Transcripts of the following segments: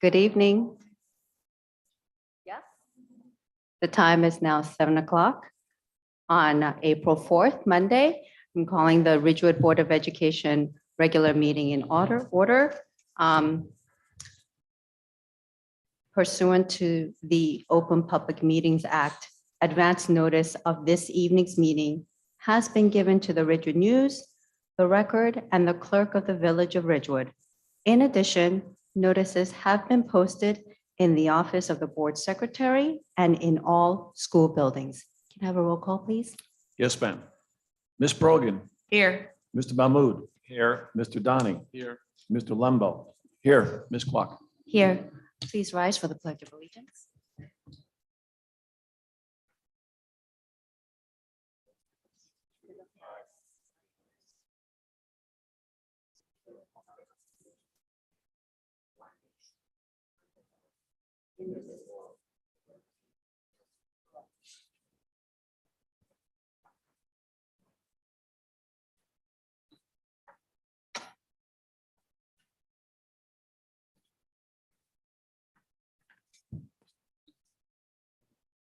Good evening. Yes. The time is now 7 o'clock on April 4th, Monday. I'm calling the Ridgewood Board of Education regular meeting in order. Pursuant to the Open Public Meetings Act, advance notice of this evening's meeting has been given to the Ridgewood News, the Record, and the clerk of the Village of Ridgewood. In addition, notices have been posted in the office of the board secretary and in all school buildings. Can I have a roll call, please? Yes, ma'am. Ms. Brogan. Here. Mr. Mahmood. Here. Mr. Donnie. Here. Mr. Lembo. Here. Ms. Kwok. Here. Please rise for the Pledge of Allegiance.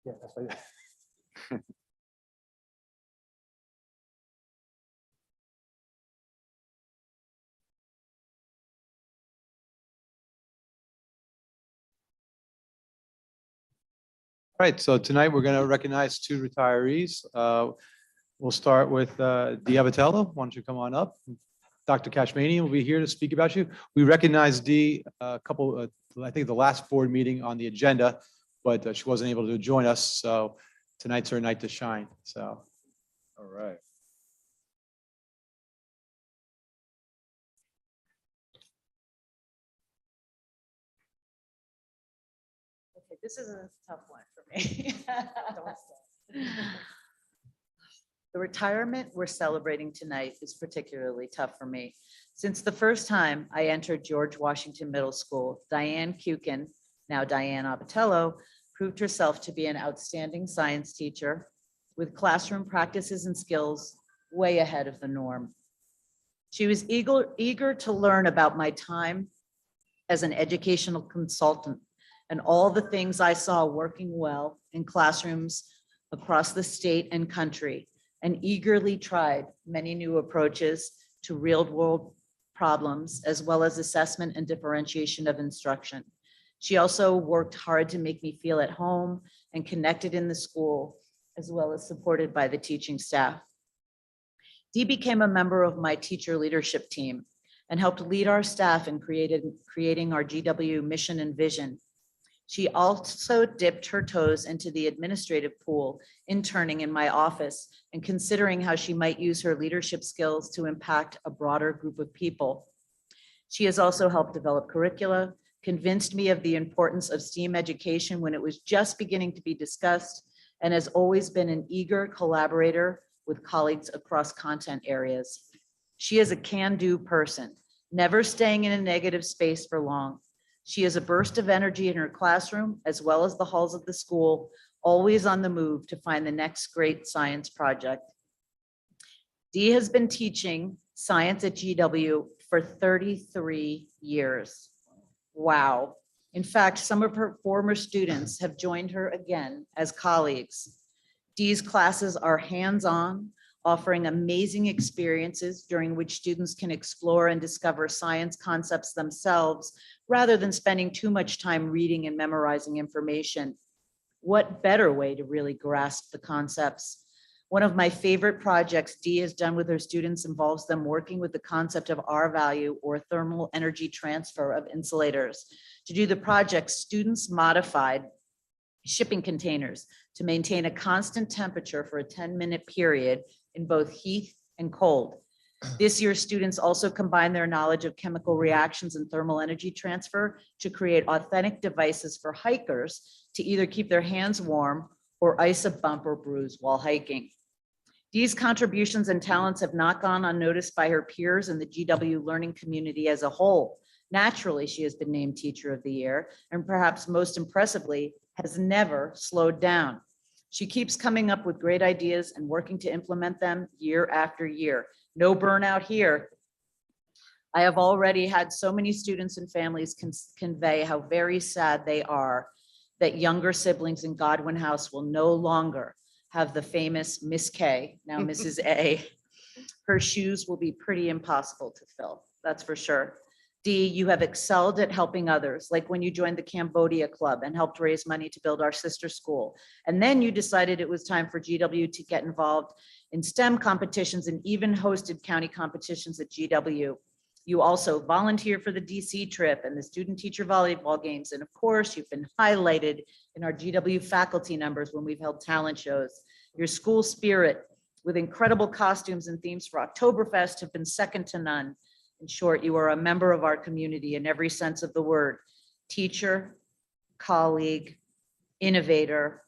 Yeah, that's right. All right, so tonight we're going to recognize two retirees. We'll start with Dee Abatello. Why don't you come on up? Dr. Kashmani will be here to speak about you. We recognize Dee a couple, I think the last board meeting on the agenda, but she wasn't able to join us. So tonight's her night to shine. So, all right. Okay, this is a tough one for me. The retirement we're celebrating tonight is particularly tough for me. Since the first time I entered George Washington Middle School, Diane Kukin, now Diane Abatello, proved herself to be an outstanding science teacher with classroom practices and skills way ahead of the norm. She was eager to learn about my time as an educational consultant and all the things I saw working well in classrooms across the state and country, and eagerly tried many new approaches to real-world problems, as well as assessment and differentiation of instruction. She also worked hard to make me feel at home and connected in the school, as well as supported by the teaching staff. Dee became a member of my teacher leadership team and helped lead our staff in creating our GW mission and vision. She also dipped her toes into the administrative pool, interning in my office and considering how she might use her leadership skills to impact a broader group of people. She has also helped develop curricula, convinced me of the importance of STEAM education when it was just beginning to be discussed, and has always been an eager collaborator with colleagues across content areas. She is a can-do person, never staying in a negative space for long. She is a burst of energy in her classroom, as well as the halls of the school, always on the move to find the next great science project. Dee has been teaching science at GW for 33 years. Wow. In fact, some of her former students have joined her again as colleagues. Dee's classes are hands-on, offering amazing experiences during which students can explore and discover science concepts themselves, rather than spending too much time reading and memorizing information. What better way to really grasp the concepts? One of my favorite projects Dee has done with her students involves them working with the concept of R-value, or thermal energy transfer of insulators. To do the project, students modified shipping containers to maintain a constant temperature for a 10-minute period in both heat and cold. This year, students also combined their knowledge of chemical reactions and thermal energy transfer to create authentic devices for hikers to either keep their hands warm or ice a bump or bruise while hiking. These contributions and talents have not gone unnoticed by her peers and the GW learning community as a whole. Naturally, she has been named Teacher of the Year, and perhaps most impressively, has never slowed down. She keeps coming up with great ideas and working to implement them year after year. No burnout here. I have already had so many students and families convey how very sad they are that younger siblings in Godwin House will no longer have the famous Miss K, now Mrs. A. Her shoes will be pretty impossible to fill, that's for sure. D, you have excelled at helping others, like when you joined the Cambodia Club and helped raise money to build our sister school. And then you decided it was time for GW to get involved in STEM competitions and even hosted county competitions at GW. You also volunteered for the DC trip and the student teacher volleyball games. And of course, you've been highlighted in our GW faculty numbers when we've held talent shows. Your school spirit with incredible costumes and themes for Oktoberfest have been second to none. In short, you are a member of our community in every sense of the word. Teacher, colleague, innovator,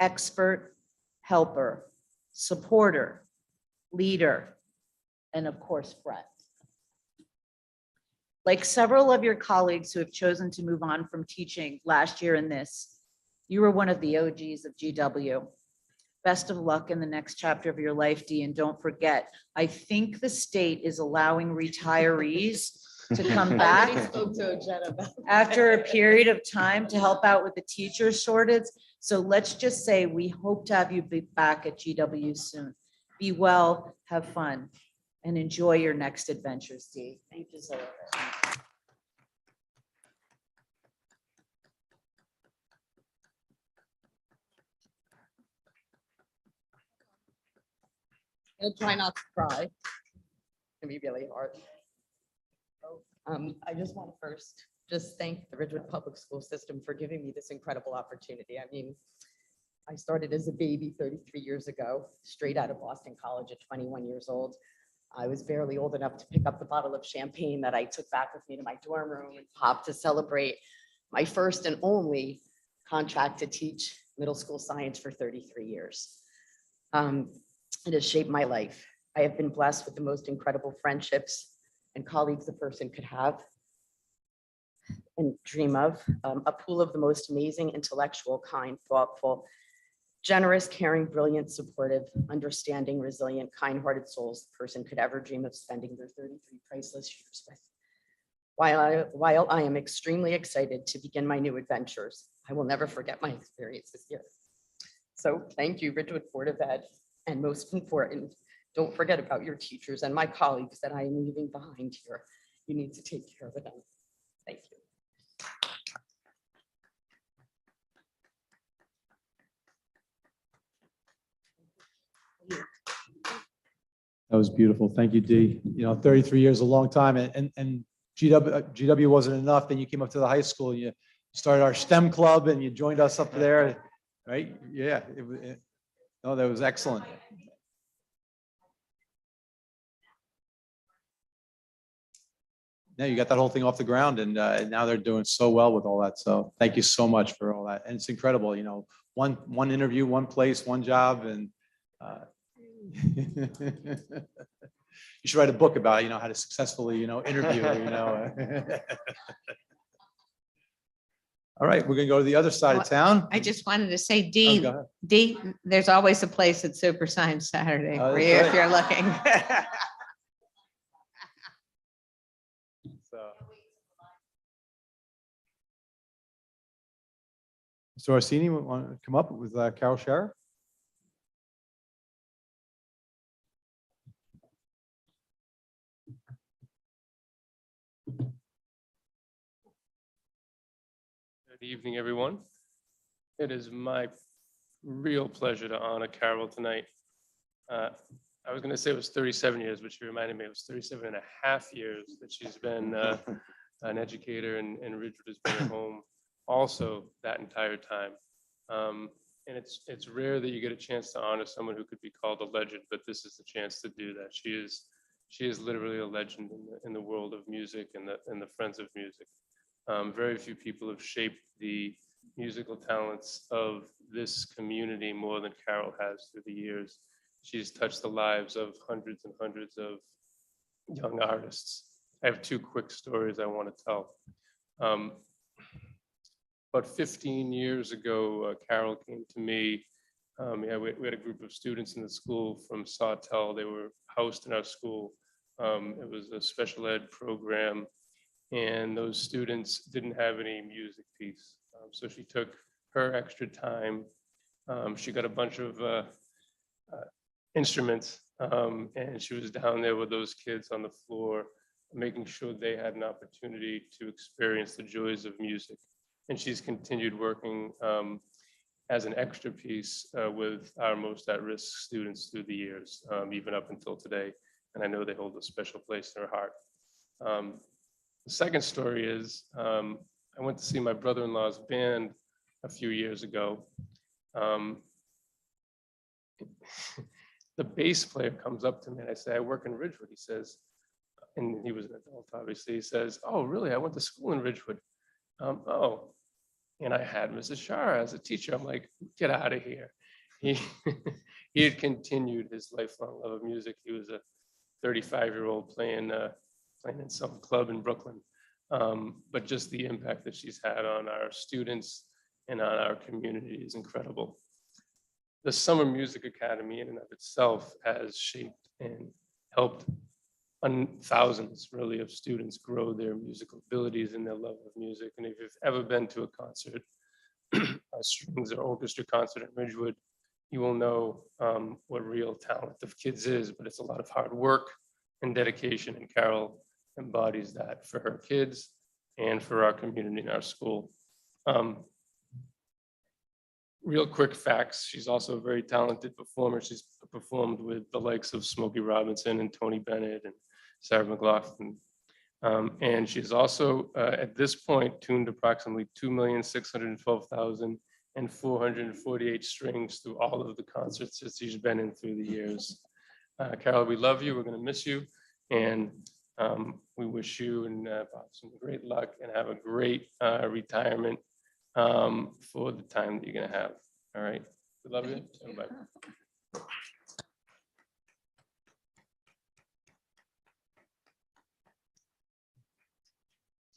expert, helper, supporter, leader, and of course, friend. Like several of your colleagues who have chosen to move on from teaching last year in this, you were one of the OGs of GW. Best of luck in the next chapter of your life, Dee, and don't forget, I think the state is allowing retirees to come back after a period of time to help out with the teacher shortage. So let's just say we hope to have you be back at GW soon. Be well, have fun, and enjoy your next adventures, Dee. You deserve it. I'll try not to cry. It can be really hard. I just want to first just thank the Ridgewood Public School System for giving me this incredible opportunity. I mean, I started as a baby 33 years ago, straight out of Boston College at 21 years old. I was barely old enough to pick up the bottle of champagne that I took back with me to my dorm room and pop to celebrate my first and only contract to teach middle school science for 33 years. It has shaped my life. I have been blessed with the most incredible friendships and colleagues a person could have and dream of, a pool of the most amazing, intellectual, kind, thoughtful, generous, caring, brilliant, supportive, understanding, resilient, kind-hearted souls a person could ever dream of spending their 33 priceless years with. While I am extremely excited to begin my new adventures, I will never forget my experiences here. So thank you, Ridgewood Board of Ed. And most important, don't forget about your teachers and my colleagues that I am leaving behind here. You need to take care of them. Thank you. That was beautiful. Thank you, Dee. 33 years is a long time, and GW wasn't enough. Then you came up to the high school, and you started our STEM club, and you joined us up there, right? Yeah. No, that was excellent. Yeah, you got that whole thing off the ground, and now they're doing so well with all that. So thank you so much for all that. And it's incredible, one interview, one place, one job, and you should write a book about, how to successfully, interview, All right, we're gonna go to the other side of town. I just wanted to say, Oh, Dee, go ahead. Dee, there's always a place at Super Science Saturday Oh, for that's you if right. you're looking. So. Mr. Orsini, want to come up with Carol Scherer? Good evening, everyone. It is my real pleasure to honor Carol tonight. I was going to say it was 37 years, but she reminded me it was 37 and a half years that she's been an educator, and Ridgewood has been her home also that entire time. And it's rare that you get a chance to honor someone who could be called a legend, but this is the chance to do that. She is literally a legend in the world of music and the friends of music. Very few people have shaped the musical talents of this community more than Carol has through the years. She's touched the lives of hundreds and hundreds of young artists. I have two quick stories I want to tell. About 15 years ago, Carol came to me. We had a group of students in the school from Sawtell. They were housed in our school. It was a special ed program, and those students didn't have any music piece. So she took her extra time. She got a bunch of instruments, and she was down there with those kids on the floor, making sure they had an opportunity to experience the joys of music. And she's continued working as an extra piece with our most at-risk students through the years, even up until today. And I know they hold a special place in her heart. The second story is I went to see my brother-in-law's band a few years ago. The bass player comes up to me and I say, I work in Ridgewood. He says, and he was an adult, obviously. He says, oh, really? I went to school in Ridgewood. Oh, and I had Mrs. Shara as a teacher. I'm like, get out of here. He, he had continued his lifelong love of music. He was a 35-year-old playing in some club in Brooklyn. But just the impact that she's had on our students and on our community is incredible. The Summer Music Academy in and of itself has shaped and helped thousands really of students grow their musical abilities and their love of music. And if you've ever been to a concert, a strings or orchestra concert in Ridgewood, you will know what real talent of kids is, but it's a lot of hard work and dedication. And Carol embodies that for her kids and for our community and our school. Real quick facts, she's also a very talented performer. She's performed with the likes of Smokey Robinson and Tony Bennett and Sarah McLaughlin. And she's also, at this point, tuned approximately 2,612,448 strings through all of the concerts that she's been in through the years. Carol, we love you. We're going to miss you. And we wish you and Bob some great luck and have a great retirement for the time that you're going to have. All right. We love you. Bye.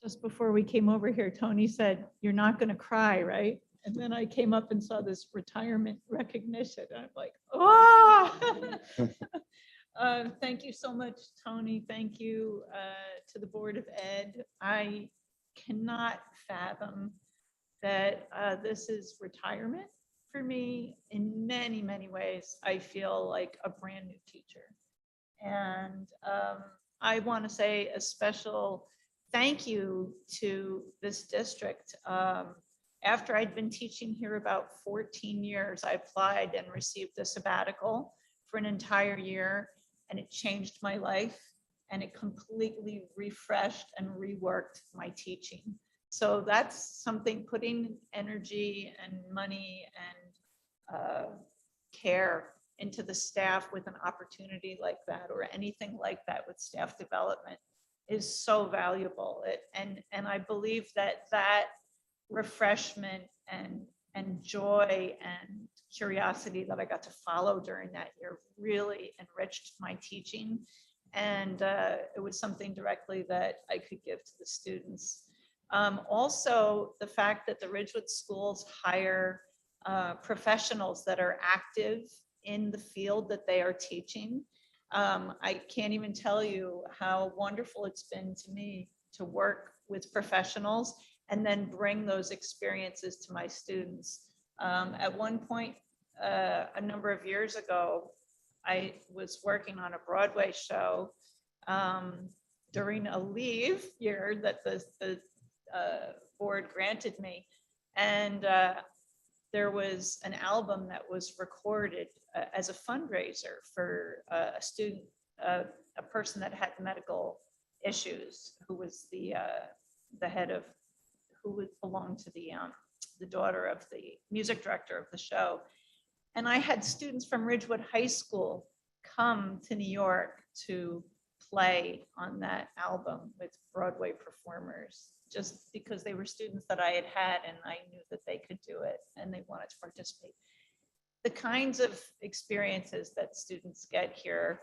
Just before we came over here, Tony said, you're not going to cry, right? And then I came up and saw this retirement recognition. And I'm like, oh, thank you so much, Tony. Thank you to the Board of Ed. I cannot fathom that this is retirement for me. In many, many ways, I feel like a brand new teacher. And I want to say a special thank you to this district. After I'd been teaching here about 14 years, I applied and received a sabbatical for an entire year, and it changed my life, and it completely refreshed and reworked my teaching. So that's something, putting energy and money and care into the staff with an opportunity like that, or anything like that with staff development, is so valuable. And I believe that refreshment and joy and curiosity that I got to follow during that year really enriched my teaching. And it was something directly that I could give to the students. Also, the fact that the Ridgewood schools hire professionals that are active in the field that they are teaching. I can't even tell you how wonderful it's been to me to work with professionals and then bring those experiences to my students. At one point, a number of years ago, I was working on a Broadway show during a leave year that the board granted me. And there was an album that was recorded as a fundraiser for a student, a person that had medical issues, who was the head of, who would belong to the daughter of the music director of the show. And I had students from Ridgewood High School come to New York to play on that album with Broadway performers, just because they were students that I had and I knew that they could do it and they wanted to participate. The kinds of experiences that students get here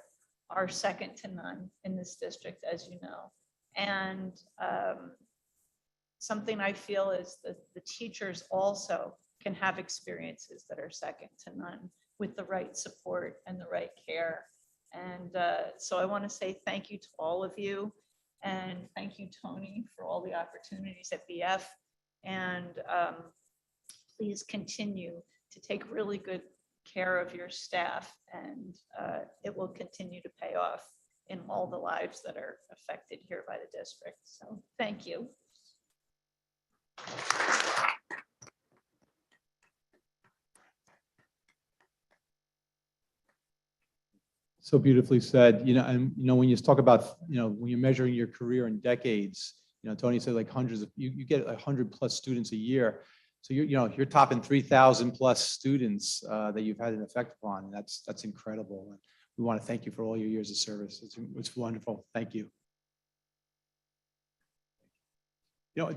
are second to none in this district, as you know. And something I feel is that the teachers also can have experiences that are second to none with the right support and the right care. And so I want to say thank you to all of you. And thank you, Tony, for all the opportunities at BF. And please continue to take really good care of your staff, and it will continue to pay off in all the lives that are affected here by the district. So thank you. So beautifully said, and when you talk about, when you're measuring your career in decades, Tony said like hundreds of, you get 100+ students a year. So you're topping 3,000+ students that you've had an effect upon. That's incredible. And we want to thank you for all your years of service. It's wonderful. Thank you.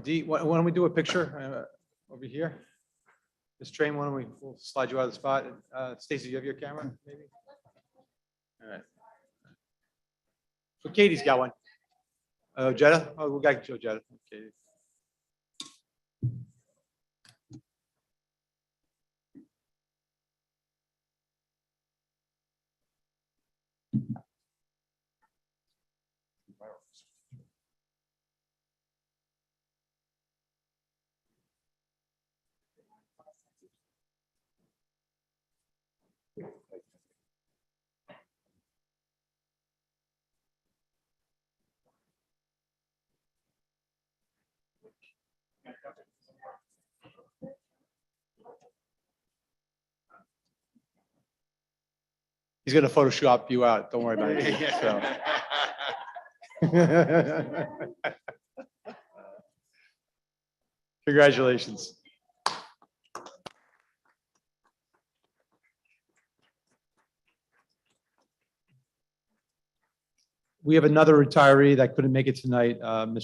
Dee, why don't we do a picture over here? Ms. Train, we'll slide you out of the spot. Stacy, do you have your camera, maybe? All right. So Katie's got one. Jetta? Oh, we got Jetta. Okay. He's going to Photoshop you out. Don't worry about it. So. Congratulations. We have another retiree that couldn't make it tonight, Ms.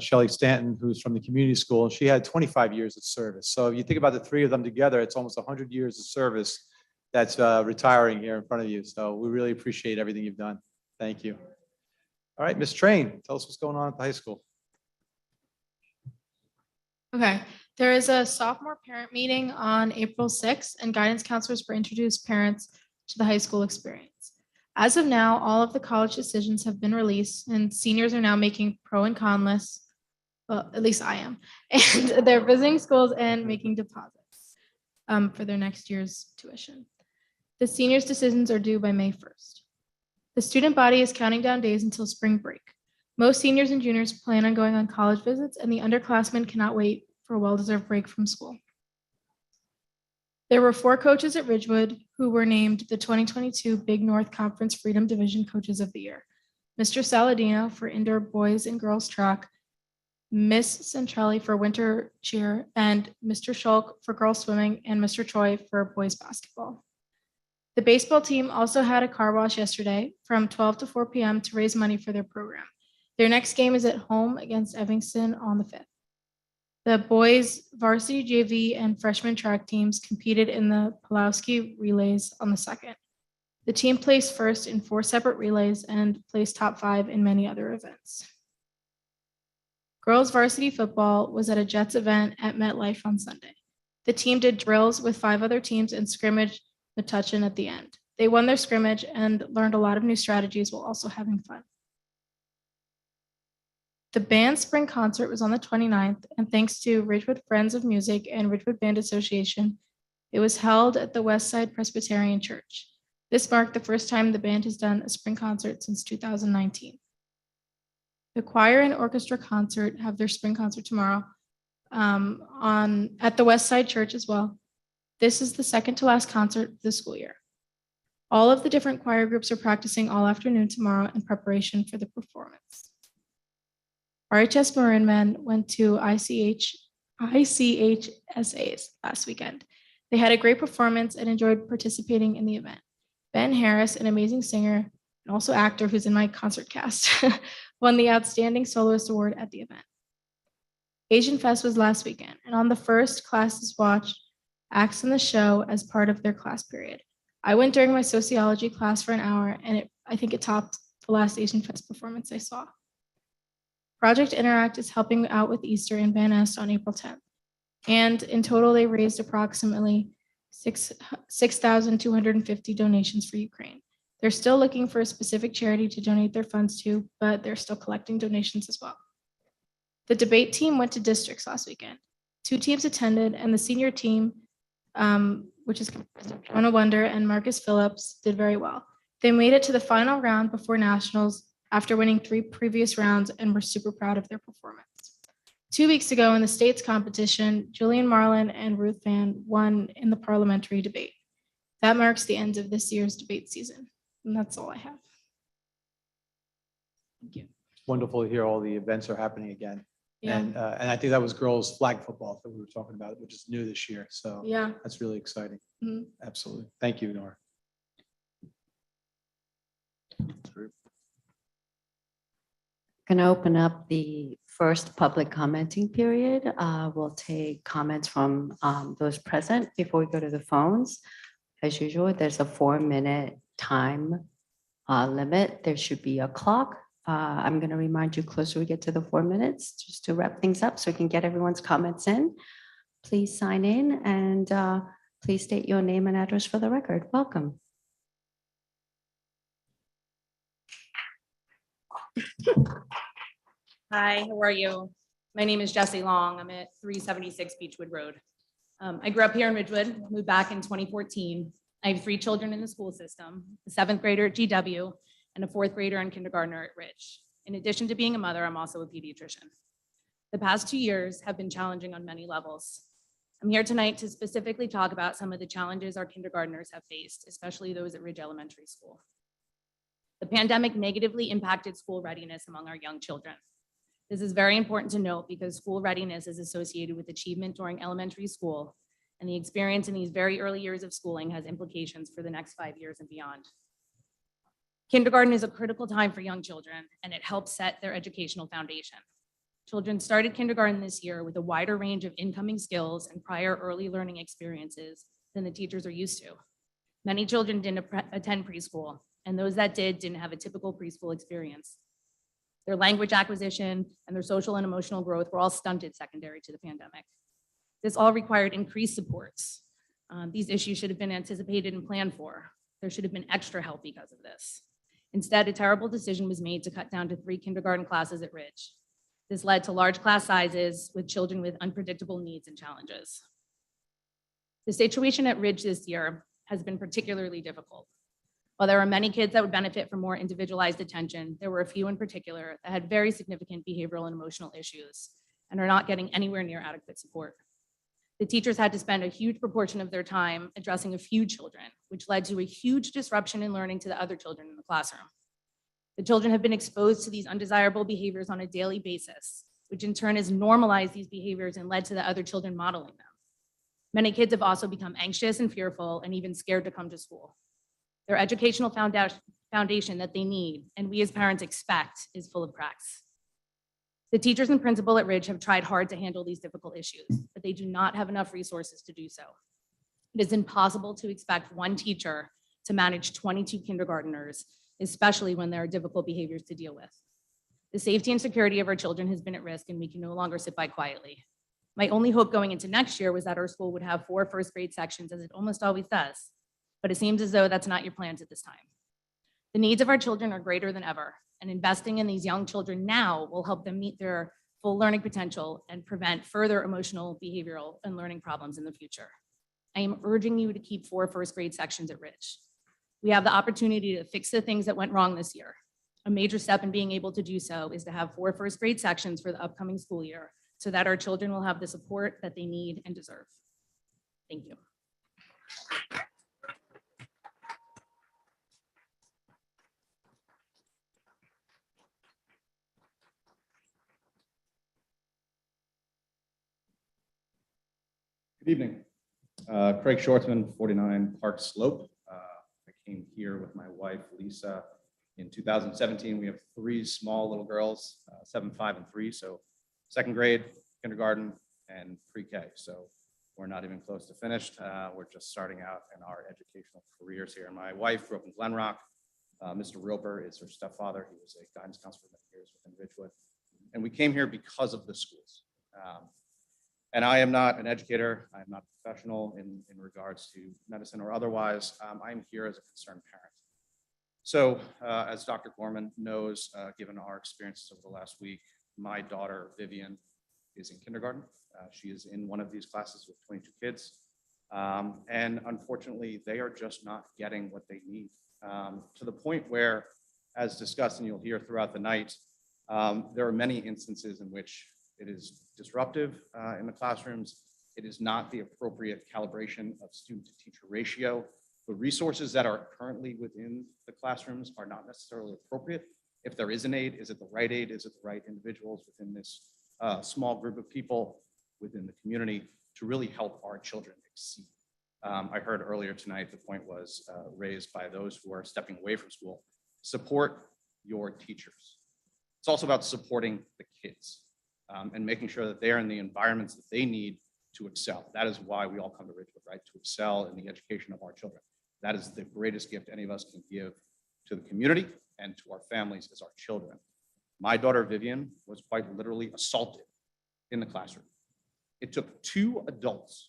Shelley Stanton, who's from the community school. She had 25 years of service. So if you think about the three of them together, it's almost 100 years of service that's retiring here in front of you. So we really appreciate everything you've done. Thank you. All right, Ms. Train, tell us what's going on at the high school. Okay, there is a sophomore parent meeting on April 6th, and guidance counselors will introduce parents to the high school experience. As of now, all of the college decisions have been released, and seniors are now making pro and con lists. Well, at least I am. And they're visiting schools and making deposits for their next year's tuition. The seniors' decisions are due by May 1st. The student body is counting down days until spring break. Most seniors and juniors plan on going on college visits, and the underclassmen cannot wait for a well-deserved break from school. There were 4 coaches at Ridgewood who were named the 2022 Big North Conference Freedom Division Coaches of the Year. Mr. Saladino for indoor boys and girls track, Miss Centrelli for winter cheer, and Mr. Schulk for girls swimming, and Mr. Choi for boys basketball. The baseball team also had a car wash yesterday from 12 to 4 p.m. to raise money for their program. Their next game is at home against Evanston on the 5th. The boys varsity JV and freshman track teams competed in the Pulowski relays on the 2nd. The team placed first in 4 separate relays and placed top 5 in many other events. Girls varsity football was at a Jets event at MetLife on Sunday. The team did drills with 5 other teams and scrimmaged Metuchen at the end. They won their scrimmage and learned a lot of new strategies while also having fun. The band's spring concert was on the 29th, and thanks to Ridgewood Friends of Music and Ridgewood Band Association, it was held at the Westside Presbyterian Church. This marked the first time the band has done a spring concert since 2019. The choir and orchestra concert have their spring concert tomorrow at the Westside Church as well. This is the second to last concert of the school year. All of the different choir groups are practicing all afternoon tomorrow in preparation for the performance. RHS Maroon Men went to ICHSAs last weekend. They had a great performance and enjoyed participating in the event. Ben Harris, an amazing singer and also actor who's in my concert cast, won the Outstanding Soloist Award at the event. Asian Fest was last weekend, and on the first, classes watched acts in the show as part of their class period. I went during my sociology class for an hour, and I think it topped the last Asian Fest performance I saw. Project Interact is helping out with Easter in Van Ness on April 10th. And in total, they raised approximately 6,250 donations for Ukraine. They're still looking for a specific charity to donate their funds to, but they're still collecting donations as well. The debate team went to districts last weekend. 2 teams attended, and the senior team, which is Jonah Wonder and Marcus Phillips, did very well. They made it to the final round before nationals after winning 3 previous rounds and were super proud of their performance. 2 weeks ago in the states competition, Julian Marlin and Ruth Van won in the parliamentary debate. That marks the end of this year's debate season. And that's all I have. Thank you. Wonderful to hear all the events are happening again. Yeah. And I think that was girls flag football that we were talking about, which is new this year. So Yeah. that's really exciting. Mhm. Absolutely. Thank you, Nora. Going to open up the first public commenting period. We'll take comments from those present before we go to the phones. As usual, there's a 4-minute time limit. There should be a clock. I'm going to remind you closer we get to the 4 minutes, just to wrap things up so we can get everyone's comments in. Please sign in and please state your name and address for the record. Welcome. Hi, how are you? My name is Jessie Long. I'm at 376 Beechwood Road. I grew up here in Ridgewood, moved back in 2014. I have 3 children in the school system, a 7th grader at GW and a 4th grader and kindergartner at Ridge. In addition to being a mother, I'm also a pediatrician. The past 2 years have been challenging on many levels. I'm here tonight to specifically talk about some of the challenges our kindergartners have faced, especially those at Ridge Elementary School. The pandemic negatively impacted school readiness among our young children. This is very important to note because school readiness is associated with achievement during elementary school, and the experience in these very early years of schooling has implications for the next 5 years and beyond. Kindergarten is a critical time for young children, and it helps set their educational foundation. Children started kindergarten this year with a wider range of incoming skills and prior early learning experiences than the teachers are used to. Many children didn't attend preschool, and those that didn't have a typical preschool experience. Their language acquisition and their social and emotional growth were all stunted secondary to the pandemic. This all required increased supports. These issues should have been anticipated and planned for. There should have been extra help because of this. Instead, a terrible decision was made to cut down to 3 kindergarten classes at Ridge. This led to large class sizes with children with unpredictable needs and challenges. The situation at Ridge this year has been particularly difficult. While there are many kids that would benefit from more individualized attention, there were a few in particular that had very significant behavioral and emotional issues and are not getting anywhere near adequate support. The teachers had to spend a huge proportion of their time addressing a few children, which led to a huge disruption in learning to the other children in the classroom. The children have been exposed to these undesirable behaviors on a daily basis, which in turn has normalized these behaviors and led to the other children modeling them. Many kids have also become anxious and fearful and even scared to come to school. Their educational foundation that they need, and we as parents expect, is full of cracks. The teachers and principal at Ridge have tried hard to handle these difficult issues, but they do not have enough resources to do so. It is impossible to expect one teacher to manage 22 kindergartners, especially when there are difficult behaviors to deal with. The safety and security of our children has been at risk, and we can no longer sit by quietly. My only hope going into next year was that our school would have 4 first grade sections, as it almost always does. But it seems as though that's not your plans at this time. The needs of our children are greater than ever, and investing in these young children now will help them meet their full learning potential and prevent further emotional, behavioral, and learning problems in the future. I am urging you to keep 4 first grade sections at Ridge. We have the opportunity to fix the things that went wrong this year. A major step in being able to do so is to have 4 first grade sections for the upcoming school year so that our children will have the support that they need and deserve. Thank you. Good evening. Craig Shortman, 49 Park Slope. I came here with my wife, Lisa, in 2017. We have 3 small little girls, 7, 5, and 3. So 2nd grade, kindergarten, and pre-K. So we're not even close to finished. We're just starting out in our educational careers here. My wife grew up in Glen Rock. Mr. Roper is her stepfather. He was a guidance counselor for many years within Ridgewood. And we came here because of the schools. And I am not an educator. I'm not a professional in regards to medicine or otherwise. I'm here as a concerned parent. So as Dr. Gorman knows, given our experiences over the last week, my daughter Vivian is in kindergarten. She is in one of these classes with 22 kids. And unfortunately, they are just not getting what they need, to the point where, as discussed, and you'll hear throughout the night, there are many instances in which it is disruptive in the classrooms. It is not the appropriate calibration of student to teacher ratio. The resources that are currently within the classrooms are not necessarily appropriate. If there is an aid, is it the right aid? Is it the right individuals within this small group of people within the community to really help our children exceed? I heard earlier tonight, the point was raised by those who are stepping away from school. Support your teachers. It's also about supporting the kids and making sure that they're in the environments that they need to excel. That is why we all come to Ridgewood, right? To excel in the education of our children. That is the greatest gift any of us can give to the community and to our families as our children. My daughter Vivian was quite literally assaulted in the classroom. It took 2 adults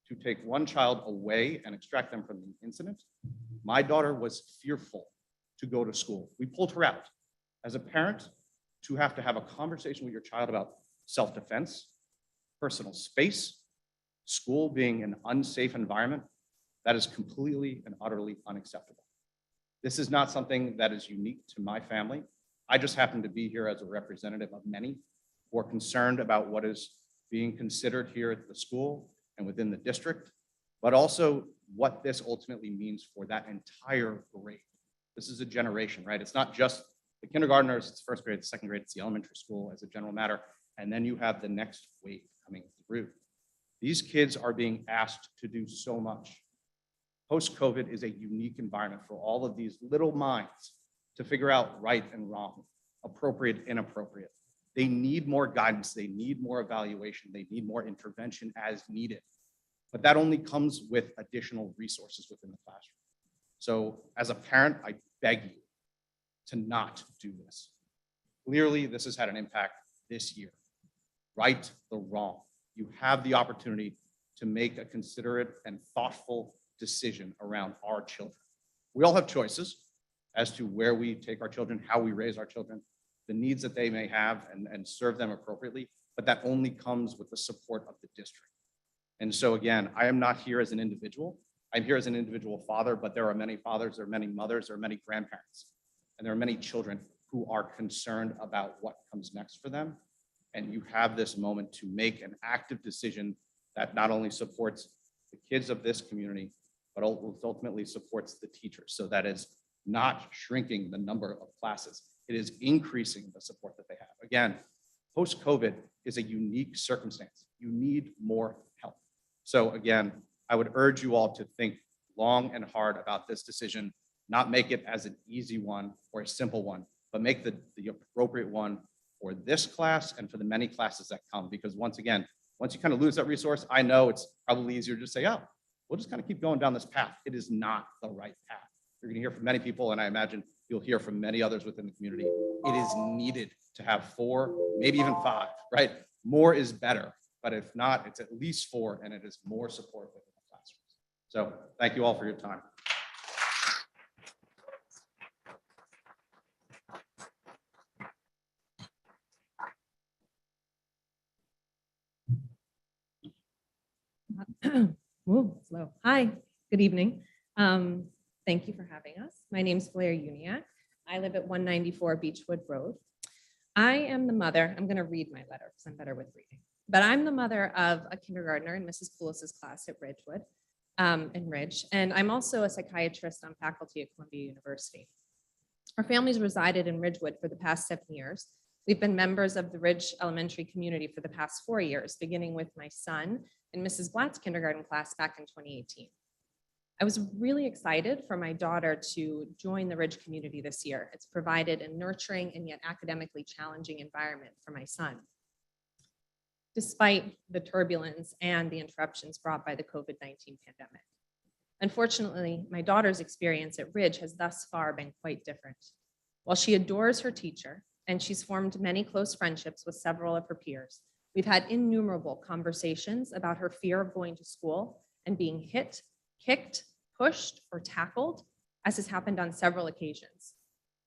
to take one child away and extract them from the incident. My daughter was fearful to go to school. We pulled her out. As a parent, to have a conversation with your child about self-defense, personal space, school being an unsafe environment, that is completely and utterly unacceptable. This is not something that is unique to my family. I just happen to be here as a representative of many who are concerned about what is being considered here at the school and within the district, but also what this ultimately means for that entire grade. This is a generation, right? It's not just the kindergartners, it's first grade, it's second grade, it's the elementary school as a general matter, and then you have the next wave coming through. These kids are being asked to do so much. Post-COVID is a unique environment for all of these little minds to figure out right and wrong, appropriate, inappropriate. They need more guidance, they need more evaluation, they need more intervention as needed. But that only comes with additional resources within the classroom. So as a parent, I beg you to not do this. Clearly, this has had an impact this year. Right the wrong. You have the opportunity to make a considerate and thoughtful decision around our children. We all have choices as to where we take our children, how we raise our children, the needs that they may have and serve them appropriately, but that only comes with the support of the district. And so again, I am not here as an individual. I'm here as an individual father, but there are many fathers, there are many mothers, there are many grandparents, and there are many children who are concerned about what comes next for them. And you have this moment to make an active decision that not only supports the kids of this community, but ultimately supports the teachers. So that is not shrinking the number of classes. It is increasing the support that they have. Again, post-COVID is a unique circumstance. You need more help. So again, I would urge you all to think long and hard about this decision, not make it as an easy one or a simple one, but make the appropriate one for this class and for the many classes that come. Because once again, once you kind of lose that resource, I know it's probably easier to say, oh, we'll just kind of keep going down this path. It is not the right path. You're going to hear from many people, and I imagine you'll hear from many others within the community. It is needed to have 4, maybe even 5, right? More is better, but if not, it's at least 4, and it is more support within the classrooms. So thank you all for your time. Whoa, slow. Hi, good evening. Thank you for having us. My name is Blair Uniac. I live at 194 Beechwood Road. I am the mother, I'm going to read my letter because I'm better with reading, but I'm the mother of a kindergartner in Mrs. Poulis's class at Ridgewood in Ridge, and I'm also a psychiatrist on faculty at Columbia University. Our families resided in Ridgewood for the past 7 years. We've been members of the Ridge Elementary community for the past 4 years, beginning with my son in Mrs. Blatt's kindergarten class back in 2018. I was really excited for my daughter to join the Ridge community this year. It's provided a nurturing and yet academically challenging environment for my son, despite the turbulence and the interruptions brought by the COVID-19 pandemic. Unfortunately, my daughter's experience at Ridge has thus far been quite different. While she adores her teacher and she's formed many close friendships with several of her peers, we've had innumerable conversations about her fear of going to school and being hit, kicked, pushed, or tackled as has happened on several occasions.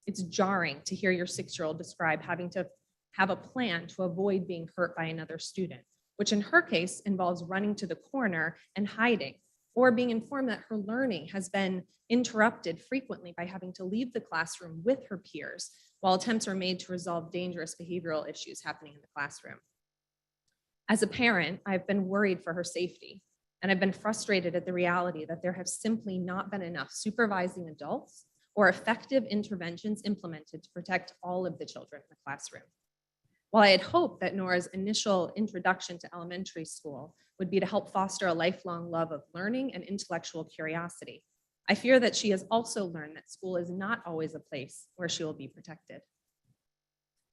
It's jarring to hear your 6-year-old describe having to have a plan to avoid being hurt by another student, which in her case involves running to the corner and hiding, or being informed that her learning has been interrupted frequently by having to leave the classroom with her peers while attempts are made to resolve dangerous behavioral issues happening in the classroom. As a parent, I've been worried for her safety, and I've been frustrated at the reality that there have simply not been enough supervising adults or effective interventions implemented to protect all of the children in the classroom. While I had hoped that Nora's initial introduction to elementary school would be to help foster a lifelong love of learning and intellectual curiosity, I fear that she has also learned that school is not always a place where she will be protected.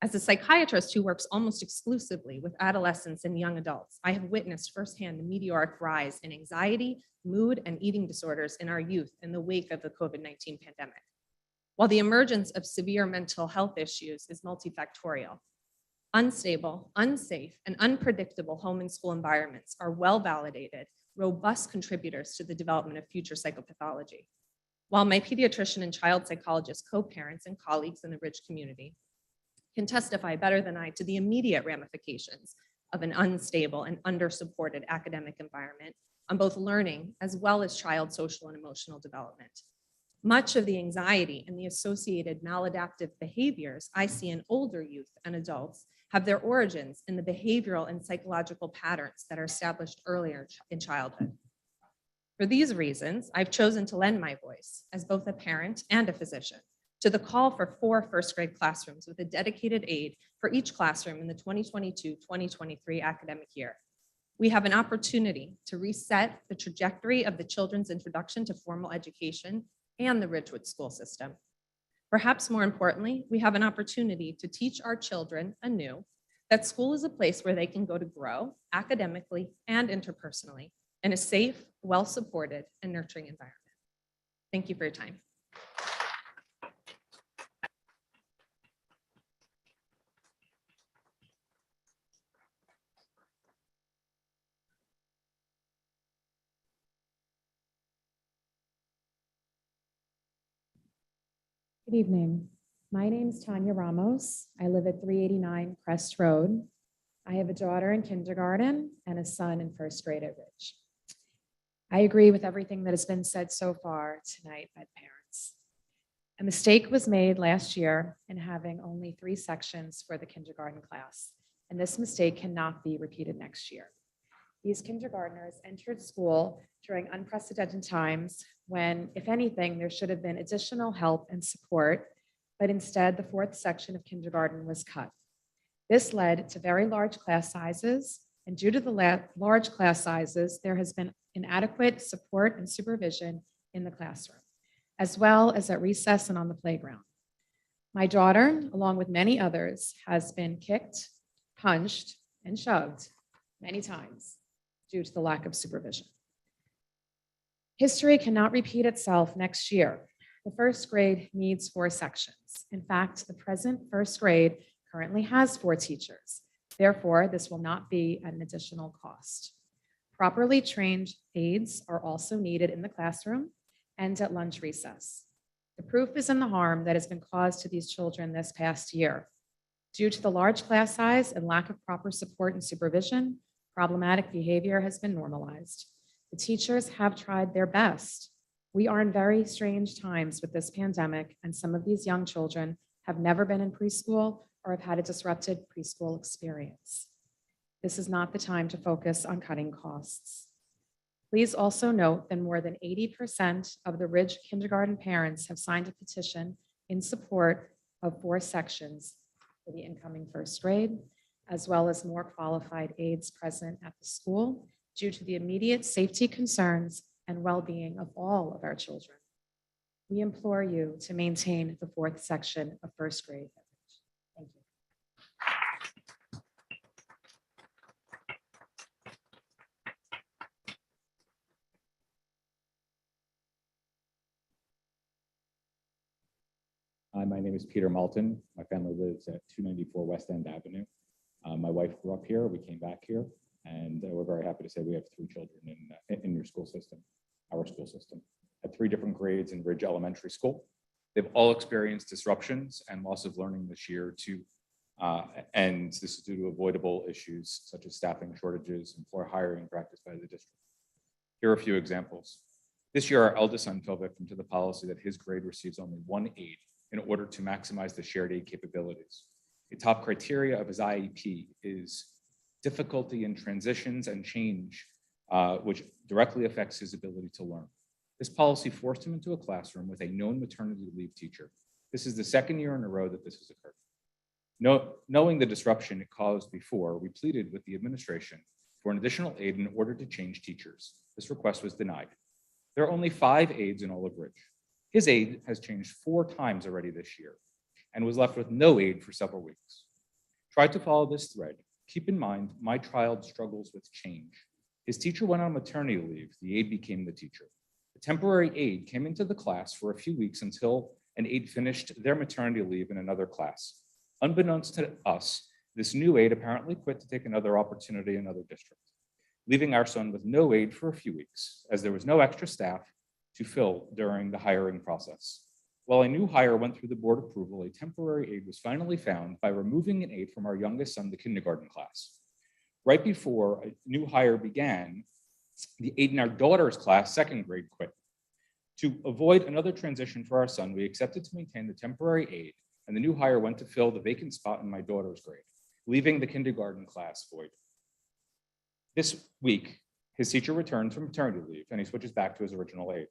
As a psychiatrist who works almost exclusively with adolescents and young adults, I have witnessed firsthand the meteoric rise in anxiety, mood, and eating disorders in our youth in the wake of the COVID-19 pandemic. While the emergence of severe mental health issues is multifactorial, unstable, unsafe, and unpredictable home and school environments are well-validated, robust contributors to the development of future psychopathology. While my pediatrician and child psychologist co-parents and colleagues in the Ridge community can testify better than I to the immediate ramifications of an unstable and under-supported academic environment on both learning as well as child social and emotional development. Much of the anxiety and the associated maladaptive behaviors I see in older youth and adults have their origins in the behavioral and psychological patterns that are established earlier in childhood. For these reasons, I've chosen to lend my voice as both a parent and a physician to the call for 4 first-grade classrooms with a dedicated aide for each classroom in the 2022-2023 academic year. We have an opportunity to reset the trajectory of the children's introduction to formal education and the Ridgewood school system. Perhaps more importantly, we have an opportunity to teach our children anew that school is a place where they can go to grow academically and interpersonally in a safe, well-supported, and nurturing environment. Thank you for your time. Good evening. My name is Tanya Ramos. I live at 389 Crest Road. I have a daughter in kindergarten and a son in first grade at Ridge. I agree with everything that has been said so far tonight by parents. A mistake was made last year in having only 3 sections for the kindergarten class, and this mistake cannot be repeated next year. These kindergartners entered school during unprecedented times when, if anything, there should have been additional help and support, but instead the 4th section of kindergarten was cut. This led to very large class sizes, and due to the large class sizes, there has been inadequate support and supervision in the classroom, as well as at recess and on the playground. My daughter, along with many others, has been kicked, punched, and shoved many times due to the lack of supervision. History cannot repeat itself next year. The first grade needs 4 sections. In fact, the present first grade currently has 4 teachers. Therefore, this will not be at an additional cost. Properly trained aides are also needed in the classroom and at lunch recess. The proof is in the harm that has been caused to these children this past year. Due to the large class size and lack of proper support and supervision, problematic behavior has been normalized. The teachers have tried their best. We are in very strange times with this pandemic, and some of these young children have never been in preschool or have had a disrupted preschool experience. This is not the time to focus on cutting costs. Please also note that more than 80% of the Ridge kindergarten parents have signed a petition in support of 4 sections for the incoming first grade, as well as more qualified aides present at the school due to the immediate safety concerns and well-being of all of our children. We implore you to maintain the 4th section of first grade. Thank you. Hi, my name is Peter Malton. My family lives at 294 West End Avenue. My wife grew up here. We came back here, and we're very happy to say we have 3 children in your school system, our school system. at 3 different grades in Ridge Elementary School. They've all experienced disruptions and loss of learning this year too. And this is due to avoidable issues such as staffing shortages and poor hiring practice by the district. Here are a few examples. This year, our eldest son fell victim to the policy that his grade receives only 1 aide in order to maximize the shared aid capabilities. A top criteria of his IEP is difficulty in transitions and change, which directly affects his ability to learn. This policy forced him into a classroom with a known maternity leave teacher. This is the 2nd year in a row that this has occurred. Knowing the disruption it caused before, we pleaded with the administration for an additional aide in order to change teachers. This request was denied. There are only 5 aides in all of Ridge. His aide has changed 4 times already this year and was left with no aide for several weeks. Try to follow this thread. Keep in mind, my child struggles with change. His teacher went on maternity leave. The aide became the teacher. The temporary aide came into the class for a few weeks until an aide finished their maternity leave in another class. Unbeknownst to us, this new aide apparently quit to take another opportunity in another district, leaving our son with no aide for a few weeks, as there was no extra staff to fill during the hiring process. While a new hire went through the board approval, a temporary aide was finally found by removing an aide from our youngest son, the kindergarten class. Right before a new hire began, the aide in our daughter's class, 2nd grade, quit. To avoid another transition for our son, we accepted to maintain the temporary aide, and the new hire went to fill the vacant spot in my daughter's grade, leaving the kindergarten class void. This week, his teacher returns from maternity leave and he switches back to his original aide.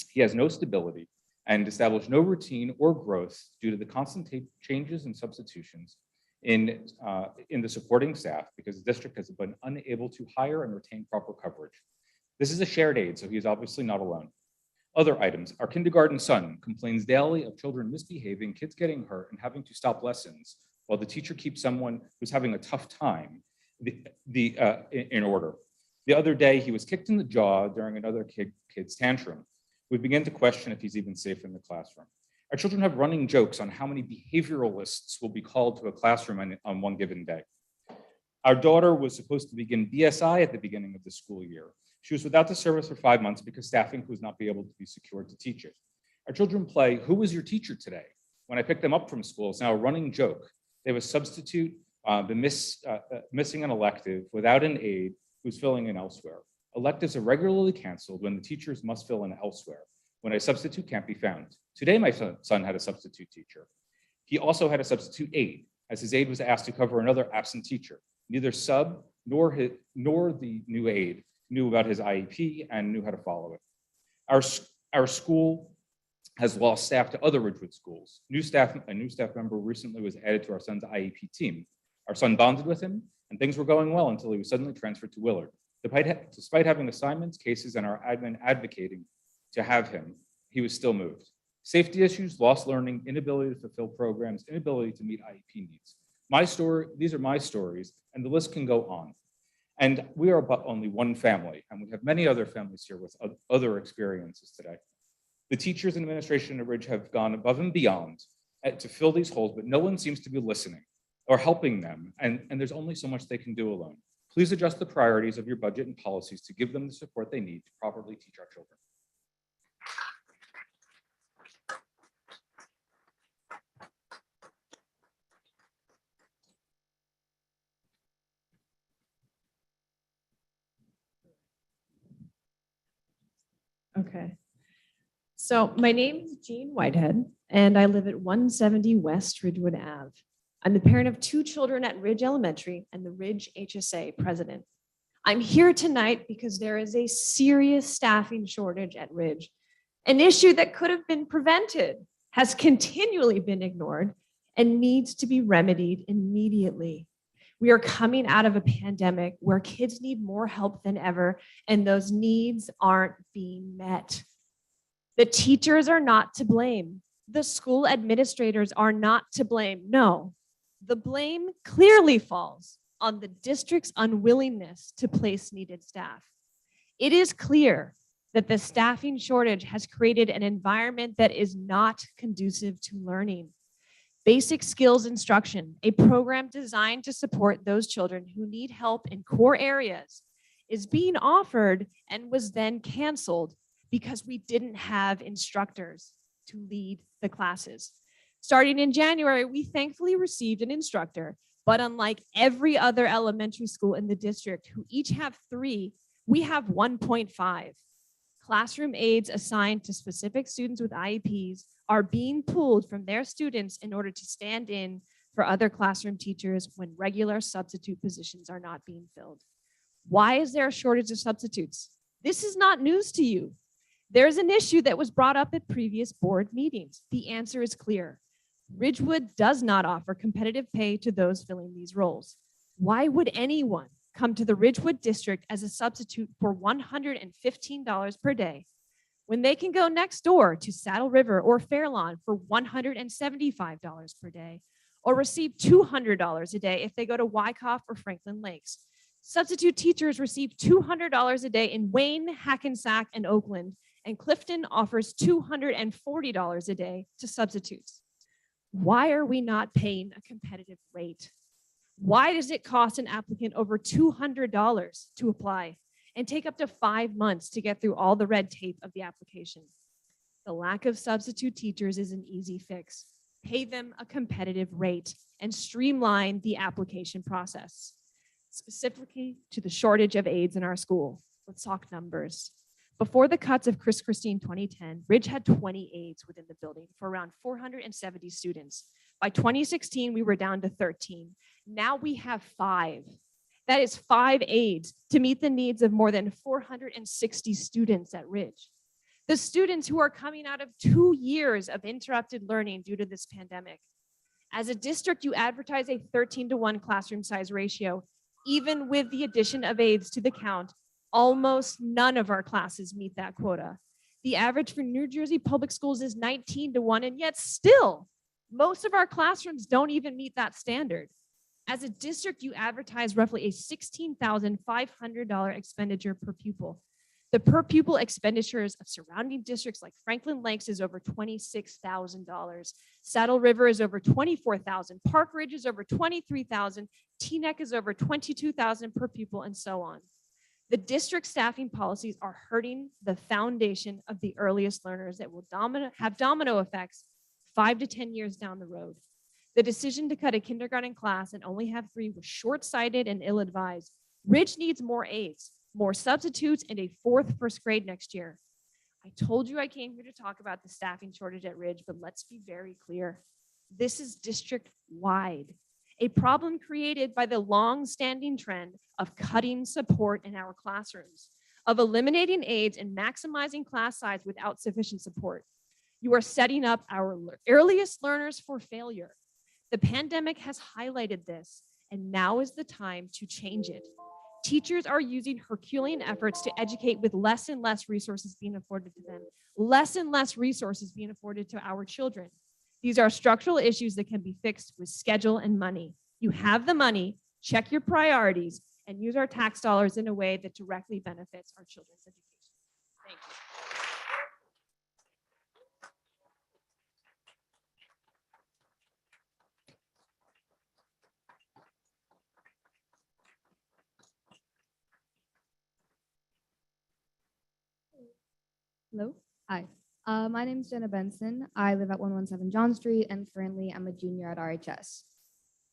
He has no stability and established no routine or growth due to the constant changes and substitutions in the supporting staff because the district has been unable to hire and retain proper coverage. This is a shared aide, so he's obviously not alone. Other items, our kindergarten son complains daily of children misbehaving, kids getting hurt, and having to stop lessons while the teacher keeps someone who's having a tough time in order. The other day, he was kicked in the jaw during another kid's tantrum. We begin to question if he's even safe in the classroom. Our children have running jokes on how many behavioralists will be called to a classroom on one given day. Our daughter was supposed to begin BSI at the beginning of the school year. She was without the service for 5 months because staffing was not be able to be secured to teach it. Our children play, "Who was your teacher today?" When I pick them up from school, it's now a running joke. They have a substitute, missing an elective without an aide who's filling in elsewhere. Electives are regularly canceled when the teachers must fill in elsewhere, when a substitute can't be found. Today, my son had a substitute teacher. He also had a substitute aide, as his aide was asked to cover another absent teacher. Neither sub nor the new aide knew about his IEP and knew how to follow it. Our school has lost staff to other Ridgewood schools. A new staff member recently was added to our son's IEP team. Our son bonded with him, and things were going well until he was suddenly transferred to Willard. Despite having assignments, cases, and our admin advocating to have him, he was still moved. Safety issues, lost learning, inability to fulfill programs, inability to meet IEP needs. These are my stories, and the list can go on. And we are but only one family, and we have many other families here with other experiences today. The teachers and administration at Ridge have gone above and beyond to fill these holes, but no one seems to be listening or helping them, and there's only so much they can do alone. Please adjust the priorities of your budget and policies to give them the support they need to properly teach our children. Okay. So my name is Jean Whitehead, and I live at 170 West Ridgewood Ave. I'm the parent of 2 children at Ridge Elementary and the Ridge HSA president. I'm here tonight because there is a serious staffing shortage at Ridge. An issue that could have been prevented has continually been ignored and needs to be remedied immediately. We are coming out of a pandemic where kids need more help than ever, and those needs aren't being met. The teachers are not to blame. The school administrators are not to blame. No, the blame clearly falls on the district's unwillingness to place needed staff. It is clear that the staffing shortage has created an environment that is not conducive to learning. Basic skills instruction, a program designed to support those children who need help in core areas, is being offered and was then canceled because we didn't have instructors to lead the classes. Starting in January, we thankfully received an instructor, but unlike every other elementary school in the district who each have 3, we have 1.5. Classroom aides assigned to specific students with IEPs are being pulled from their students in order to stand in for other classroom teachers when regular substitute positions are not being filled. Why is there a shortage of substitutes? This is not news to you. There's an issue that was brought up at previous board meetings. The answer is clear. Ridgewood does not offer competitive pay to those filling these roles. Why would anyone come to the Ridgewood district as a substitute for $115 per day when they can go next door to Saddle River or Fairlawn for $175 per day, or receive $200 a day if they go to Wyckoff or Franklin Lakes? Substitute teachers receive $200 a day in Wayne, Hackensack, and Oakland, and Clifton offers $240 a day to substitutes. Why are we not paying a competitive rate? Why does it cost an applicant over $200 to apply and take up to 5 months to get through all the red tape of the application? The lack of substitute teachers is an easy fix. Pay them a competitive rate and streamline the application process. Specifically to the shortage of aides in our school, let's talk numbers. Before the cuts of Chris Christine 2010, Ridge had 20 aides within the building for around 470 students. By 2016, we were down to 13. Now we have 5. That is 5 aides to meet the needs of more than 460 students at Ridge. The students who are coming out of 2 years of interrupted learning due to this pandemic. As a district, you advertise a 13-to-1 classroom size ratio. Even with the addition of aides to the count, almost none of our classes meet that quota. The average for New Jersey public schools is 19-to-1, and yet still, most of our classrooms don't even meet that standard. As a district, you advertise roughly a $16,500 expenditure per pupil. The per pupil expenditures of surrounding districts like Franklin Lakes is over $26,000. Saddle River is over $24,000. Park Ridge is over $23,000. Teaneck is over $22,000 per pupil, and so on. The district staffing policies are hurting the foundation of the earliest learners that will have domino effects 5 to 10 years down the road. The decision to cut a kindergarten class and only have 3 was short-sighted and ill-advised. Ridge needs more aides, more substitutes, and a 4th first grade next year. I told you I came here to talk about the staffing shortage at Ridge, but let's be very clear. This is district-wide, a problem created by the long-standing trend of cutting support in our classrooms, of eliminating aides and maximizing class size without sufficient support. You are setting up our earliest learners for failure. The pandemic has highlighted this, and now is the time to change it. Teachers are using Herculean efforts to educate with less and less resources being afforded to them, less and less resources being afforded to our children. These are structural issues that can be fixed with schedule and money. You have the money, check your priorities, and use our tax dollars in a way that directly benefits our children's education. Thank you. Hello. Hi. My name is Jenna Benson. I live at 117 John Street, and currently I'm a junior at RHS.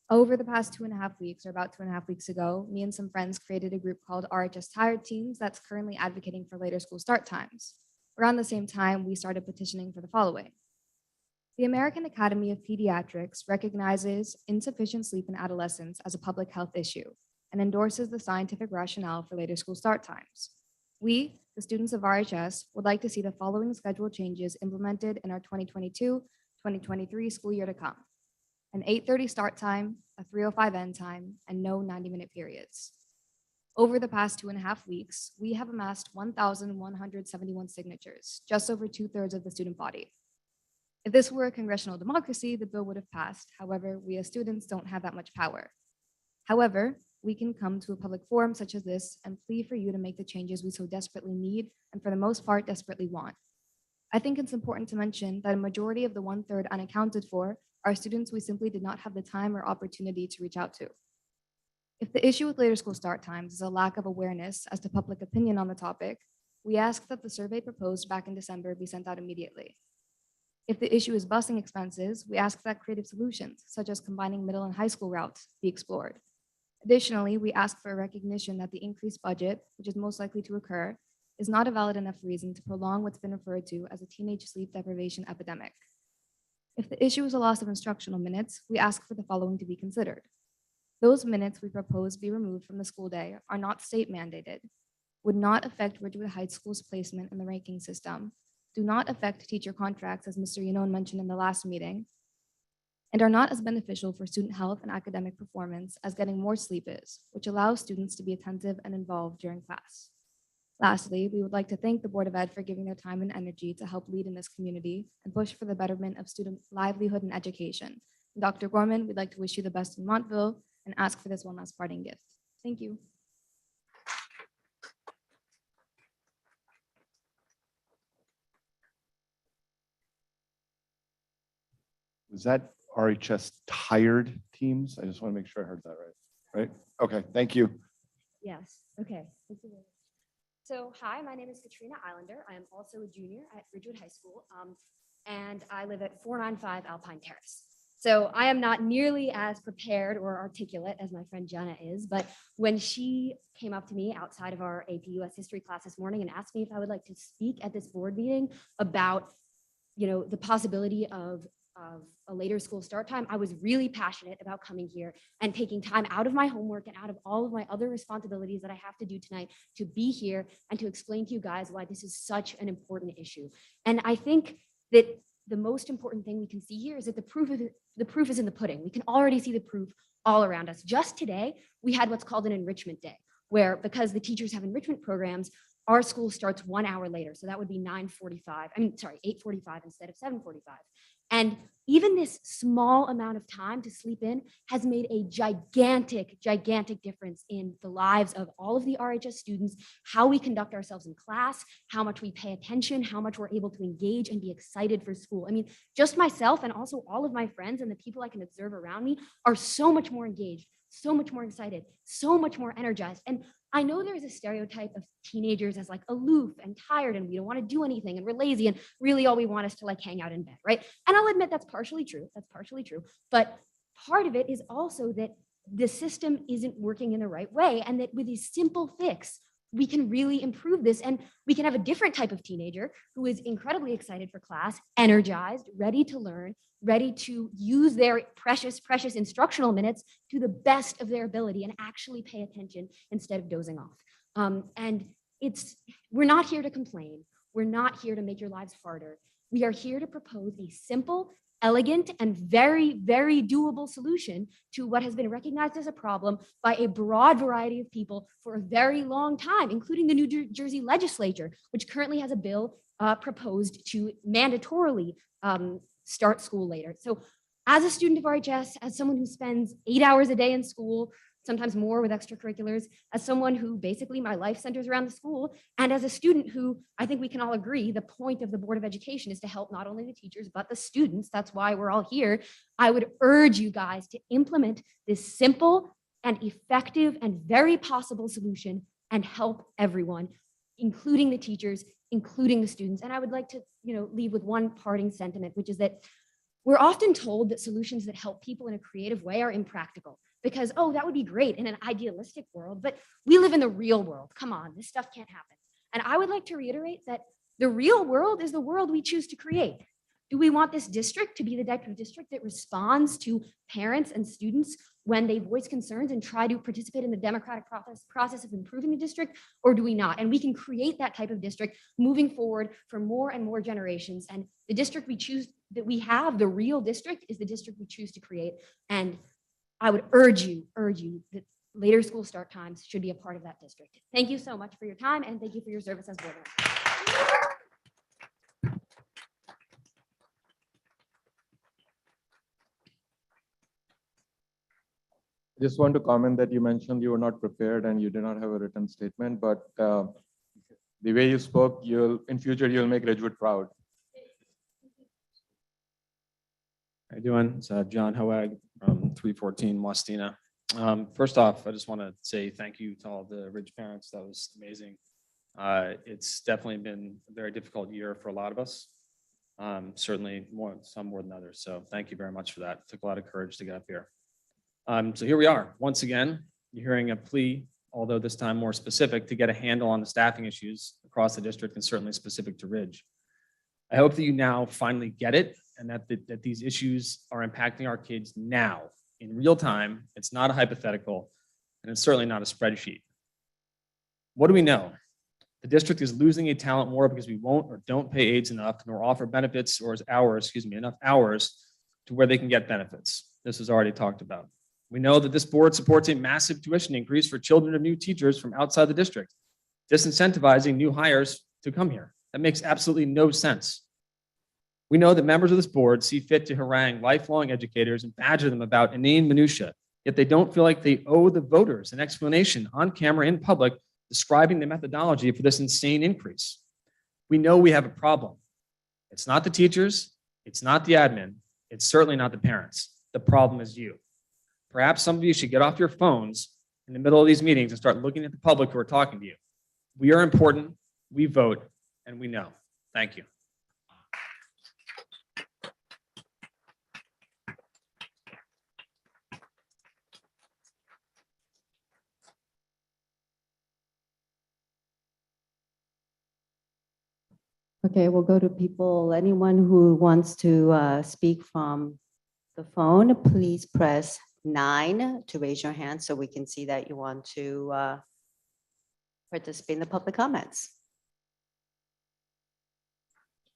Over the past 2.5 weeks, or about 2.5 weeks ago, me and some friends created a group called RHS Tired Teens that's currently advocating for later school start times. Around the same time, we started petitioning for the following. The American Academy of Pediatrics recognizes insufficient sleep in adolescents as a public health issue and endorses the scientific rationale for later school start times. We, the students of RHS, would like to see the following schedule changes implemented in our 2022-2023 school year to come. An 8:30 start time, a 3:05 end time, and no 90-minute periods. Over the past 2.5 weeks, we have amassed 1,171 signatures, just over 2/3 of the student body. If this were a congressional democracy, the bill would have passed. However, we as students don't have that much power. However, we can come to a public forum such as this and plead for you to make the changes we so desperately need and for the most part desperately want. I think it's important to mention that a majority of the 1/3 unaccounted for are students we simply did not have the time or opportunity to reach out to. If the issue with later school start times is a lack of awareness as to public opinion on the topic, we ask that the survey proposed back in December be sent out immediately. If the issue is busing expenses, we ask that creative solutions, such as combining middle and high school routes, be explored. Additionally, we ask for a recognition that the increased budget, which is most likely to occur, is not a valid enough reason to prolong what's been referred to as a teenage sleep deprivation epidemic. If the issue is a loss of instructional minutes, we ask for the following to be considered. Those minutes we propose be removed from the school day are not state mandated, would not affect Ridgewood High School's placement in the ranking system, do not affect teacher contracts, as Mr. Yanone mentioned in the last meeting, and are not as beneficial for student health and academic performance as getting more sleep is, which allows students to be attentive and involved during class. Lastly, we would like to thank the Board of Ed for giving their time and energy to help lead in this community and push for the betterment of student livelihood and education. Dr. Gorman, we'd like to wish you the best in Montville and ask for this one last parting gift. Thank you. Was that RHS tired teams? I just want to make sure I heard that right. Right? Okay, thank you. Yes, okay. Thank you very much. So, hi, my name is Katrina Islander. I am also a junior at Ridgewood High School, and I live at 495 Alpine Terrace. So I am not nearly as prepared or articulate as my friend Jenna is, but when she came up to me outside of our AP US history class this morning and asked me if I would like to speak at this board meeting about, the possibility of a later school start time, I was really passionate about coming here and taking time out of my homework and out of all of my other responsibilities that I have to do tonight to be here and to explain to you guys why this is such an important issue. And I think that the most important thing we can see here is that the proof is in the pudding. We can already see the proof all around us. Just today, we had what's called an enrichment day, where because the teachers have enrichment programs, our school starts 1 hour later. So that would be 8:45 instead of 7:45. And even this small amount of time to sleep in has made a gigantic, gigantic difference in the lives of all of the RHS students, how we conduct ourselves in class, how much we pay attention, how much we're able to engage and be excited for school. I mean, just myself and also all of my friends and the people I can observe around me are so much more engaged, so much more excited, so much more energized. And I know there is a stereotype of teenagers as like aloof and tired and we don't want to do anything and we're lazy and really all we want is to like hang out in bed, right? And I'll admit that's partially true. That's partially true. But part of it is also that the system isn't working in the right way and that with a simple fix, we can really improve this and we can have a different type of teenager who is incredibly excited for class, energized, ready to learn, ready to use their precious, precious instructional minutes to the best of their ability and actually pay attention instead of dozing off. And we're not here to complain. We're not here to make your lives harder. We are here to propose a simple, elegant, and very, very doable solution to what has been recognized as a problem by a broad variety of people for a very long time, including the New Jersey legislature, which currently has a bill proposed to mandatorily start school later. So as a student of RHS, as someone who spends 8 hours a day in school, sometimes more with extracurriculars, as someone who basically my life centers around the school, and as a student who I think we can all agree the point of the Board of Education is to help not only the teachers, but the students. That's why we're all here. I would urge you guys to implement this simple and effective and very possible solution and help everyone, including the teachers, including the students. And I would like to, leave with one parting sentiment, which is that we're often told that solutions that help people in a creative way are impractical because, oh, that would be great in an idealistic world, but we live in the real world. Come on, this stuff can't happen. And I would like to reiterate that the real world is the world we choose to create. Do we want this district to be the type of district that responds to parents and students when they voice concerns and try to participate in the democratic process of improving the district, or do we not? And we can create that type of district moving forward for more and more generations. And the district we choose that we have, the real district, is the district we choose to create. And I would urge you that later school start times should be a part of that district. Thank you so much for your time and thank you for your service as board member. Just want to comment that you mentioned you were not prepared and you did not have a written statement, but the way you spoke, in future, you'll make Ridgewood proud. How you doing? It's John Hoag from 314 Wastina. First off, I just want to say thank you to all the Ridge parents. That was amazing. It's definitely been a very difficult year for a lot of us. Certainly some more than others. So thank you very much for that. It took a lot of courage to get up here. So here we are. Once again, you're hearing a plea, although this time more specific, to get a handle on the staffing issues across the district and certainly specific to Ridge. I hope that you now finally get it and that these issues are impacting our kids now in real time. It's not a hypothetical, and it's certainly not a spreadsheet. What do we know? The district is losing a talent war because we won't or don't pay aides enough nor offer benefits or enough hours to where they can get benefits. This was already talked about. We know that this board supports a massive tuition increase for children of new teachers from outside the district, disincentivizing new hires to come here. That makes absolutely no sense. We know that members of this board see fit to harangue lifelong educators and badger them about inane minutia, yet they don't feel like they owe the voters an explanation on camera in public describing the methodology for this insane increase. We know we have a problem. It's not the teachers, it's not the admin, it's certainly not the parents. The problem is you. Perhaps some of you should get off your phones in the middle of these meetings and start looking at the public who are talking to you. We are important, we vote, and we know. Thank you. Okay, we'll go to people. Anyone who wants to speak from the phone, please press 9 to raise your hand so we can see that you want to participate in the public comments.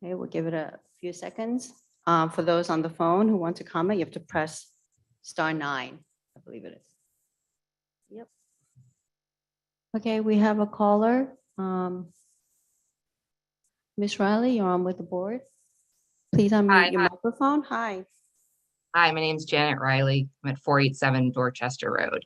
Okay, we'll give it a few seconds. For those on the phone who want to comment, you have to press *9, I believe it is. Yep. Okay, we have a caller. Ms. Riley, you're on with the board. Please unmute your microphone. Hi. Hi, my name's Janet Riley. I'm at 487 Dorchester Road.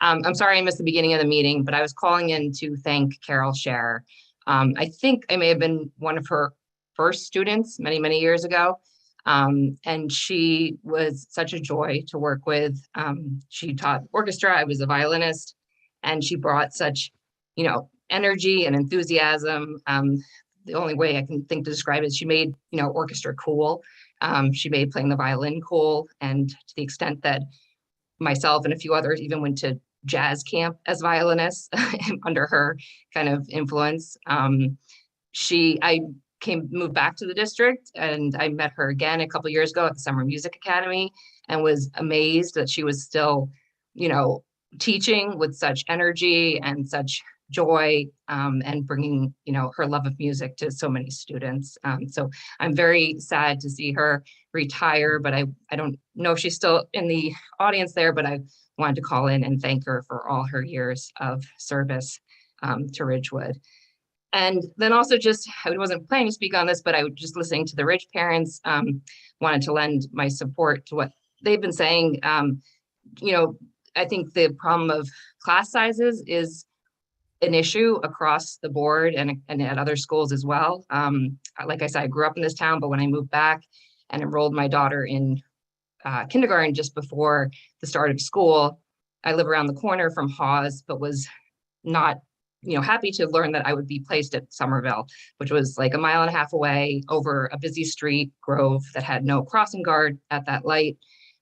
I'm sorry I missed the beginning of the meeting, but I was calling in to thank Carol Scher. I think I may have been one of her first students many, many years ago. And she was such a joy to work with. She taught orchestra. I was a violinist, and she brought such, energy and enthusiasm. The only way I can think to describe it is she made, orchestra cool. She made playing the violin cool. And to the extent that myself and a few others even went to jazz camp as violinists under her kind of influence. I moved back to the district, and I met her again a couple of years ago at the Summer Music Academy and was amazed that she was still, teaching with such energy and such joy, and bringing, her love of music to so many students. So I'm very sad to see her retire, but I don't know if she's still in the audience there, but I wanted to call in and thank her for all her years of service to Ridgewood. And then also I wasn't planning to speak on this, but I was just listening to the Ridge parents, wanted to lend my support to what they've been saying. I think the problem of class sizes is an issue across the board and at other schools as well. Like I said, I grew up in this town, but when I moved back and enrolled my daughter in kindergarten just before the start of school, I live around the corner from Hawes, but was not, happy to learn that I would be placed at Somerville, which was like a mile and a half away over a busy street, Grove, that had no crossing guard at that light.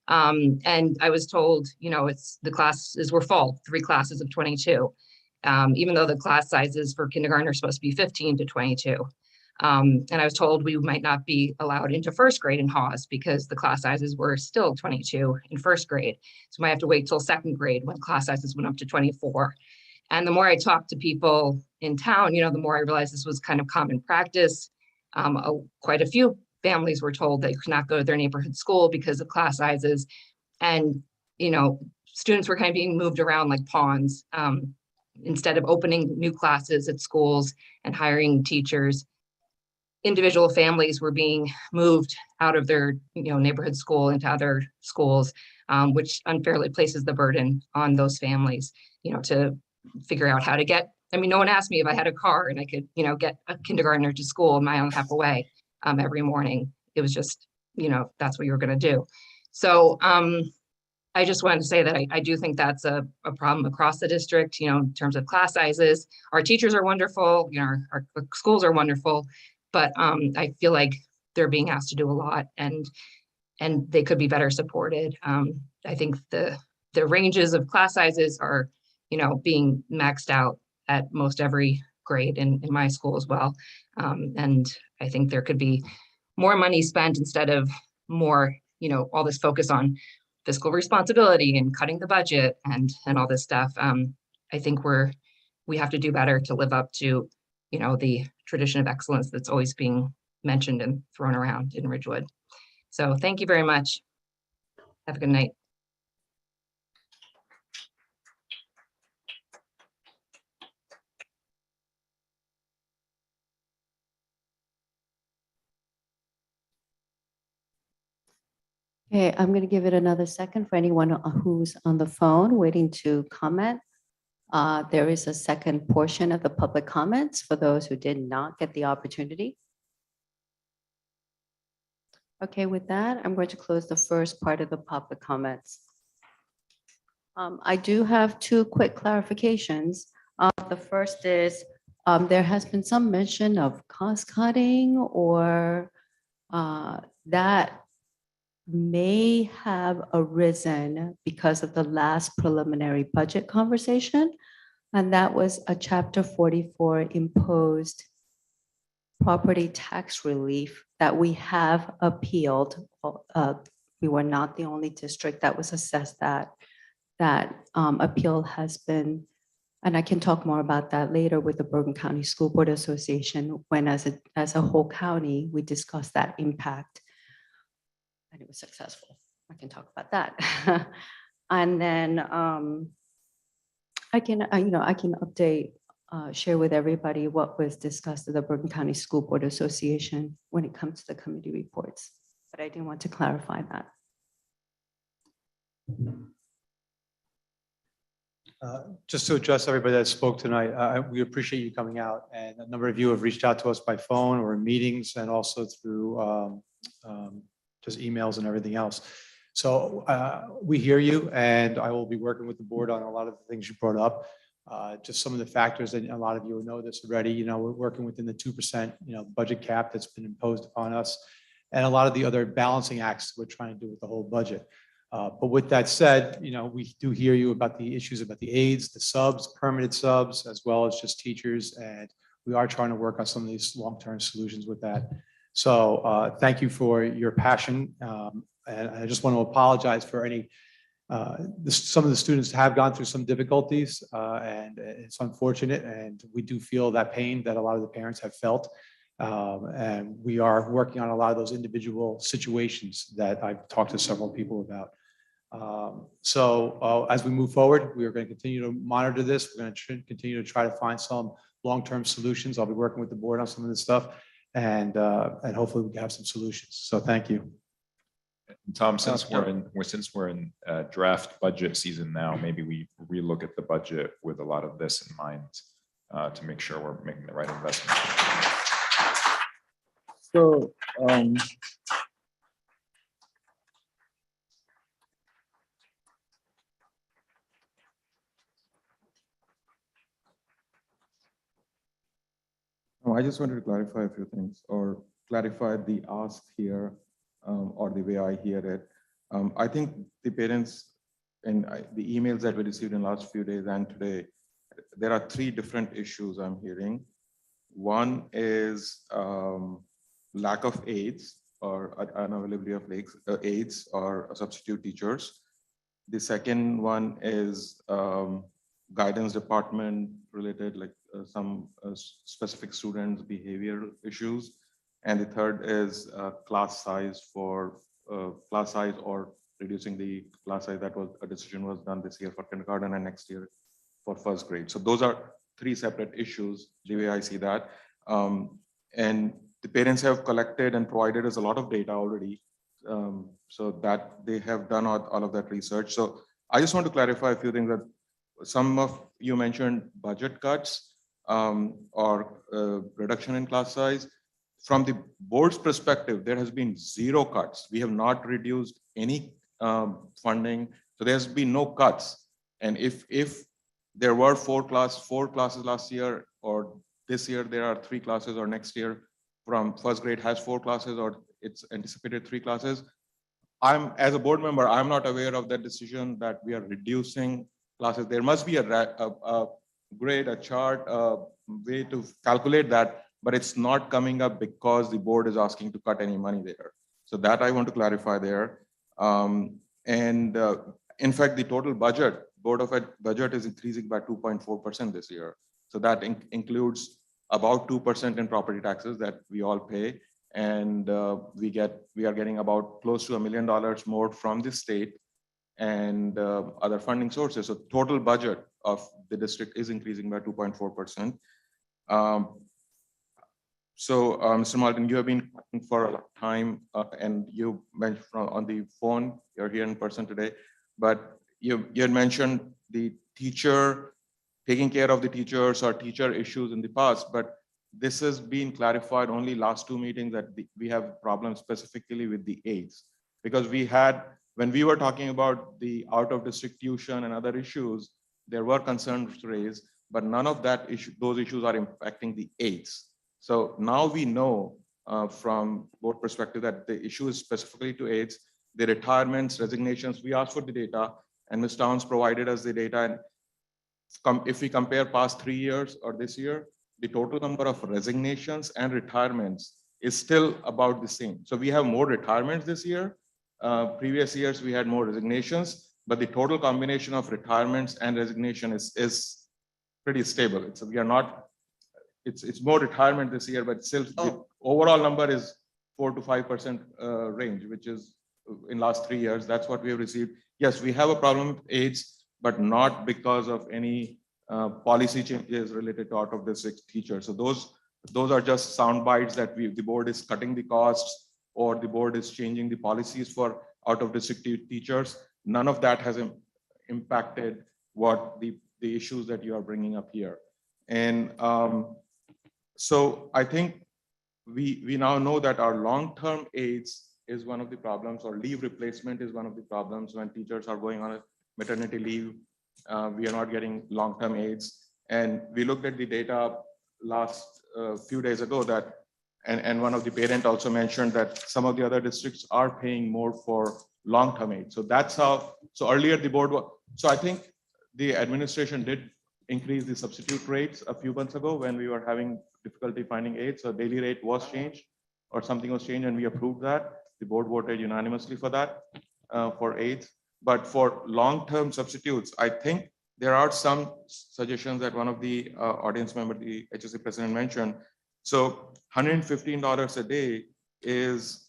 And I was told, the classes were full, 3 classes of 22. Even though the class sizes for kindergarten are supposed to be 15 to 22. And I was told we might not be allowed into first grade in Hawes because the class sizes were still 22 in first grade. So I have to wait till second grade when class sizes went up to 24. And the more I talked to people in town, the more I realized this was kind of common practice. Quite a few families were told they could not go to their neighborhood school because of class sizes. And, students were kind of being moved around like pawns. Instead of opening new classes at schools and hiring teachers, individual families were being moved out of their neighborhood school into other schools, which unfairly places the burden on those families, to figure out how to get. No one asked me if I had a car and I could, get a kindergartner to school a mile and a half away every morning. It was just, that's what you were going to do. So I just wanted to say that I do think that's a problem across the district, you know, in terms of class sizes. Our teachers are wonderful, you know, our schools are wonderful, but I feel like they're being asked to do a lot and they could be better supported. I think the ranges of class sizes are, you know, being maxed out at most every grade in my school as well. And I think there could be more money spent instead of more, you know, all this focus on fiscal responsibility and cutting the budget and all this stuff. I think we have to do better to live up to, you know, the tradition of excellence that's always being mentioned and thrown around in Ridgewood. So thank you very much. Have a good night. Okay, I'm going to give it another second for anyone who's on the phone waiting to comment. There is a second portion of the public comments for those who did not get the opportunity. Okay, with that, I'm going to close the first part of the public comments. I do have two quick clarifications. The first is there has been some mention of cost cutting or that may have arisen because of the last preliminary budget conversation. And that was a Chapter 44 imposed property tax relief that we have appealed. We were not the only district that was assessed that. That appeal has been, and I can talk more about that later with the Bergen County School Board Association, when as a whole county, we discussed that impact. And it was successful. I can talk about that. And then I can update, share with everybody what was discussed at the Bergen County School Board Association when it comes to the committee reports. But I didn't want to clarify that. Just to address everybody that spoke tonight, we appreciate you coming out, and a number of you have reached out to us by phone or in meetings and also through just emails and everything else. So we hear you, and I will be working with the board on a lot of the things you brought up. Just some of the factors, and a lot of you know this already, you know, we're working within the 2%, you know, budget cap that's been imposed upon us, and a lot of the other balancing acts we're trying to do with the whole budget. But with that said, you know, we do hear you about the issues about the aides, the subs, permanent subs, as well as just teachers. And we are trying to work on some of these long-term solutions with that. So thank you for your passion. And I just want to apologize for any, some of the students have gone through some difficulties and it's unfortunate. And we do feel that pain that a lot of the parents have felt. And we are working on a lot of those individual situations that I've talked to several people about. So as we move forward, we are going to continue to monitor this. We're going to continue to try to find some long-term solutions. I'll be working with the board on some of this stuff, and hopefully we can have some solutions. So thank you. Tom, since we're in draft budget season now, maybe we relook at the budget with a lot of this in mind to make sure we're making the right investment. So I just wanted to clarify a few things, or clarify the ask here, or the way I hear it. I think the parents and the emails that we received in the last few days and today, there are three different issues I'm hearing. One is lack of aides or unavailability of aides or substitute teachers. The second one is guidance department related, like some specific students' behavioral issues. And the third is class size or reducing the class size. That was a decision was done this year for kindergarten and next year for first grade. So those are three separate issues, the way I see that. And the parents have collected and provided us a lot of data already, so that they have done all of that research. So I just want to clarify a few things that some of you mentioned budget cuts or reduction in class size. From the board's perspective, there has been zero cuts. We have not reduced any funding So there's been no cuts. And if there were four classes last year, or this year there are 3 classes, or next year from first grade has 4 classes, or it's anticipated 3 classes, as a board member, I'm not aware of that decision that we are reducing classes. There must be a grade, a chart, a way to calculate that, but it's not coming up because the board is asking to cut any money there. So that I want to clarify there. In fact, the total budget, Board of Ed budget is increasing by 2.4% this year. So that includes about 2% in property taxes that we all pay. And we are getting about close to $1 million more from the state and other funding sources. So total budget of the district is increasing by 2.4%. Mr. Martin, you have been for a long time, and you mentioned on the phone, you're here in person today, but you had mentioned the teacher, taking care of the teachers or teacher issues in the past, but this has been clarified only last 2 meetings that we have problems specifically with the aides. Because when we were talking about the out of district tuition and other issues, there were concerns raised, but none of those issues are impacting the aides. So now we know from board perspective that the issue is specifically to aides, the retirements, resignations. We asked for the data, and Ms. Towns provided us the data. And if we compare past 3 years or this year, the total number of resignations and retirements is still about the same. So we have more retirements this year. Previous years we had more resignations, but the total combination of retirements and resignation is pretty stable. It's more retirement this year, but still the overall number is 4 to 5% range, which is in last 3 years. That's what we have received. Yes, we have a problem with aides, but not because of any policy changes related to out of district teachers. So those are just sound bites that the board is cutting the costs, or the board is changing the policies for out of district teachers. None of that has impacted what the issues that you are bringing up here. And so I think we now know that our long-term aides is one of the problems, or leave replacement is one of the problems. When teachers are going on a maternity leave, we are not getting long-term aides. And we looked at the data last few days ago that, and one of the parents also mentioned that some of the other districts are paying more for long-term aides. So that's how, so earlier the board, so I think the administration did increase the substitute rates a few months ago when we were having difficulty finding aides. So daily rate was changed, or something was changed, and we approved that. The board voted unanimously for that, for aides. But for long-term substitutes, I think there are some suggestions that one of the audience member, the HSC president, mentioned. So $115 a day is,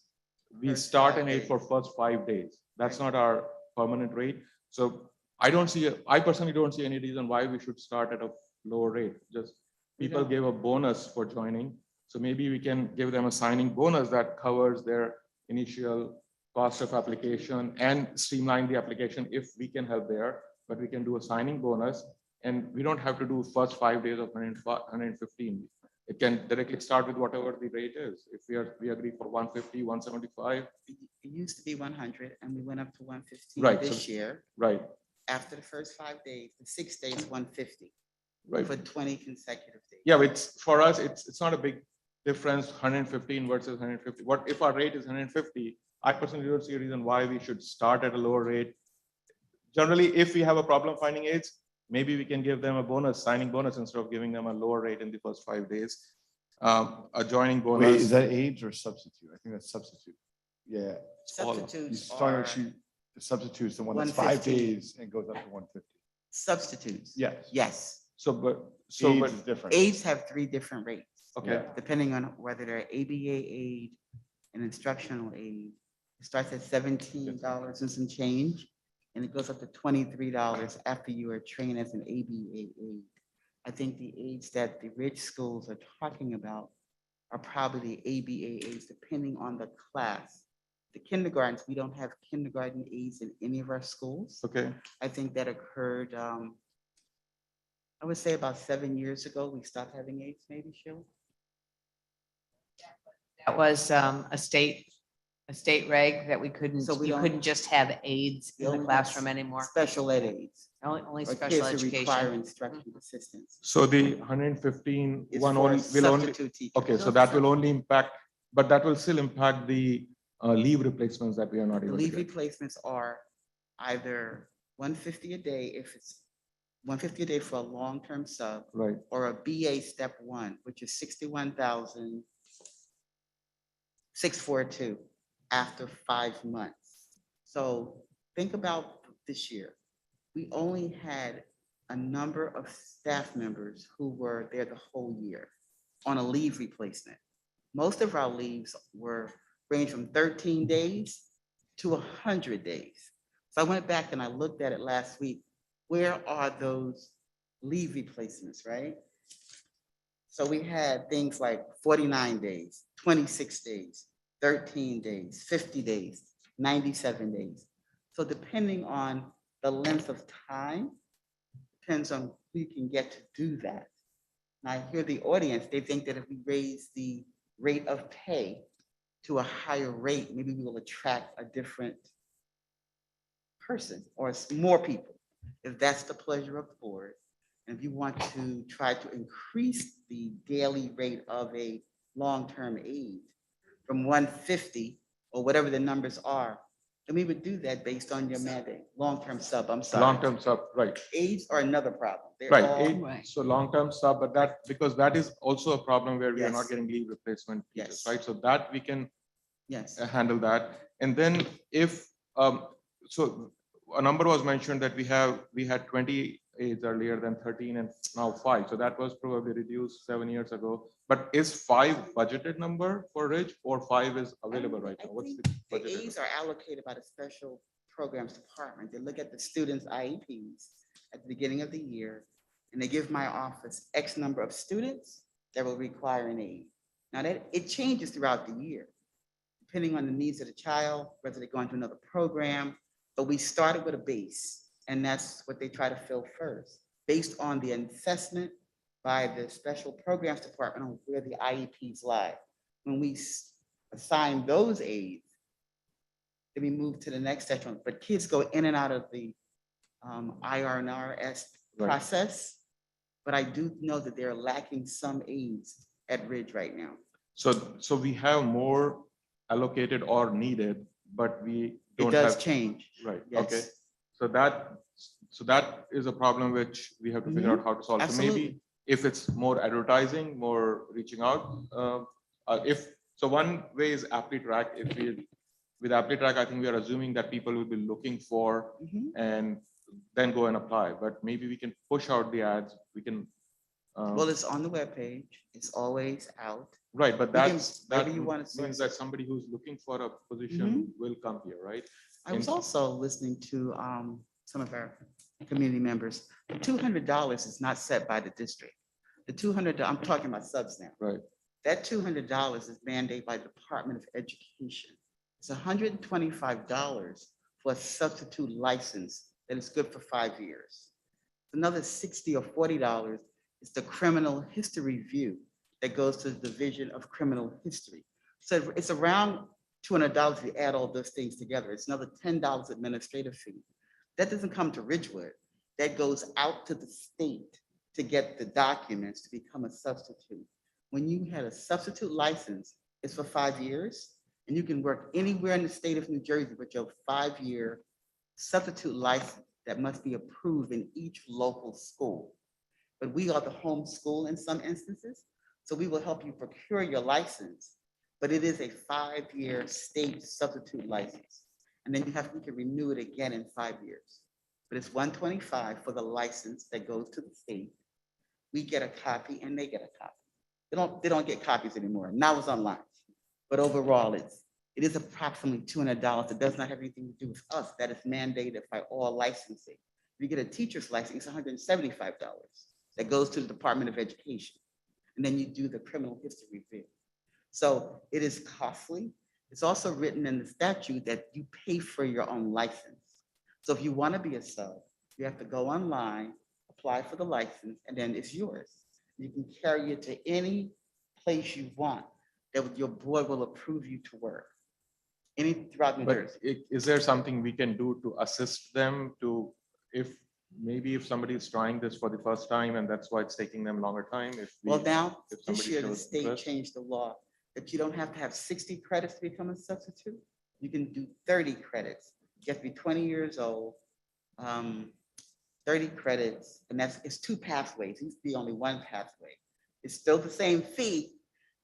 we start an aide for first 5 days. That's not our permanent rate. So I personally don't see any reason why we should start at a lower rate. Just people gave a bonus for joining. So maybe we can give them a signing bonus that covers their initial cost of application and streamline the application if we can help there. But we can do a signing bonus, and we don't have to do first 5 days of 115. It can directly start with whatever the rate is. If we agree for 150, 175. It used to be 100 and we went up to 115 Right, this year. Right. After the first 5 days, the 6 days, 150. Right. For 20 consecutive days. Yeah, it's for us, it's not a big difference, 115 versus 150. What if our rate is 150? I personally don't see a reason why we should start at a lower rate. Generally, if we have a problem finding aides, maybe we can give them a bonus, signing bonus, instead of giving them a lower rate in the first 5 days. A joining bonus. Wait, is that aides or substitute? I think that's substitute. Yeah. Substitutes The substitutes, the one that's 5 days and goes up to 150. Substitutes. Yes. Yes. Aides is different. Aides have 3 different rates. Okay. Depending on whether they're ABA aide, an instructional aide. It starts at $17 and some change, and it goes up to $23 after you are trained as an ABA aide. I think the aides that the rich schools are talking about are probably ABA aides, depending on the class. The kindergartens, we don't have kindergarten aides in any of our schools. Okay. I think that occurred, I would say about 7 years ago, we stopped having aides, maybe, Sheila? That was a state a state reg that we couldn't, So we you don't- couldn't just have aides We in the only have classroom anymore? Special ed aides. Only or special kids who require education. instructional assistance. So the 115 It's one for only will only, substitute teachers. okay, so that will only impact, but that will still impact the leave replacements that we are not The able to leave get. replacements are either 150 a day if it's 150 a day for a long-term sub, Right. or a BA step 1, which is 61,642 after 5 months. So think about this year. We only had a number of staff members who were there the whole year on a leave replacement. Most of our leaves were range from 13 days to 100 days. So I went back and I looked at it last week. Where are those leave replacements, right? So we had things like 49 days, 26 days, 13 days, 50 days, 97 days. So depending on the length of time, depends on who you can get to do that. And I hear the audience, they think that if we raise the rate of pay to a higher rate, maybe we will attract a different person or more people. If that's the pleasure of the board, and if you want to try to increase the daily rate of a long-term aid from 150 or whatever the numbers are, then we would do that based on your mandate, long-term sub, I'm sorry. Long-term sub, right. Aids are another problem. They're Right, all- so long-term sub, but that, because that is also a problem where we are not Yes. getting leave replacement teachers, Yes. right? So that we can Yes. handle that. And then if, so a number was mentioned that we had 20 aides earlier, than 13 and now 5. So that was probably reduced 7 years ago. But is 5 budgeted number for Ridge or 5 is available right now? What's the The budgeted aides are allocated by the special programs department. They look at the students' IEPs at the beginning of the year, and they give my office X number of students that will require an aid. Now that it changes throughout the year, depending on the needs of the child, whether they're going to another program, but we started with a base, and that's what they try to fill first, based on the assessment by the special programs department on where the IEPs lie. When we assign those aides, then we move to the next section, but kids go in and out of the IRNRS Right. process. But I do know that they're lacking some aides at Ridge right now. So we have more allocated or needed, but we don't It does have. change. Right, Yes. okay. So that is a problem which we have to figure out how to solve. So Absolutely. maybe if it's more advertising, more reaching out, so one way is Apply Track. With Apply Track, I think we are assuming that people will be looking for and then go and apply, but maybe we can push out the ads. We can. Well, it's on the webpage. It's always out. Right, but We can- that wherever you want to means source that somebody who's looking for a position will come here, right? I was And- also listening to some of our community members. $200 is not set by the district. The $200, I'm talking about subs now. Right. That $200 is mandated by the Department of Education. It's $125 for a substitute license that is good for 5 years. Another $60 or $40 is the criminal history review that goes to the Division of Criminal History. So it's around $200 if you add all those things together. It's another $10 administrative fee. That doesn't come to Ridgewood. That goes out to the state to get the documents to become a substitute. When you had a substitute license, it's for 5 years, and you can work anywhere in the state of New Jersey with your 5-year substitute license that must be approved in each local school. But we are the home school in some instances, so we will help you procure your license, but it is a 5-year state substitute license. And then you can renew it again in 5 years. But it's $125 for the license that goes to the state. We get a copy and they get a copy. They don't get copies anymore. Now it's online. But overall, it is approximately $200. It does not have anything to do with us. That is mandated by all licensing. If you get a teacher's license, it's $175. That goes to the Department of Education. And then you do the criminal history review. So it is costly. It's also written in the statute that you pay for your own license. So if you want to be a sub, you have to go online, apply for the license, and then it's yours. You can carry it to any place you want that your board will approve you to work. throughout New But Jersey. is there something we can do to assist them to, if somebody is trying this for the first time and that's why it's taking them longer time? Well, now, if this somebody year, the shows state interest? changed the law that you don't have to have 60 credits to become a substitute. You can do 30 credits. You have to be 20 years old, 30 credits, and it's 2 pathways. It used to be only 1 pathway. It's still the same fee,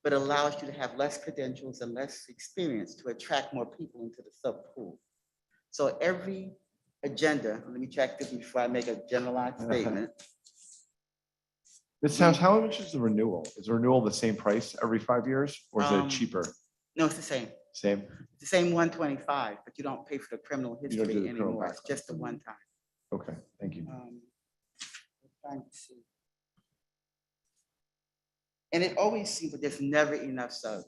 but allows you to have less credentials and less experience to attract more people into the sub pool. So every agenda, let me check this before I make a generalized statement. This sounds, how much is the renewal? Is the renewal the same price every 5 years or is it cheaper? No, it's the same. Same? It's the same 125, but you don't pay for the criminal You don't do history the criminal anymore. It's background. just the one time. Okay, thank you. Trying to see. And it always seems that there's never enough subs.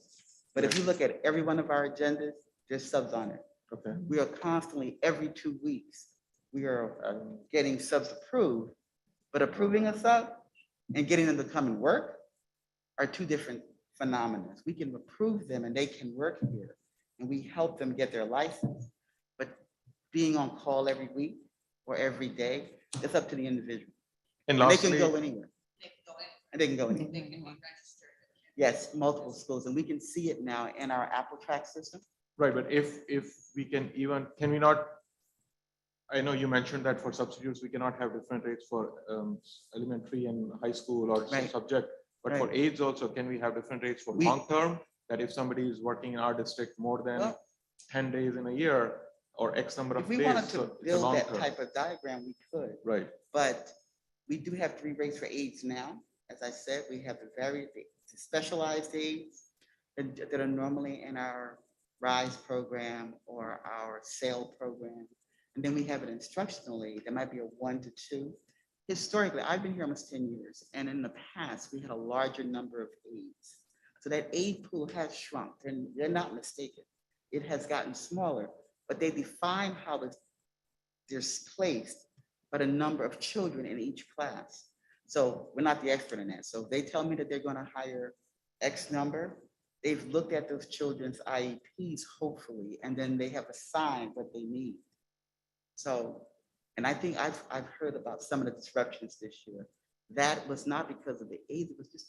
But if you look at every one of our agendas, there's subs on it. Okay. We are constantly, every 2 weeks, we are getting subs approved, but approving a sub and getting them to come and work are 2 different phenomena. We can approve them and they can work here and we help them get their license. But being on call every week or every day, it's up to the individual. And And they can lastly- go anywhere. And they can go anywhere. Yes, multiple schools. And we can see it now in our Apple Track system. Right, but if we can even, can we not, I know you mentioned that for substitutes, we cannot have different rates for elementary and high school or some Right. subject. But for Right. aides also, can we have different rates for We- long term? That if somebody is working in our district more than Well- 10 days in a year or X number If of we days. wanted so to it's a build long that term. type of diagram, we could. Right. But we do have 3 rates for aides now. As I said, we have the specialized aides that are normally in our RISE program or our SAIL program. And then we have an instructional aide that might be a 1 to 2. Historically, I've been here almost 10 years, and in the past, we had a larger number of aides. So that aide pool has shrunk, and they're not mistaken. It has gotten smaller, but they define how they're placed, but a number of children in each class. So we're not the expert in that. So if they tell me that they're going to hire X number, they've looked at those children's IEPs, hopefully, and then they have assigned what they need. So, and I think I've heard about some of the disruptions this year. That was not because of the aides, it was just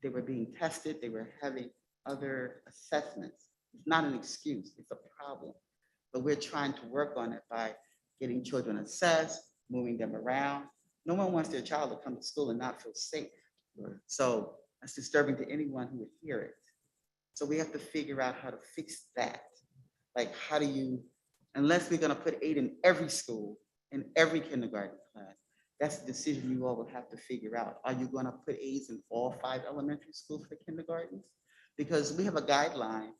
they were being tested, they were having other assessments. It's not an excuse, it's a problem. But we're trying to work on it by getting children assessed, moving them around. No one wants their child to come to school and not feel safe. So that's disturbing to anyone who would hear it. So we have to figure out how to fix that. Like, how do you, unless we're gonna put 8 in every school, in every kindergarten class, that's the decision you all will have to figure out. Are you gonna put 8s in all 5 elementary schools for kindergartens? Because we have a guideline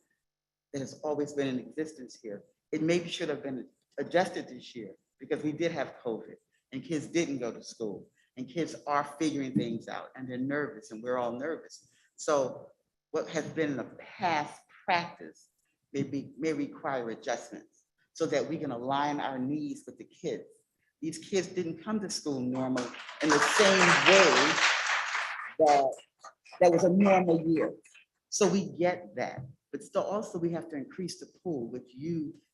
that has always been in existence here. It maybe should have been adjusted this year because we did have COVID and kids didn't go to school and kids are figuring things out and they're nervous and we're all nervous. So what has been in the past practice may require adjustments so that we can align our needs with the kids. These kids didn't come to school normal in the same way that was a normal year. So we get that, but still also we have to increase the pool, which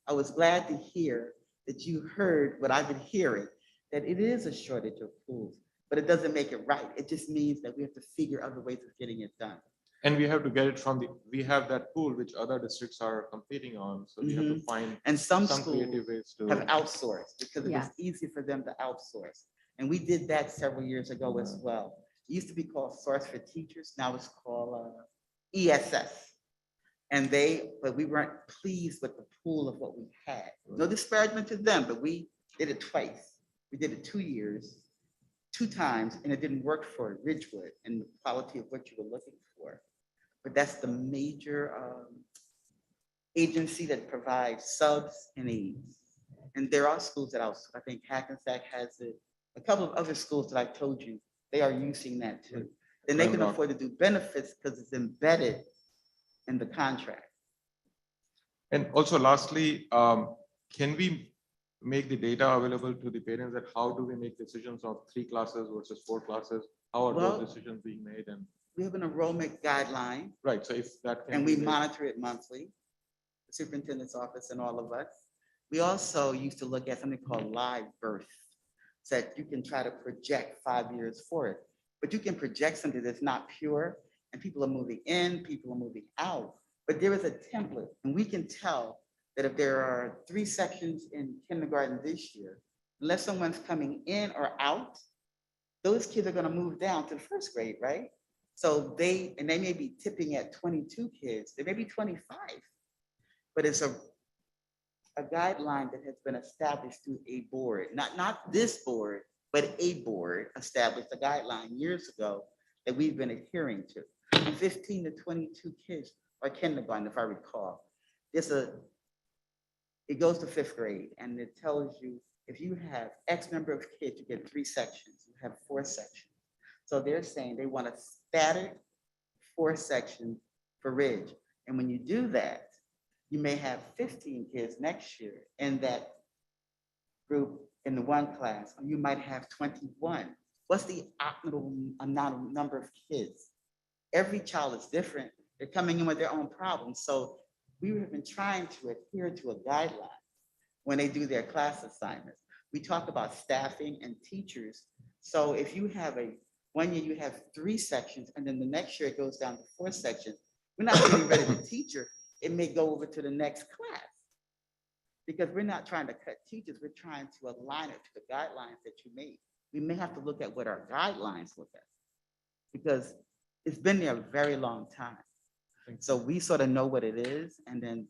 I was glad to hear that you heard what I've been hearing, that it is a shortage of pools, but it doesn't make it right. It just means that we have to figure other ways of getting it done. And we have to get it from we have that pool which other districts are competing on. So we have to find And some creative schools ways to have outsourced because it Yeah. was easy for them to outsource. And we did that several years ago as well. It used to be called Source for Teachers. Now it's called ESS. But we weren't pleased with the pool of what we had. No disparagement to them, but we did it twice. We did it 2 years, 2 times, and it didn't work for Ridgewood and the quality of what you were looking for. But that's the major agency that provides subs and aides. And there are schools that I think Hackensack has it. A couple of other schools that I told you, they are using that too. Then they can afford to do benefits because it's embedded in the contract. And also lastly, can we make the data available to the parents that how do we make decisions of 3 classes versus 4 classes? How are Well, those decisions being made? And We have an enrollment guideline right, so if that can and be we made- monitor it monthly. the superintendent's office and all of us. We also used to look at something called live birth, so that you can try to project 5 years forward. But you can project something that's not pure, and people are moving in, people are moving out. But there is a template, and we can tell that if there are 3 sections in kindergarten this year, unless someone's coming in or out, those kids are gonna move down to the first grade, right? So they may be tipping at 22 kids, they may be 25, but it's a guideline that has been established through a board, not this board, but a board established a guideline years ago that we've been adhering to. And 15 to 22 kids are kindergarten, if I recall. It goes to 5th grade, and it tells you if you have X number of kids, you get 3 sections, you have 4 sections. So they're saying they want a static 4 section for Ridge. And when you do that, you may have 15 kids next year in that group in the one class, or you might have 21. What's the optimal number of kids? Every child is different. They're coming in with their own problems. So we have been trying to adhere to a guideline when they do their class assignments. We talk about staffing and teachers. So if you have one year you have 3 sections, and then the next year it goes down to 4 sections, we're not getting rid of the teacher. It may go over to the next class, because we're not trying to cut teachers. We're trying to align it to the guidelines that you made. We may have to look at what our guidelines look at, because it's been there a very long time. So we sort of know what it is, and then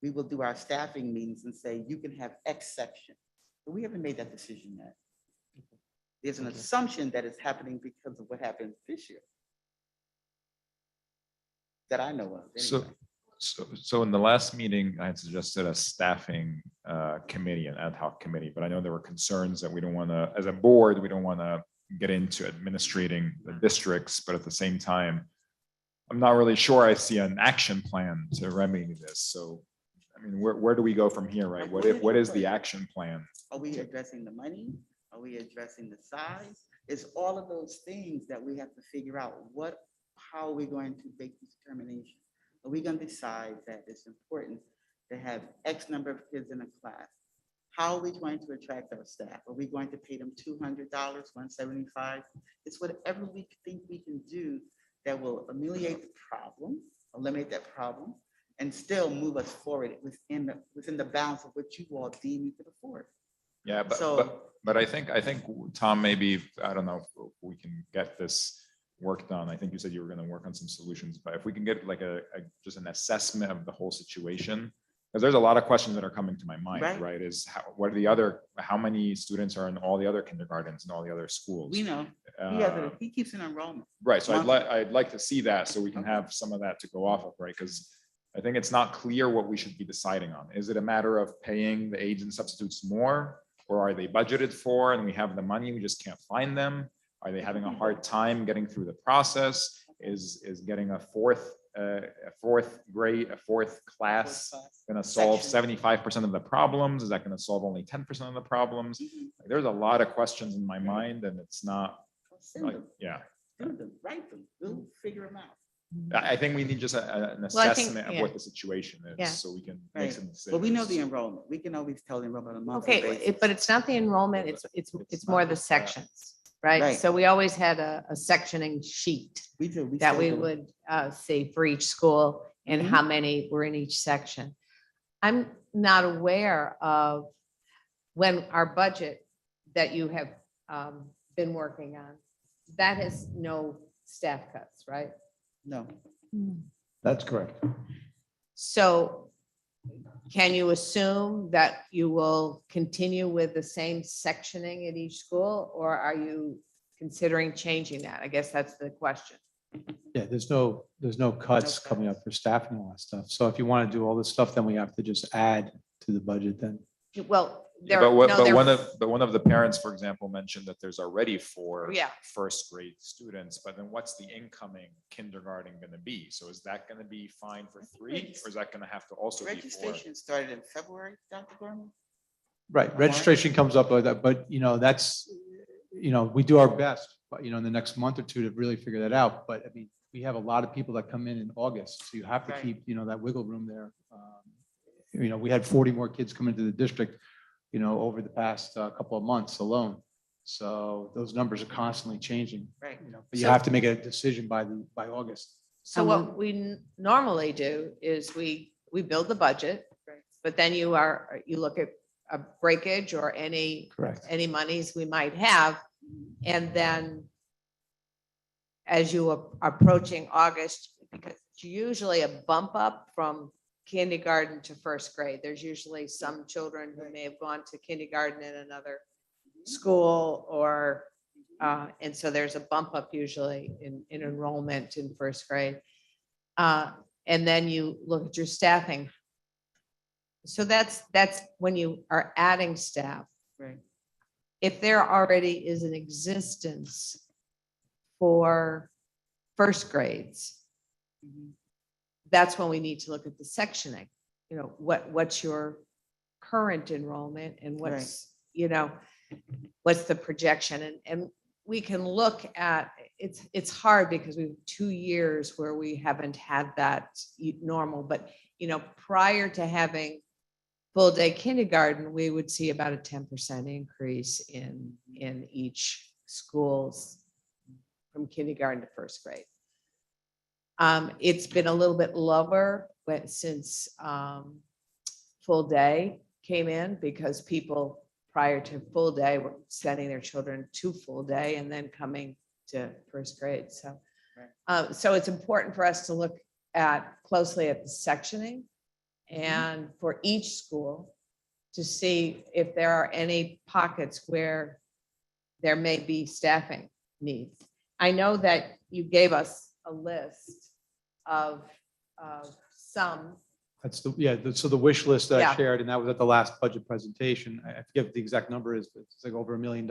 we will do our staffing meetings and say, you can have X section. But we haven't made that decision yet. There's an assumption that it's happening because of what happened this year that I know of. Anyway. So in the last meeting, I had suggested a staffing committee, an ad hoc committee, but I know there were concerns that we don't want to, as a board, we don't want to get into administrating the districts, but at the same time, I'm not really sure I see an action plan to remedy this. So, I mean, where do we go from here, right? What is the action plan? Are we addressing the money? Are we addressing the size? It's all of those things that we have to figure out. How are we going to make this determination? Are we going to decide that it's important to have X number of kids in a class? How are we going to attract our staff? Are we going to pay them $200, $175? It's whatever we think we can do that will ameliorate the problem, eliminate that problem, and still move us forward within the bounds of what you all deem you could afford. Yeah, but I think Tom, maybe, I don't know if we can get this work done. I think you said you were going to work on some solutions, but if we can get like just an assessment of the whole situation, because there's a lot of questions that are coming to my mind, right? Is how many students are in all the other kindergartens and all the other schools? We know, he keeps an enrollment. Right, so I'd like to see that so we can have some of that to go off of, right? Because I think it's not clear what we should be deciding on. Is it a matter of paying the aides and substitutes more, or are they budgeted for and we have the money, we just can't find them? Are they having a hard time getting through the process? Is getting a fourth class going to solve 75% of the problems? Is that going to solve only 10% of the problems? Like, there's a lot of questions in my mind, and it's not like, yeah. We'll figure them out. I think we need just an assessment of what the situation is, so we can make some decisions. But we know the enrollment. We can always tell the enrollment on a monthly Okay, basis. but it's not the enrollment, it's more the sections, right? So we always had a sectioning sheet that we would say for each school and how many were in each section. I'm not aware of when our budget that you have been working on, that has no staff cuts, right? No. That's correct. So can you assume that you will continue with the same sectioning at each school, or are you considering changing that? I guess that's the question. Yeah, there's no cuts coming up for staffing and all that stuff. So if you want to do all this stuff, then we have to just add to the budget then. Well, But one of the parents, for example, mentioned that there's already 4 first grade students, but then what's the incoming kindergarten going to be? So is that going to be fine for 3, or is that going to have to also be 4? Registration started in February, Dr. Gorman? Right, registration comes up like that, but that's, we do our best, but in the next month or two to really figure that out. But I mean, we have a lot of people that come in August, so you have to Right. keep, that wiggle room there. We had 40 more kids come into the district, over the past couple of months alone. So those numbers are constantly changing. Right. But you have to make a decision by August. So what we normally do is we build the budget, but then you look at a breakage or any monies we might have. And then as you are approaching August, because it's usually a bump up from kindergarten to first grade. There's usually some children who may have gone to kindergarten in another school or and so there's a bump up usually in enrollment in first grade. And then you look at your staffing. So that's when you are adding staff. Right. If there already is an existence for first grades, that's when we need to look at the sectioning. What's your current enrollment and what's the projection? And we can look at, it's hard because we have 2 years where we haven't had that normal, but prior to having full day kindergarten, we would see about a 10% increase in each schools from kindergarten to first grade. It's been a little bit lower since full day came in because people prior to full day were sending their children to full day and then coming to first grade. So, so it's important for us to look closely at the sectioning and for each school to see if there are any pockets where there may be staffing needs. I know that you gave us a list of some. That's so the wish list that I Yeah. shared, and that was at the last budget presentation. I forget what the exact number is, but it's like over $1 million.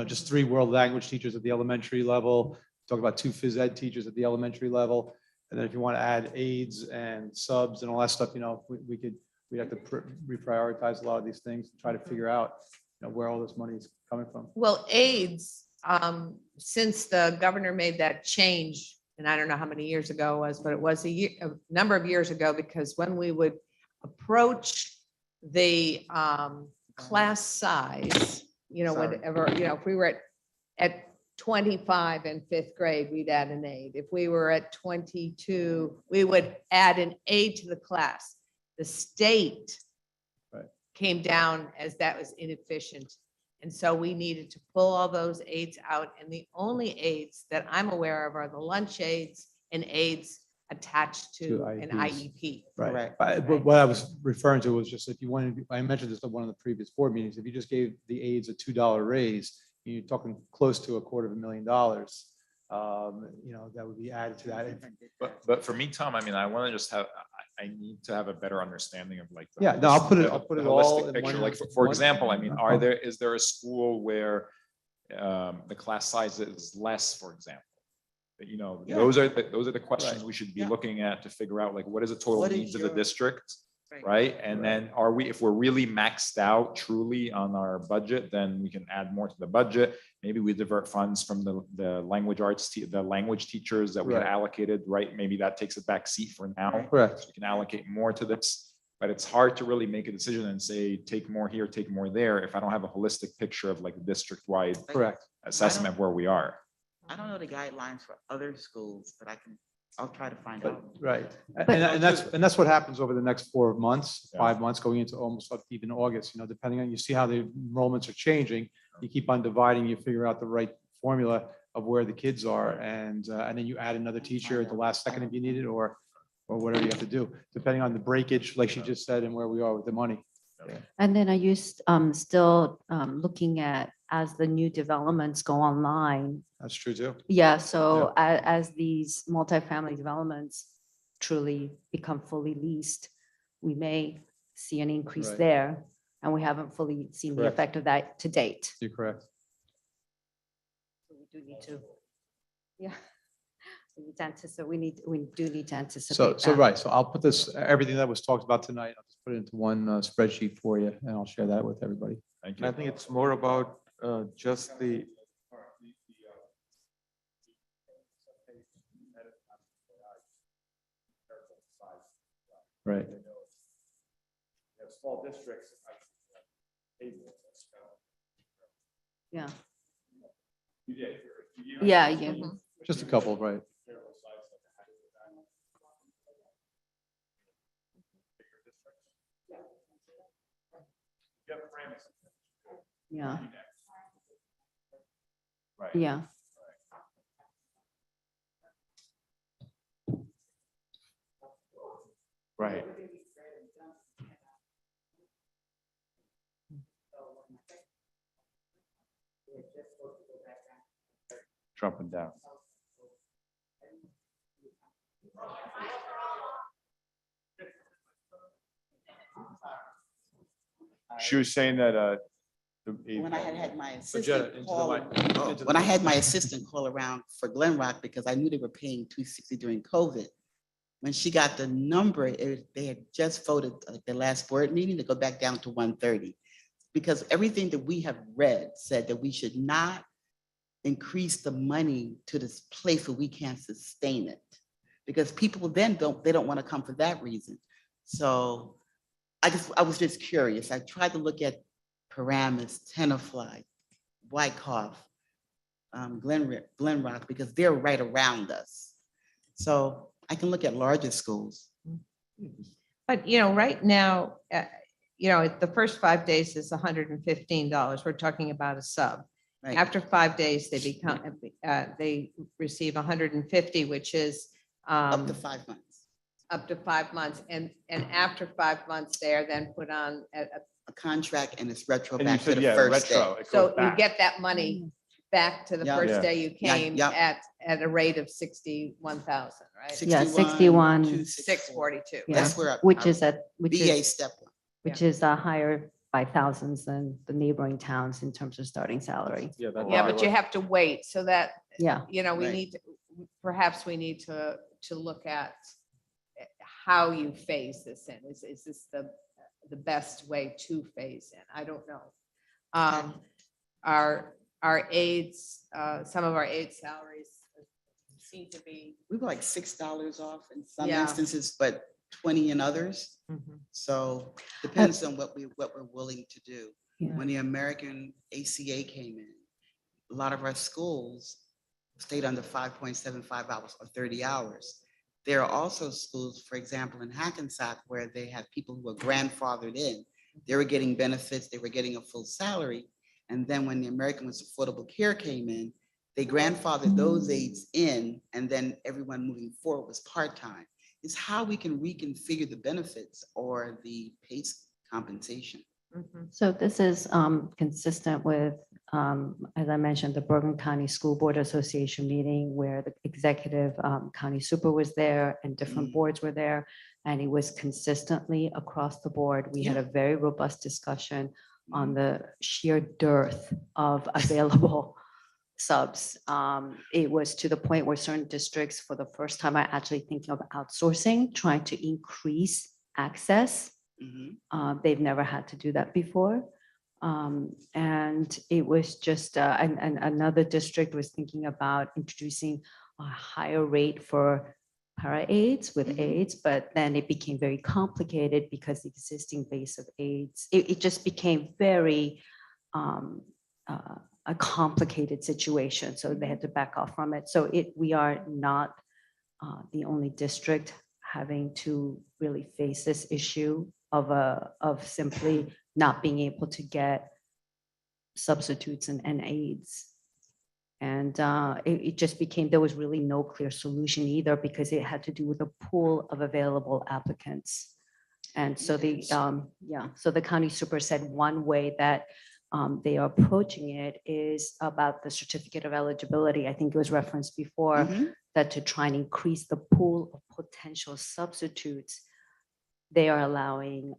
Just 3 world language teachers at the elementary level. Talk about 2 phys ed teachers at the elementary level. And then if you want to add aides and subs and all that stuff, we'd have to reprioritize a lot of these things and try to figure out, where all this money is coming from. Well, aides, since the governor made that change, and I don't know how many years ago it was, but it was a number of years ago, because when we would approach the class size, whatever, if we were at 25 in 5th grade, we'd add an aide. If we were at 22, we would add an aide to the class. The state came down as that was inefficient. And so we needed to pull all those aides out. And the only aides that I'm aware of are the lunch aides and aides attached to an IEP. Right. But what I was referring to was just if you wanted, I mentioned this at one of the previous board meetings, if you just gave the aides a $2 raise, you're talking close to $250,000. That would be added to that. But for me, Tom, I want to just I need to have a better understanding of like. I'll put it the all holistic in picture. one- Like for one- example, is there a school where the class size is less, for example? Those are the questions we should be looking at to figure out like what is the total What is needs of the your- district, Right. right? And then if we're really maxed out truly on our budget, then we can add more to the budget. Maybe we divert funds from the language arts, the language teachers that we had Right. allocated, right? Maybe that takes a back seat for now. Correct. So we can allocate more to this, but it's hard to really make a decision and say, take more here, take more there, if I don't have a holistic picture of like the district-wide Correct. assessment of where we are. I don't know the guidelines for other schools, but I'll try to find out. Right. And that's what happens over the next 4 months, 5 months, going into almost up even August, depending on, you see how the enrollments are changing. You keep on dividing, you figure out the right formula of where the kids are. And then you add another teacher at the last second if you need it, or whatever you have to do, depending on the breakage, like she just said, and where we are with the money. And then are you still looking at as the new developments go online? That's true too. Yeah, so as these multifamily developments truly become fully leased, we may see an increase Right. there, and we haven't fully seen the Correct. effect of that to date. You're correct. We do need to, we do need to anticipate So that. right, so I'll put everything that was talked about tonight, I'll just put it into one spreadsheet for you, and I'll share that with everybody. Thank I think it's more about just Right. Small districts. Yeah. Yeah. Yeah, yeah. Just a couple, right? Yeah. Right. Yeah. Right. Jumping down. She was saying that, When I had my Jenna, assistant into the call, mic, into the when I mic. had my assistant call around for Glen Rock, because I knew they were paying $260 during COVID. When she got the number, they had just voted at the last board meeting to go back down to 130. Because everything that we have read said that we should not increase the money to this place where we can't sustain it. Because people then they don't want to come for that reason. So I was just curious. I tried to look at Paramus, Tenafly, Wyckoff, Glen Rock, because they're right around us. So I can look at larger schools. But, right now, the first 5 days is $115. We're talking about a sub. Right. After 5 days, they receive 150, which is Up to 5 months. Up to 5 months. And after 5 months, they are then put on A contract, and it's retro And you back to said, the yeah, first retro. day. It So goes you back. get that money back to the Yeah. first Yeah. day you Yeah, came yeah. at a rate of 61,000, right? Yeah, 61. 642. Yeah, That's where which is BA step one. which is higher by thousands than the neighboring towns in terms of starting salary. Yeah, that. Yeah, but you have to wait so that, Yeah. we Right. need to, perhaps we need to look at how you phase this in. Is this the best way to phase in? I don't know. Our aides, some of our aide salaries seem to be. We were like $6 off in some Yeah. instances, but 20 in others. So depends on what we're willing to do. Yeah. When the American ACA came in, a lot of our schools stayed under 5.75 hours or 30 hours. There are also schools, for example, in Hackensack, where they have people who are grandfathered in. They were getting benefits, they were getting a full salary. And then when the American with Affordable Care came in, they grandfathered those aides in, and then everyone moving forward was part-time. It's how we can reconfigure the benefits or the PACE compensation. So this is consistent with, as I mentioned, the Bergen County School Board Association meeting where the executive county super was there and different boards were there. And it was consistently across the board. We had a very robust discussion on the sheer dearth of available subs. It was to the point where certain districts, for the first time, are actually thinking of outsourcing, trying to increase access. They've never had to do that before. And it was just, and another district was thinking about introducing a higher rate for para aides with aides, but then it became very complicated because the existing base of aides, it just became very a complicated situation. So they had to back off from it. So we are not the only district having to really face this issue of simply not being able to get substitutes and aides. And it just became, there was really no clear solution either because it had to do with a pool of available applicants. And so so the county super said one way that they are approaching it is about the certificate of eligibility. I think it was referenced before that to try and increase the pool of potential substitutes, they are allowing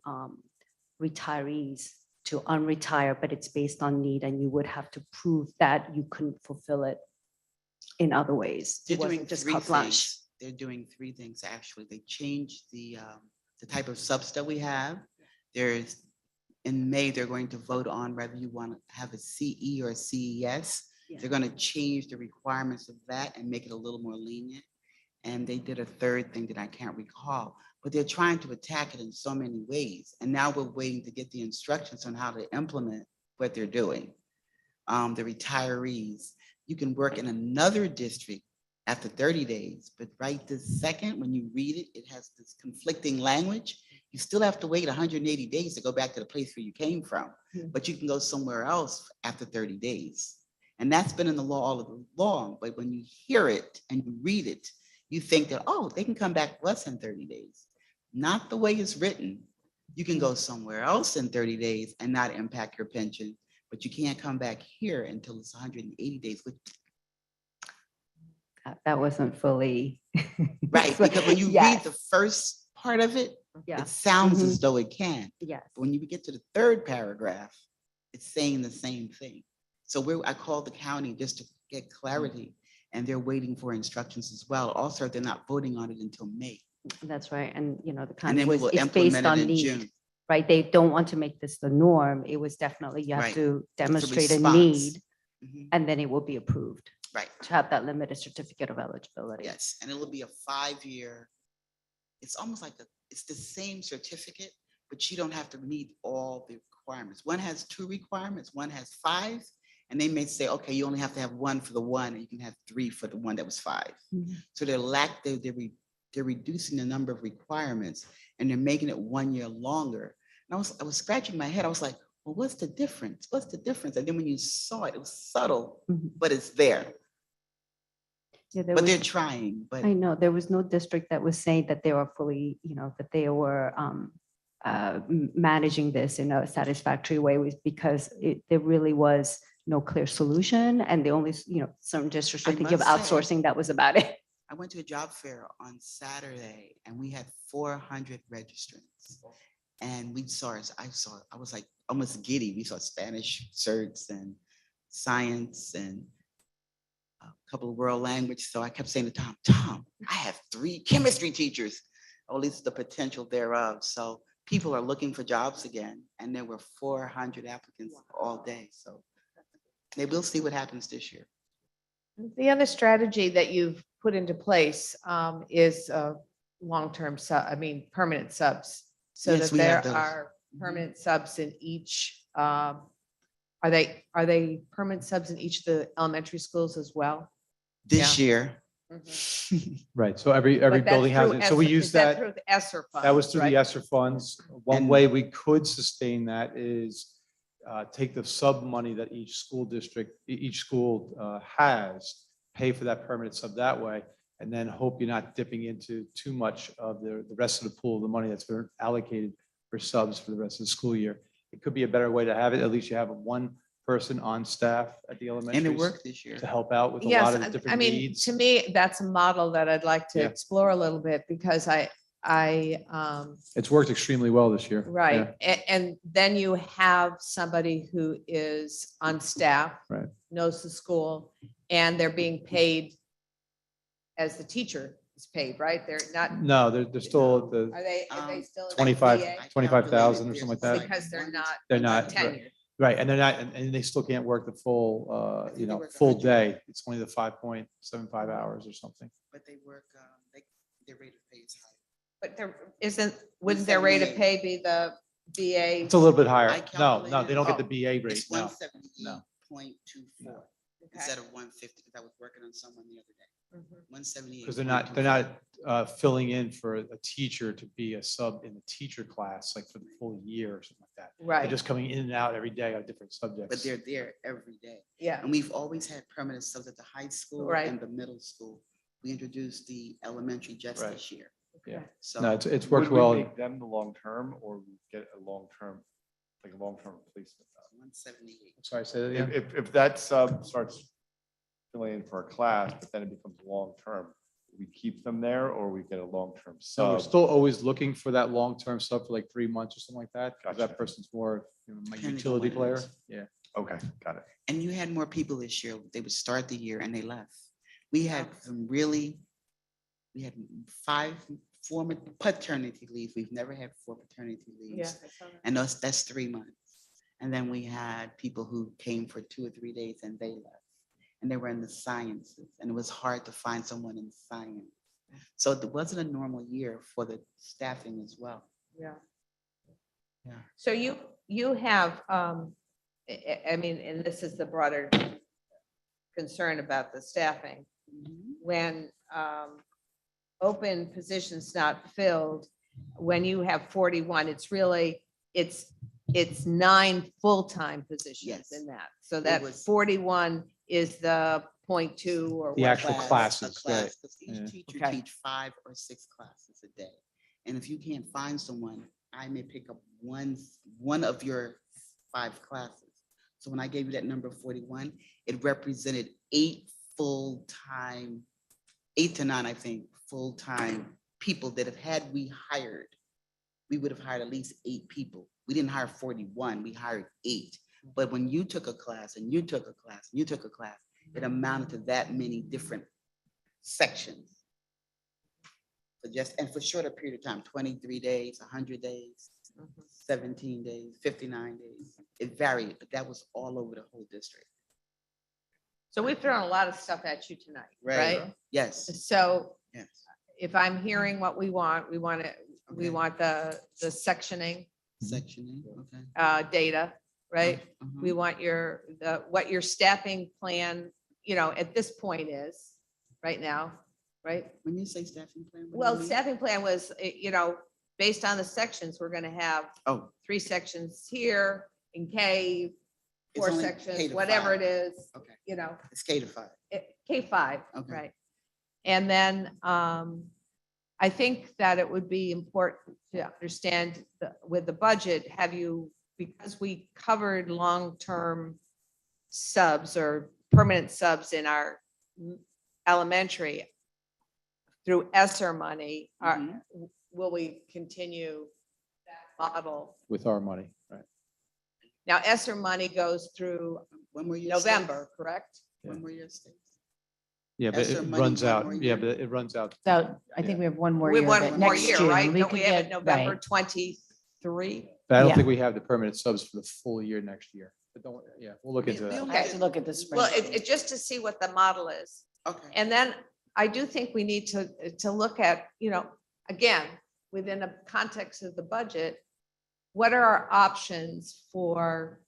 retirees to unretire, but it's based on need and you would have to prove that you couldn't fulfill it in other ways. They're It wasn't doing just three carte blanche. things. They're doing three things, actually. They changed the type of subs that we have. There's, in May, they're going to vote on whether you want to have a CE or a CES. They're going to change the requirements of that and make it a little more lenient. And they did a third thing that I can't recall, but they're trying to attack it in so many ways. And now we're waiting to get the instructions on how to implement what they're doing. The retirees, you can work in another district after 30 days, but right this second, when you read it, it has this conflicting language. You still have to wait 180 days to go back to the place where you came from, but you can go somewhere else after 30 days. And that's been in the law all along, but when you hear it and you read it, you think that, oh, they can come back less than 30 days. Not the way it's written. You can go somewhere else in 30 days and not impact your pension, but you can't come back here until it's 180 days. That wasn't fully. Right, because when you read the first part of it, it sounds as though it can. Yes. But when you get to the third paragraph, it's saying the same thing. So I called the county just to get clarity, and they're waiting for instructions as well. Also, they're not voting on it until May. That's right. And, the And county then we was, will it's implement based it on in need, June. right? They don't want to make this the norm. It was definitely, you have Right. to It's a demonstrate a response. need, Mhm. and then it will be approved. Right. To have that limited certificate of eligibility. Yes, and it'll be a 5-year. It's almost like it's the same certificate, but you don't have to meet all the requirements. One has 2 requirements, one has 5, and they may say, okay, you only have to have 1 for the 1, and you can have 3 for the one that was 5. So they're reducing the number of requirements, and they're making it 1 year longer. And I was scratching my head. I was like, well, what's the difference? What's the difference? And then when you saw it, it was subtle, but it's there. Yeah, But they're trying, but I know there was no district that was saying that they were fully, that they were managing this in a satisfactory way, was because there really was no clear solution. And the only, some districts were I thinking of must say- outsourcing. That was about it. I went to a job fair on Saturday and we had 400 registrants. And I was like almost giddy. We saw Spanish certs and science and a couple of world language. So I kept saying to Tom, I have 3 chemistry teachers, or at least the potential thereof. So people are looking for jobs again. And there were 400 applicants all day. So maybe we'll see what happens this year. The other strategy that you've put into place is long-term permanent subs. So Yes, that we have there those. are permanent subs in each, are they permanent subs in each of the elementary schools as well? This year. Right, so every But that's building has through it. So we ESSER. use Is that that. through the ESSER That was funds, through right? the ESSER funds. One way we could sustain that is take the sub money that each school has, pay for that permanent sub that way, and then hope you're not dipping into too much of the rest of the pool of the money that's been allocated for subs for the rest of the school year. It could be a better way to have it. At least you have 1 person on staff at the elementary. And it worked this year. To help out with a Yes, lot of the different I mean, needs. to me, that's a model that I'd like to Yeah. explore a little bit because It's worked extremely well this year. right. Yeah. And then you have somebody who is on staff, Right. knows the school, and they're being paid as the teacher is paid, right? They're not, No, they're still at the are they still? in the 25 VA? 25,000 or something like that. Because they're not. They're not. tenured. Right, and they're not, and they still can't work the full, full day. It's only the 5.75 hours or something. But they work, their rate of pay is high. But wouldn't their rate of pay be the VA? It's a little bit higher. I No, calculated they don't get it. the BA rate. It's No. 178.24 instead of 150, because I was working on someone the other day. 178. Because they're not filling in for a teacher to be a sub in the teacher class, like for the full year or something like that. Right. They're just coming in and out every day on different subjects. But they're there every day. Yeah. And we've always had permanent subs at the high school Right. and the middle school. We introduced the elementary just Right. this year. Yeah. So No, it's worked Would we well. make them the long-term or we get a long-term, like a long-term replacement? 178. Sorry, say that again. If that sub starts filling in for a class, but then it becomes long-term, we keep them there or we get a long-term So we're sub? still always looking for that long-term sub for like 3 months or something like that. 'Cause Gotcha. that person's more, my Depending on utility what it player. is. Yeah. Okay, got it. And you had more people this year. They would start the year and they left. We had we had 4 paternity leave. We've never had 4 paternity leaves. And that's 3 months. And then we had people who came for 2 or 3 days and they left. And they were in the sciences. And it was hard to find someone in science. So it wasn't a normal year for the staffing as well. Yeah. Yeah. So you have, I mean, and this is the broader concern about the staffing. When open positions not filled, when you have 41, it's really, it's 9 full-time positions in that. So that 41 is the 0.2 or The what actual class. classes, Class, right? 'cause each teacher Okay. teach 5 or 6 classes a day. And if you can't find someone, I may pick up one of your 5 classes. So when I gave you that number 41, it represented 8 full-time, 8 to 9, I think, full-time people that have had we hired. We would have hired at least 8 people. We didn't hire 41, we hired 8. But when you took a class and you took a class, and you took a class, it amounted to that many different sections. For shorter period of time, 23 days, 100 days, 17 days, 59 days. It varied, but that was all over the whole district. So we've thrown a lot of stuff at you tonight, right? Yes. So Yes. if I'm hearing what we want the sectioning, Sectioning, data, right? Uh-huh. We want what your staffing plan, at this point is right now, right? When you say staffing plan, what do you Well, mean? staffing plan was, based on the sections, we're gonna have 3 sections here in K, 4 only K sections, to whatever 5. it is, Okay. It's K to 5. K5, Okay. right? And then I think that it would be important to understand with the budget, because we covered long-term subs or permanent subs in our elementary through ESSER money, will we continue that model? With our money, right? Now, ESSER money goes through When were you November, correct? When were your states? Yeah, but ESSER it money runs one out. more Yeah, year? but it runs out. So I think we have one more We year. have but one more next year, June right? we Don't we could have get- it November right. 23? But I don't Yeah. think we have the permanent subs for the full year next year. But we'll look into that. I have to look at the spring. Well, it just to see what the model is. Okay. And then I do think we need to look at, again, within the context of the budget, what are our options for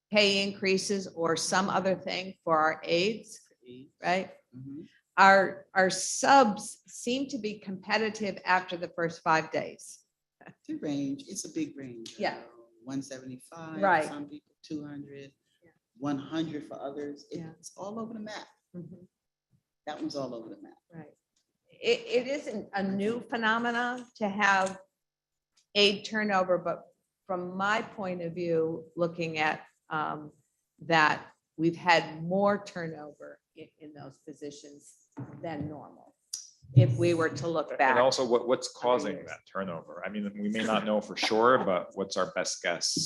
pay increases or some other thing for our aides, right? Our subs seem to be competitive after the first 5 days. The range, it's a big range. Yeah. 175, Right. some people 200, 100 for others. It's all over the map. That one's all over the map. Right. It isn't a new phenomena to have aid turnover, but from my point of view, looking at that, we've had more turnover in those positions than normal. If we were to look back. And also what's causing that turnover? I mean, we may not know for sure, but what's our best guess?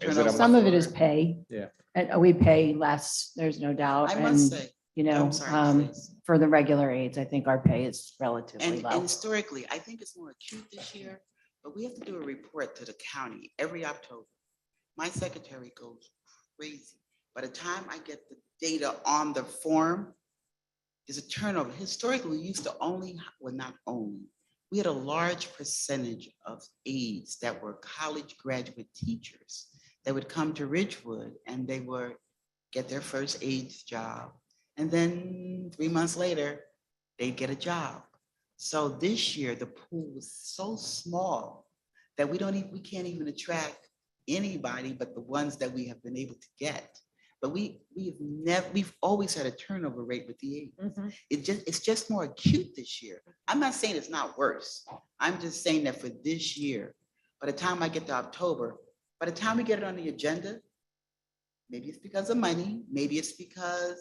Is it Some of it is pay. Yeah. And we pay less, there's no doubt. I must And, say, you I'm know, sorry, please. for the regular aides, I think our pay is relatively And low. historically, I think it's more acute this year, but we have to do a report to the county every October. My secretary goes crazy. By the time I get the data on the form, there's a turnover. Historically, we used to not only, we had a large percentage of aides that were college graduate teachers that would come to Ridgewood and they would get their first aides job. And then 3 months later, they'd get a job. So this year, the pool was so small that we can't even attract anybody but the ones that we have been able to get. But we've always had a turnover rate with the aides. It's just more acute this year. I'm not saying it's not worse. I'm just saying that for this year, by the time I get to October, by the time we get it on the agenda, maybe it's because of money, maybe it's because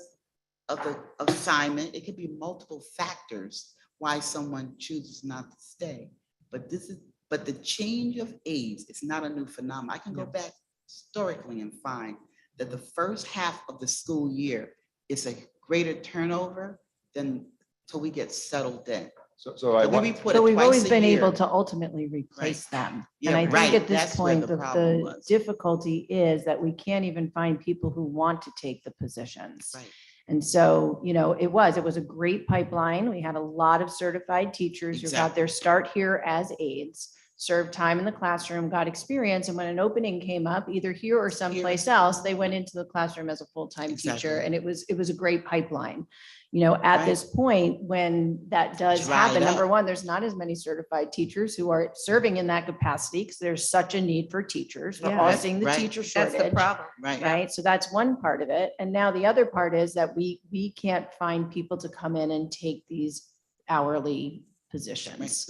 of the assignment. It could be multiple factors why someone chooses not to stay. But the change of aides is not a new phenomenon. I can go back historically and find that the first half of the school year is a greater turnover than till we get settled in. So we've always been able to ultimately replace them. Yeah, And I think right. at this That's where point, the problem the difficulty is that we can't even find people who want to take the positions. Right. And so, it was a great pipeline. We had a lot of certified teachers who got their start here as aides, served time in the classroom, got experience. And when an opening came up, either here or someplace else, they went into the classroom as a full-time teacher. And it was a great pipeline. At this point, when that does happen, number one, there's not as many certified teachers who are serving in that capacity because there's such a need for teachers. We're all seeing the teacher shortage. That's the problem. Right. So that's one part of it. And now the other part is that we can't find people to come in and take these hourly positions.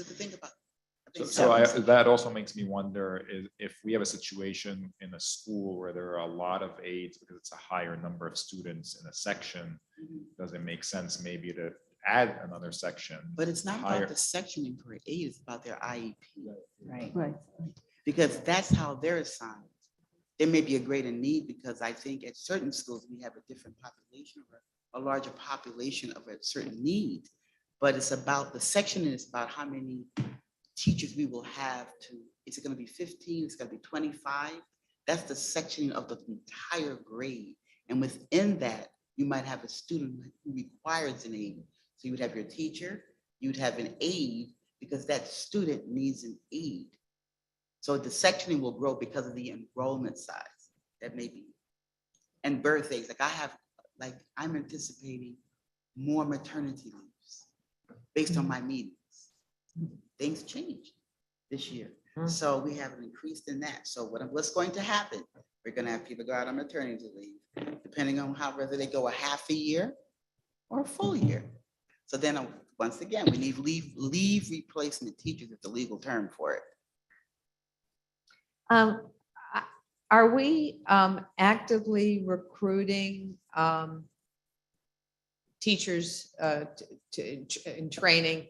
That also makes me wonder if we have a situation in a school where there are a lot of aides because it's a higher number of students in a section, does it make sense maybe to add another section? But it's not about the sectioning for aid, it's about their IEP. Right. Because that's how they're assigned. There may be a greater need because I think at certain schools, we have a different population or a larger population of a certain need. But it's about the sectioning, it's about how many teachers we will have is it going to be 15? It's going to be 25? That's the sectioning of the entire grade. And within that, you might have a student who requires an aid. So you would have your teacher, you'd have an aide because that student needs an aid. So the sectioning will grow because of the enrollment size that may be. And birthdays, I'm anticipating more maternity leaves based on my meetings. Things change this year. So we have an increase in that. So what's going to happen? We're going to have people go out on maternity leave, depending on whether they go a half a year or a full year. So then once again, we need leave replacement teachers is the legal term for it. Are we actively recruiting teachers in training?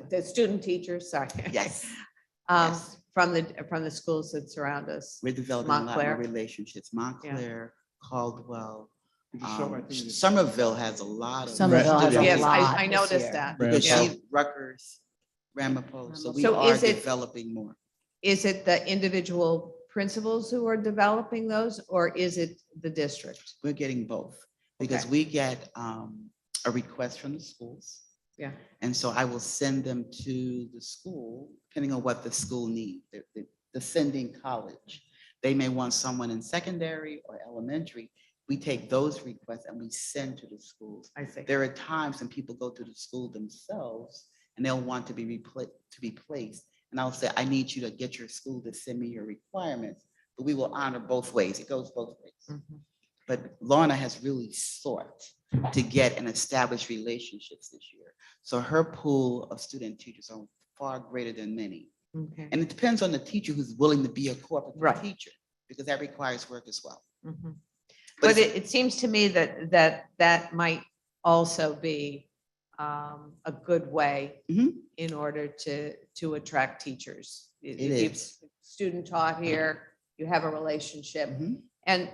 The student teachers, sorry. Yes. From the schools that surround us. We're developing a lot more relationships. Montclair, Caldwell, Somerville has a lot of. Somerville has a lot. Yes, I noticed that. Because Rutgers, Ramapo, so we are developing more. Is it the individual principals who are developing those, or is it the district? We're getting both because we get a request from the schools. Yeah. And so I will send them to the school, depending on what the school needs, the sending college. They may want someone in secondary or elementary. We take those requests and we send to the schools. I see. There are times when people go to the school themselves and they'll want to be placed. And I'll say, I need you to get your school to send me your requirements, but we will honor both ways. It goes both ways. But Lorna has really sought to get and establish relationships this year. So her pool of student teachers are far greater than many. Okay. And it depends on the teacher who's willing to be a corporate teacher, because that requires work as well. But it seems to me that might also be a good way in order to attract teachers. It is. Student taught here, you have a relationship. And,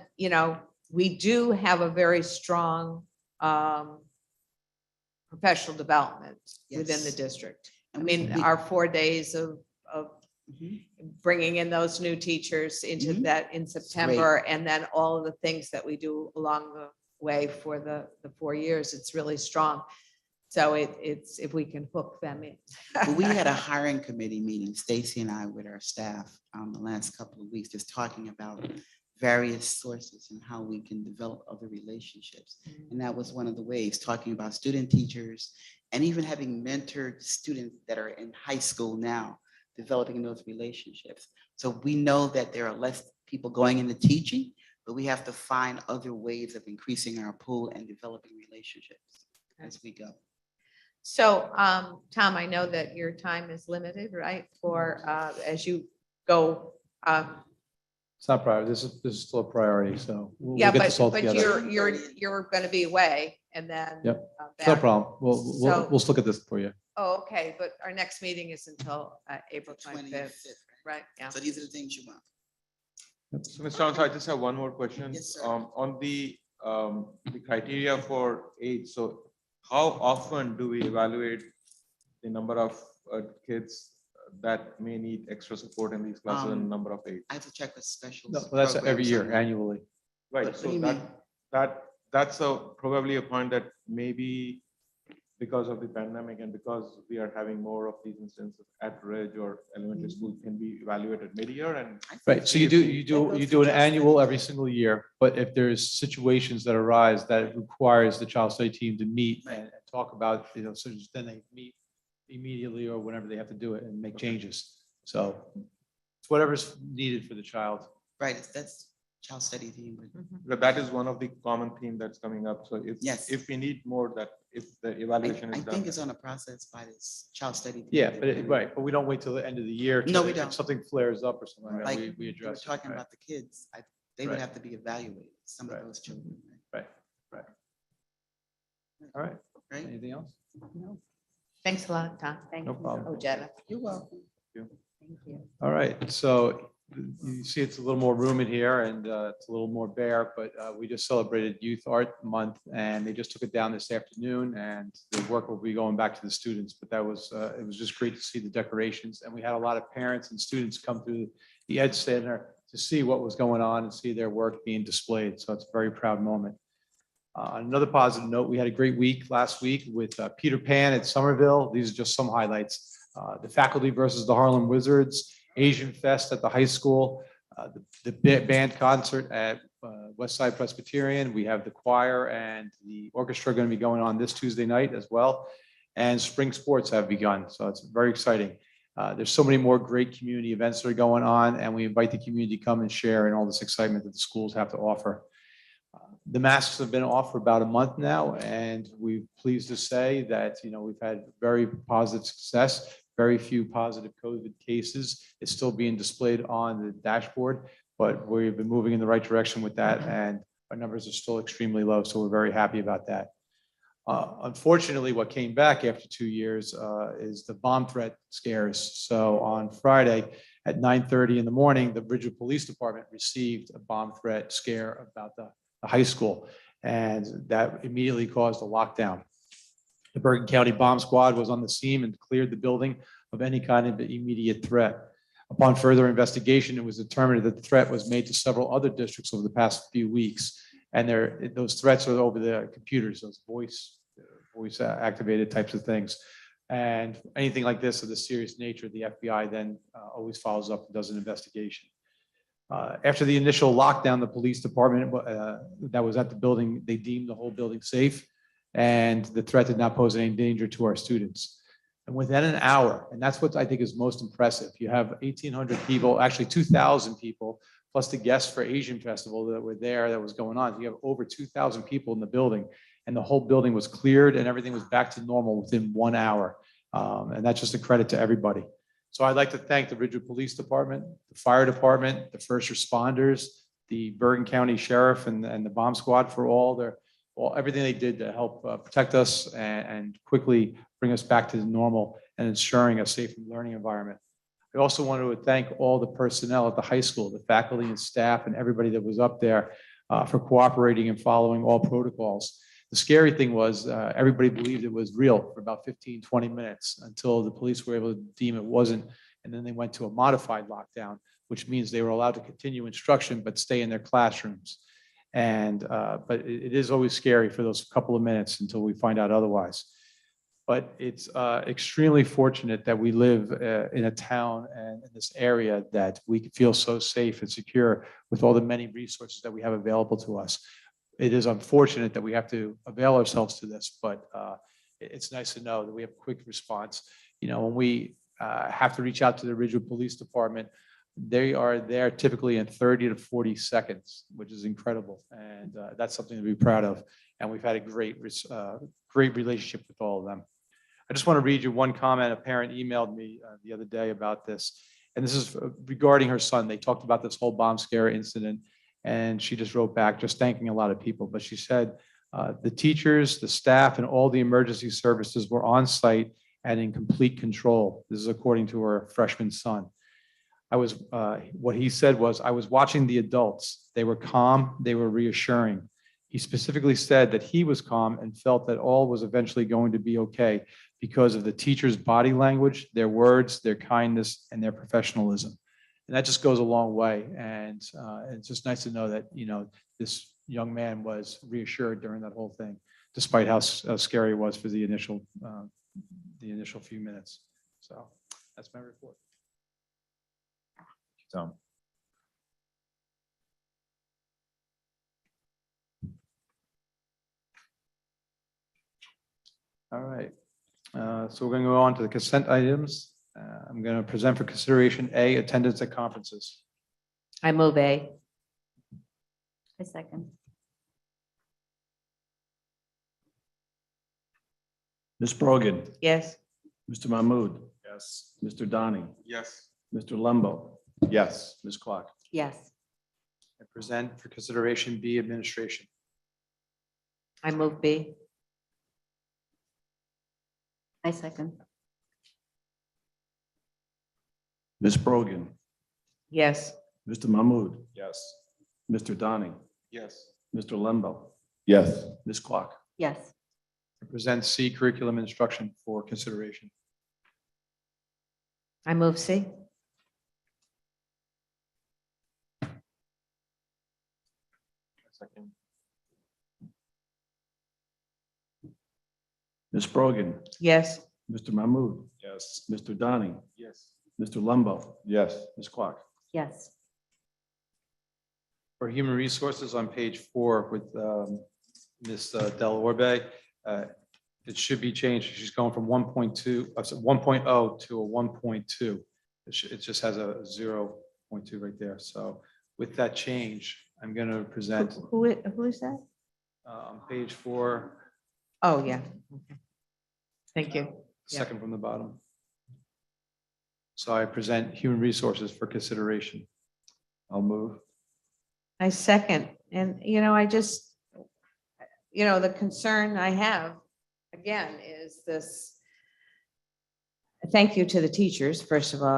we do have a very strong professional development within the district. And I mean, our 4 days of bringing in those new teachers into that in September, and then all of the things that we do along the way for the 4 years, it's really strong. So it's if we can hook them in. Well, we had a hiring committee meeting, Stacy and I, with our staff the last couple of weeks, just talking about various sources and how we can develop other relationships. And that was one of the ways, talking about student teachers and even having mentored students that are in high school now, developing those relationships. So we know that there are less people going into teaching, but we have to find other ways of increasing our pool and developing relationships as we go. So, Tom, I know that your time is limited, right? For as you go. It's not priority. This is still a priority, so we'll Yeah, get this all but together. you're going to be away, and then. Yep, no back. problem. We'll still get this for you. Oh, okay, but our next meeting is until April 25th, right? Yeah. So these are the things you want. So Mr. Johnson, I just have one more question. Yes, sir. On the criteria for age, so how often do we evaluate the number of kids that may need extra support in these classes and number of aides? I have to check with special. No, that's every year, annually. Right, What do so you that, mean? that that's probably a point that maybe because of the pandemic and because we are having more of these instances at Ridge or elementary school can be evaluated mid-year and. Right, so you do an annual every single year, but if there's situations that arise that requires the child study team to meet and talk about, so then they meet immediately or whenever they have to do it and make changes. So it's whatever's needed for the child. Right, that's child study team. But that is one of the common theme that's coming up. So if we need more, that if the evaluation I is done. think it's on a process by this child study. team. Yeah, but we don't wait till the end of the year. No, we if don't. something flares up or something like Like, that, we we're address it. talking Right. about the kids, they would Right. have to be evaluated, some of those children. Right. All right. Right. Anything else? No. Thanks a lot, Tom. Thank No you. problem. Ojeda. You're welcome. Thank you. All right, so you see it's a little more room in here and it's a little more bare, but we just celebrated Youth Art Month and they just took it down this afternoon and the work will be going back to the students. But that was, it was just great to see the decorations and we had a lot of parents and students come through the Ed Center to see what was going on and see their work being displayed. So it's a very proud moment. On another positive note, we had a great week last week with Peter Pan at Somerville. These are just some highlights. The faculty versus the Harlem Wizards, Asian Fest at the high school, the band concert at Westside Presbyterian. We have the choir and the orchestra going to be going on this Tuesday night as well. And spring sports have begun. So it's very exciting. There's so many more great community events that are going on and we invite the community to come and share in all this excitement that the schools have to offer. The masks have been off for about a month now, and we're pleased to say that, we've had very positive success, very few positive COVID cases. It's still being displayed on the dashboard, but we've been moving in the right direction with that, and our numbers are still extremely low, so we're very happy about that. Unfortunately, what came back after 2 years is the bomb threat scares. So on Friday at 9:30 in the morning, the Ridgewood Police Department received a bomb threat scare about the high school, and that immediately caused a lockdown. The Bergen County Bomb Squad was on the scene and cleared the building of any kind of immediate threat. Upon further investigation, it was determined that the threat was made to several other districts over the past few weeks, and those threats are over the computers, those voice activated types of things. And anything like this of the serious nature, the FBI then always follows up and does an investigation. After the initial lockdown, the police department that was at the building, they deemed the whole building safe and the threat did not pose any danger to our students. And within an hour, and that's what I think is most impressive, you have 1,800 people, actually 2,000 people, plus the guests for Asian Festival that were there that was going on. You have over 2,000 people in the building and the whole building was cleared and everything was back to normal within 1 hour. And that's just a credit to everybody. So I'd like to thank the Ridgewood Police Department, the fire department, the first responders, the Bergen County Sheriff and the bomb squad for everything they did to help protect us and quickly bring us back to the normal and ensuring a safe learning environment. I also wanted to thank all the personnel at the high school, the faculty and staff and everybody that was up there for cooperating and following all protocols. The scary thing was everybody believed it was real for about 15, 20 minutes until the police were able to deem it wasn't. And then they went to a modified lockdown, which means they were allowed to continue instruction, but stay in their classrooms. And but it is always scary for those couple of minutes until we find out otherwise. But it's extremely fortunate that we live in a town and in this area that we feel so safe and secure with all the many resources that we have available to us. It is unfortunate that we have to avail ourselves to this, but it's nice to know that we have quick response. When we have to reach out to the Ridgewood Police Department, they are there typically in 30 to 40 seconds, which is incredible. And that's something to be proud of. And we've had a great relationship with all of them. I just want to read you one comment. A parent emailed me the other day about this. And this is regarding her son. They talked about this whole bomb scare incident. And she just wrote back, just thanking a lot of people. But she said, the teachers, the staff, and all the emergency services were on site and in complete control. This is according to her freshman son. What he said was, I was watching the adults. They were calm, they were reassuring. He specifically said that he was calm and felt that all was eventually going to be okay because of the teachers' body language, their words, their kindness, and their professionalism. And that just goes a long way. And it's just nice to know that, this young man was reassured during that whole thing, despite how scary it was for the initial few minutes. So that's my report. So. All right. So we're going to go on to the consent items. I'm going to present for consideration A, attendance at conferences. I move A. I second. Ms. Brogan, Yes. Mr. Mahmood, Yes. Mr. Donnie, Yes. Mr. Lumbo, Yes. Ms. Clark. Yes. I present for consideration B, administration. I move B. I second. Ms. Brogan, Yes. Mr. Mahmood, Yes. Mr. Donnie, Yes. Mr. Lumbo, Yes. Ms. Clark. Yes. I present C, curriculum instruction for consideration. I move C. Second. Ms. Brogan, Yes. Mr. Mahmood, Yes. Mr. Donnie, Yes. Mr. Lumbo, Yes. Ms. Clark. Yes. For human resources on page 4 with Ms. Del Orbe, it should be changed. She's going from 1.0 to a 1.2. It just has a 0.2 right there. So with that change, I'm going to present Who is that? on page 4, Oh, yeah. Okay. Thank you. Yeah. second from the bottom. So I present human resources for consideration. I'll move. I second. And, I just, the concern I have, again, is this. Thank you to the teachers, first of all.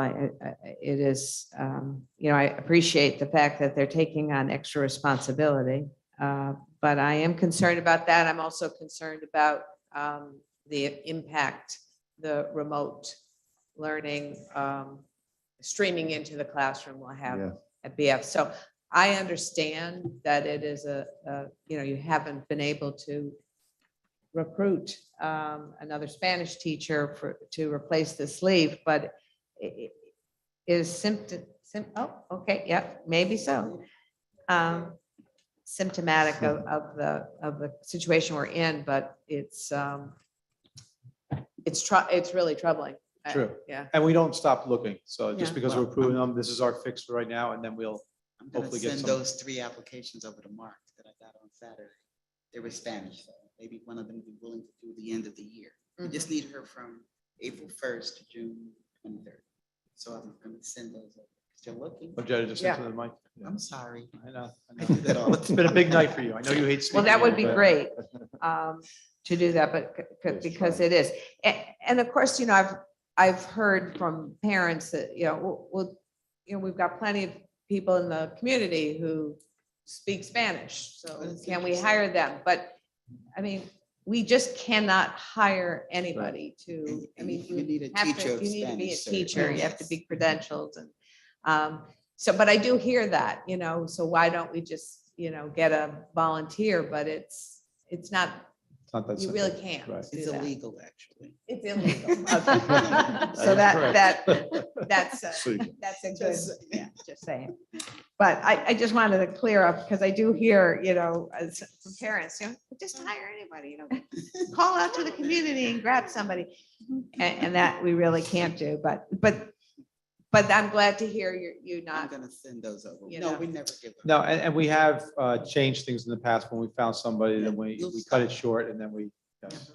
It is, I appreciate the fact that they're taking on extra responsibility. But I am concerned about that. I'm also concerned about the impact the remote learning streaming into the classroom will have Yeah. at BF. So I understand that it is you haven't been able to recruit another Spanish teacher to replace this leave, but it is okay, yeah, maybe so. Symptomatic of the situation we're in, but it's really troubling. True. Yeah. And we don't stop looking. So just Yeah. because we're approving them, this is our fix for right now, and then we'll I'm gonna hopefully get send some. those 3 applications over to Mark that I got on Saturday. They were Spanish, so maybe one of them would be willing to do the end of the year. We just need her from April 1st to June 23rd. So I'm gonna send those over. Still looking. Oh, Jed, just Yeah. into the mic. Yeah. I'm sorry. I know. I do that all It's been a big night for you. I know you hate speaking. Well, that would be but- great to do that, but because it is. And of course, I've heard from parents that, we've got plenty of people in the community who speak Spanish. So can we hire them? But I mean, we just cannot hire anybody to, You need a have to- teacher of you need to be a Spanish, sir. teacher, you have to be credentialed and, but I do hear that, so why don't we just, get a volunteer, but it's not, It's not that you simple. really can't Right. do It's that. illegal, actually. It's illegal. Okay. So That is that's a good, just saying. But I just wanted to clear up, because I do hear, as from parents, just hire anybody, call out to the community and grab somebody. And that we really can't do, but I'm glad to hear you I'm not, gonna send those over. You No, know. we never give up. No, and we have changed things in the past when we found somebody, then we You'll cut it stop. short and then we. Yes.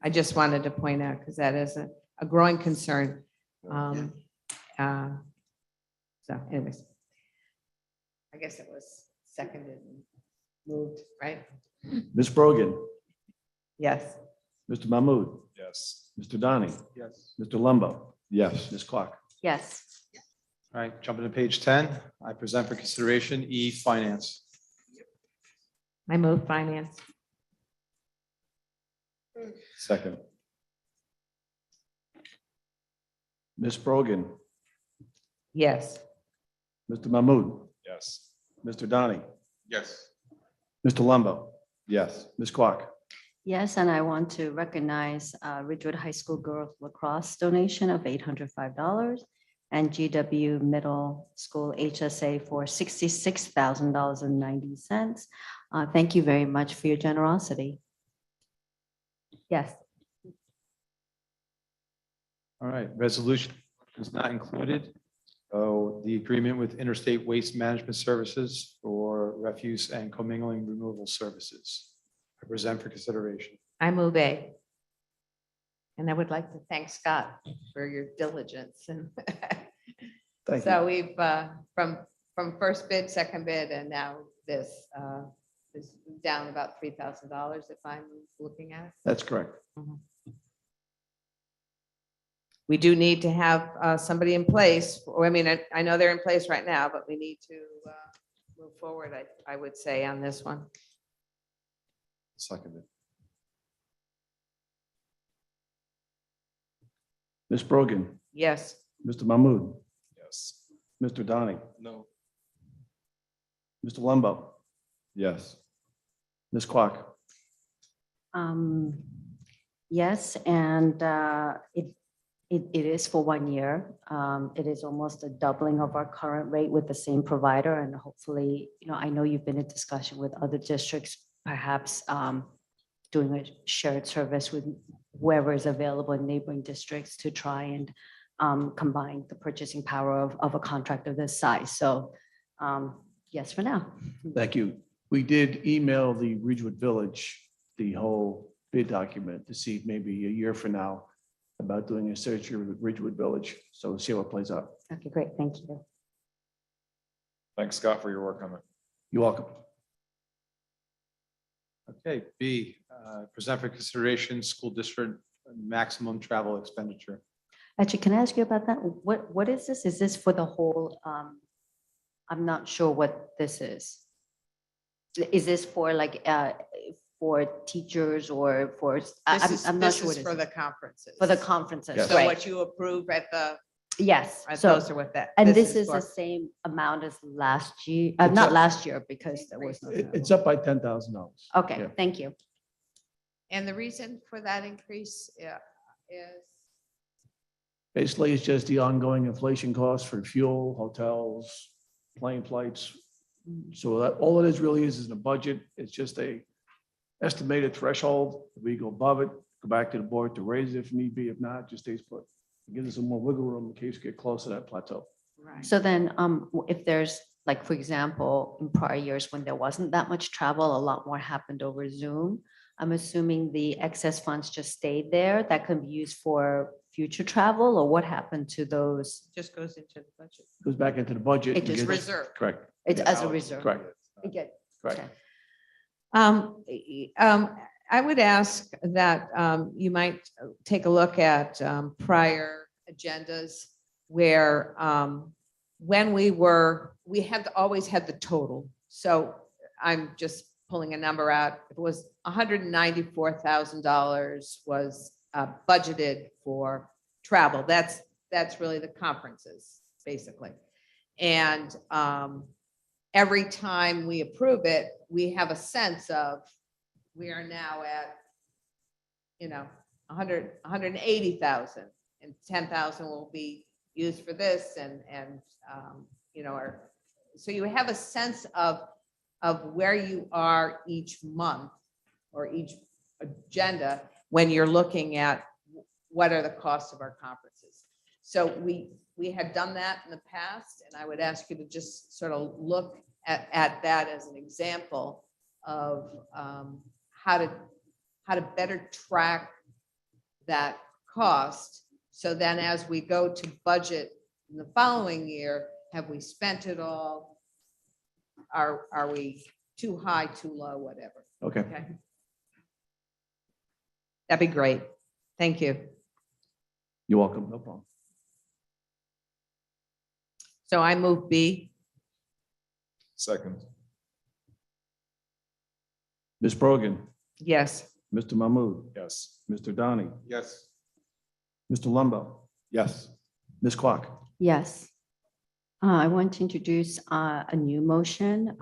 I just wanted to point out, because that is a growing concern. So anyways. I guess it was seconded and moved, right? Ms. Brogan, Yes. Mr. Mahmood, Yes. Mr. Donnie, Yes. Mr. Lumbo, Yes. Ms. Clark. Yes. All right, jumping to page 10, I present for consideration E, finance. I move finance. Second. Ms. Brogan, Yes. Mr. Mahmood, Yes. Mr. Donnie, Yes. Mr. Lumbo, Yes. Ms. Quack. Yes, and I want to recognize Ridgewood High School girls lacrosse donation of $805 and GW Middle School HSA for $66,000.90. Thank you very much for your generosity. Yes. All right, resolution is not included. So the agreement with Interstate Waste Management Services for refuse and commingling removal services. I present for consideration. I move A. And I would like to thank Scott for your diligence and Thank so you. we've, from first bid, second bid, and now this is down about $3,000 if I'm looking at it. That's correct. We do need to have somebody in place. I mean, I know they're in place right now, but we need to move forward, I would say, on this one. Seconded. Ms. Brogan, Yes. Mr. Mahmood, Yes. Mr. Donnie, No. Mr. Lumbo, Yes. Ms. Quack. Yes, and it is for 1 year. It is almost a doubling of our current rate with the same provider, and hopefully, I know you've been in discussion with other districts, perhaps doing a shared service with whoever is available in neighboring districts to try and combine the purchasing power of a contract of this size. So yes, for now. Thank you. We did email the Ridgewood Village, the whole bid document to see maybe a year from now about doing a search here with Ridgewood Village. So we'll see how it plays out. Okay, great. Thank you. Thanks, Scott, for your work on it. You're welcome. Okay, B, present for consideration, school district maximum travel expenditure. Actually, can I ask you about that? What is this? Is this for the whole, I'm not sure what this is. Is this for for teachers or for, I'm not This sure what is it for is. the conferences. For the conferences, Yes. So right? what you approve at the, Yes. those are what that. And this is for. the same amount as last year, It's not up- last year because there was no. It's up by $10,000. Okay, Yeah. thank you. And the reason for that increase is, Basically, it's just the ongoing inflation costs for fuel, hotels, plane flights. So that, all it is really is in a budget. It's just a estimated threshold. If we go above it, go back to the board to raise it if need be. If not, just stays put. It gives us some more wiggle room in case we get close to that plateau. right. So then, if there's, like, for example, in prior years when there wasn't that much travel, a lot more happened over Zoom. I'm assuming the excess funds just stayed there that can be used for future travel, or what happened to those? Just goes into the budget. Goes back into the budget. It and just gets- reserve. Correct, It's as a reserve. correct, Again. correct. I would ask that you might take a look at prior agendas where when we had always had the total. So I'm just pulling a number out. It was $194,000 was budgeted for travel. That's really the conferences, basically. And every time we approve it, we have a sense of, we are now at, 180,000 and 10,000 will be used for this and so you have a sense of where you are each month or each agenda when you're looking at what are the costs of our conferences. So we had done that in the past, and I would ask you to just sort of look at that as an example of how to better track that cost. So then as we go to budget in the following year, have we spent it all? Are we too high, too low, whatever? Okay. That'd be great. Thank you. You're welcome, no problem. So I move B. Second. Ms. Brogan, Yes. Mr. Mahmood, Yes. Mr. Donnie, Yes. Mr. Lumbo, Yes. Ms. Quack. Yes. I want to introduce a new motion.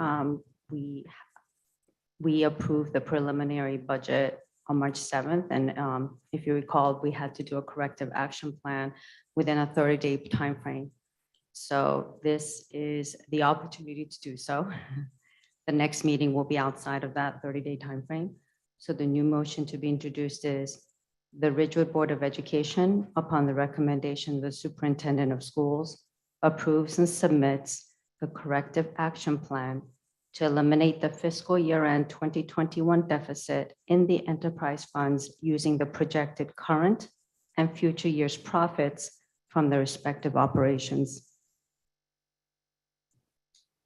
We approved the preliminary budget on March 7th. And if you recall, we had to do a corrective action plan within a 30-day timeframe. So this is the opportunity to do so. The next meeting will be outside of that 30-day timeframe. So the new motion to be introduced is the Ridgewood Board of Education, upon the recommendation of the superintendent of schools, approves and submits the corrective action plan to eliminate the fiscal year-end 2021 deficit in the enterprise funds using the projected current and future years' profits from the respective operations.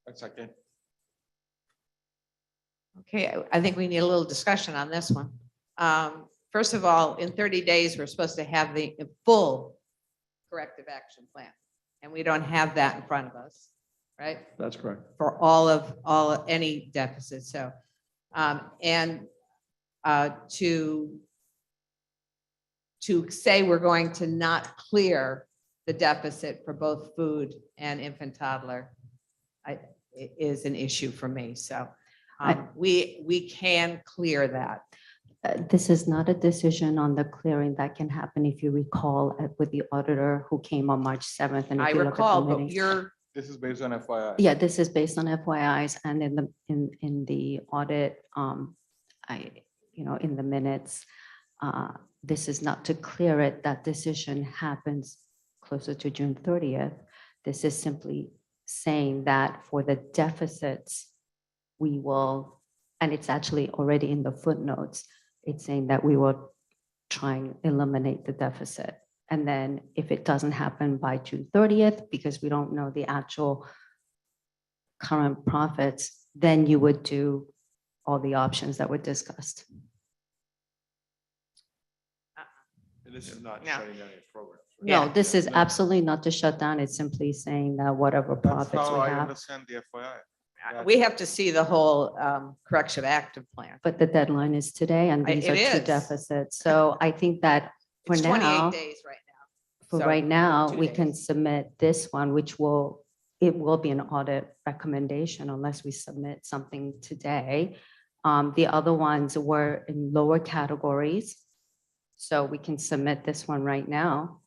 A second. Okay, I think we need a little discussion on this one. First of all, in 30 days, we're supposed to have the full corrective action plan. And we don't have that in front of us, right? That's correct. For any deficit. So, to say we're going to not clear the deficit for both food and infant toddler is an issue for me. So we can clear that. This is not a decision on the clearing that can happen, if you recall, with the auditor who came on March 7th. And if I you look at the recall, but minutes- This is based on FYI. Yeah, this is based on FYIs, and in the audit, in the minutes, this is not to clear it. That decision happens closer to June 30th. This is simply saying that for the deficits, we will, and it's actually already in the footnotes, it's saying that we will try and eliminate the deficit. And then if it doesn't happen by June 30th, because we don't know the actual current profits, then you would do all the options that were discussed. This is not No. shutting down your program. No, Yeah. this is No. absolutely not to shut down. It's simply saying that whatever That's profits how we I have, understand the FYI. We have to see the whole corrective active plan. but the deadline is today, and these It are two is. deficits. So I think that for It's 28 now, days right now. for So, right now, 2 we can days. submit this one, which will be an audit recommendation unless we submit something today. The other ones were in lower categories. So we can submit this one right now.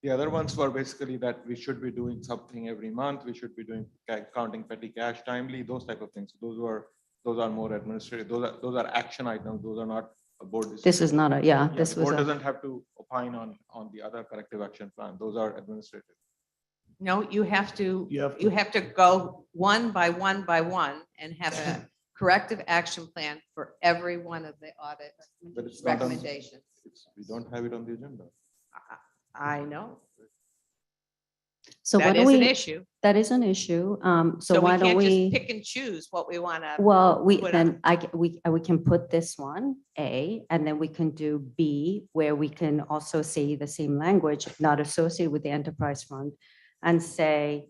The other ones were basically that we should be doing something every month. We should be doing counting petty cash timely, those type of things. Those are more administrative. Those are action items. Those are not a board decision. This is not a, yeah, Yeah, this the was board a, doesn't have to opine on the other corrective action plan. Those are administrative. No, you have to, You have to- you have to go one by one by one and have a corrective action plan for every one of the audit But it's not on- recommendations. We don't have it on the agenda. I know. so why That don't is an we, issue. that is an issue. So why don't can't we? just pick and choose what we want to. Well, put on. we can put this one, A, and then we can do B, where we can also say the same language, not associated with the enterprise fund, and say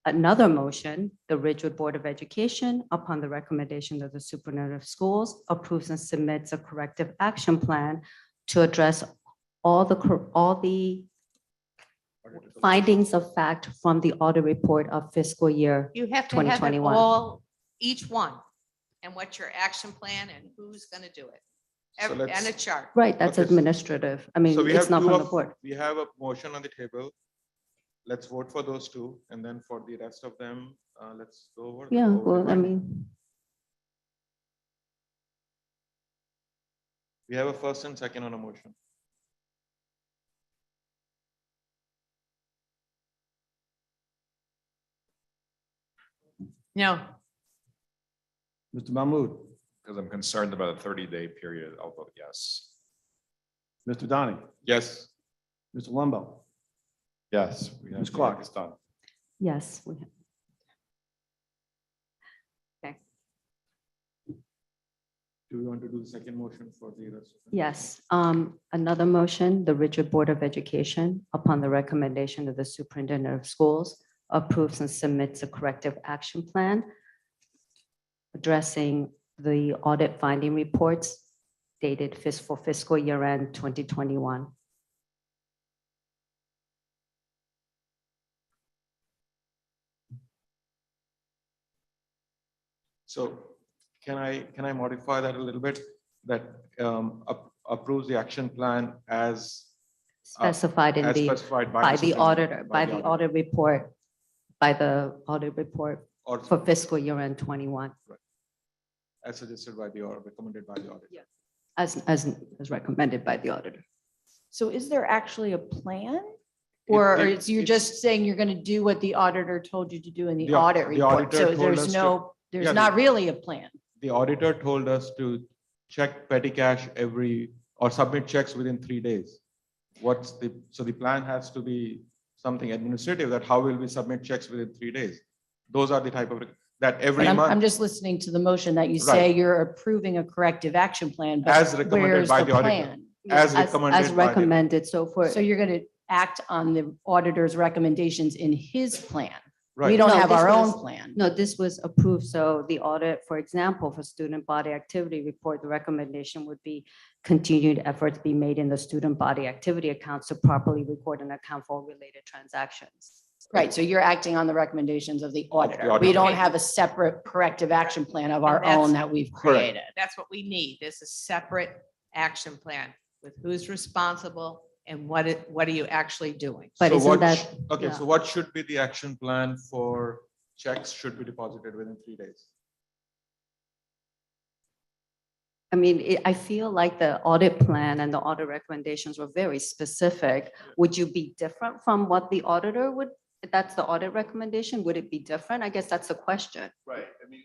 another motion, the Ridgewood Board of Education, upon the recommendation of the superintendent of schools, approves and submits a corrective action plan to address all the findings of fact from the audit report of fiscal year You have to have it 2021. each one, and what's your action plan and who's going to do it. So And let's- a chart. Right, that's Okay. administrative. I mean, So we it's have not two from the of- board. We have a motion on the table. Let's vote for those two, and then for the rest of them, let's go over. Yeah, over the well, I point. mean, We have a first and second on a motion. No, Mr. Mahmood, Because I'm concerned about a 30-day period, I'll vote yes. Mr. Donnie, Yes. Mr. Lumbo, Yes. we have Ms. to get Clark. this done. yes. Do we want to do the second motion for the rest? of them? Yes, another motion, the Ridgewood Board of Education, upon the recommendation of the superintendent of schools, approves and submits a corrective action plan addressing the audit finding reports dated fiscal year end 2021. So can I modify that a little bit? That approves the action plan as Specified in as the, specified by the superintendent, auditor, by the auditor. audit report, by the audit report Or for fiscal year end 21, as suggested by the auditor, recommended by the auditor. as recommended by the auditor. So is there actually a plan? It- Or it- it's, you're it's- just saying you're going to do what the auditor told you to do in the The au- audit the report? auditor So told us there's to- no, there's yeah, not the- really a plan. The auditor told us to check petty cash or submit checks within 3 days. So the plan has to be something administrative, that how will we submit checks within 3 days? Those are the type of, that every But I'm month, just listening to the motion that you say Right. you're approving a corrective action plan, but as recommended where's by the the auditor. plan? As As recommended by the. recommended, so for. So you're going to act on the auditor's recommendations in his plan. We Right. don't No, have this our own was- plan. No, this was approved. So the audit, for example, for student body activity report, the recommendation would be continued efforts be made in the student body activity accounts to properly record and account for all related transactions. Right, so you're acting on the recommendations of the auditor. We auditor. don't have a separate corrective action plan of our And that's- own that we've Correct. created. That's what we need. This is separate action plan with who's responsible and what are you actually doing? But So isn't what that? sh- Okay, yeah. so what should be the action plan for checks should be deposited within 3 days? I mean, I feel like the audit plan and the audit recommendations were very specific. Would you be different from what the auditor would, if that's the audit recommendation, would it be different? I guess that's the question. Right, I mean,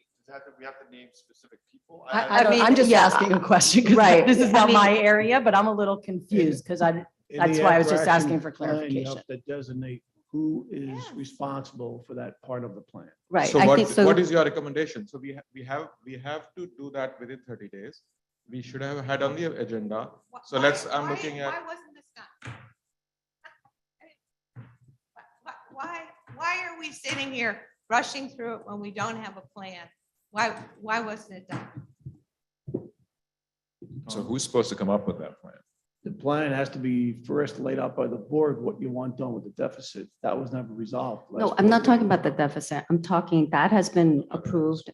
we have to name specific people? I don't, mean, I'm just yeah, asking a question because right. this is I not mean- my area, but I'm a little confused because In that's the why I was just after-action asking for plan, you clarification. have to designate who is responsible for that part of the plan. Right, So I what, think so. what is your recommendation? So we have to do that within 30 days. We should have had on the agenda. So I'm looking at. Why wasn't this done? Why are we sitting here rushing through it when we don't have a plan? Why wasn't it done? So who's supposed to come up with that plan? The plan has to be first laid out by the board, what you want done with the deficit. That was never resolved. No, last I'm not board talking meeting. about the deficit. I'm talking, that has been approved.